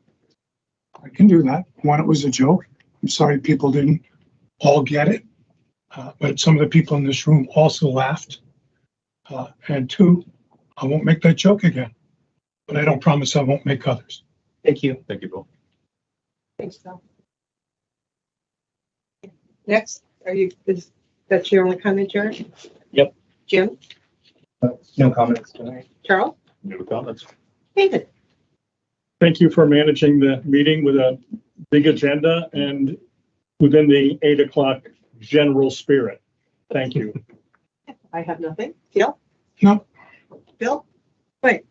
I can do that. One, it was a joke. I'm sorry people didn't all get it, but some of the people in this room also laughed. And two, I won't make that joke again, but I don't promise I won't make others. Thank you. Thank you, Bill. Thanks, Bill. Next, that's your only comment, Jared? Yep. Jim? No comments tonight. Charles? No comments. David? Thank you for managing the meeting with a big agenda and within the 8 o'clock general spirit. Thank you. I have nothing. Gil? No. Bill? Wait,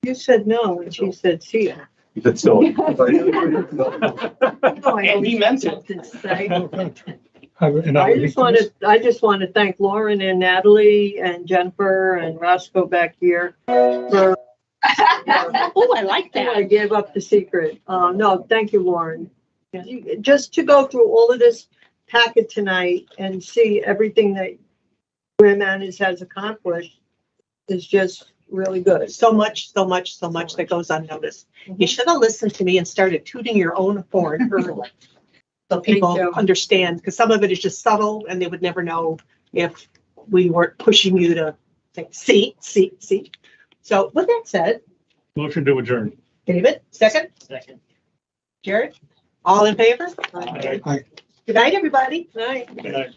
you said no, and she said see ya. You said still. No, I He meant it. to say. I just want to thank Lauren and Natalie and Jennifer and Roscoe back here for. Oh, I like that. I gave up the secret. No, thank you, Lauren. Just to go through all of this packet tonight and see everything that Ware Manors has accomplished is just really good. So much that goes unnoticed. You should have listened to me and started tooting your own horn early. So people understand, because some of it is just subtle and they would never know if we weren't pushing you to think, see. So with that said. Motion to adjourn. David, second? Second. Jared? All in favor? Aye. Good night, everybody. Night. Good night.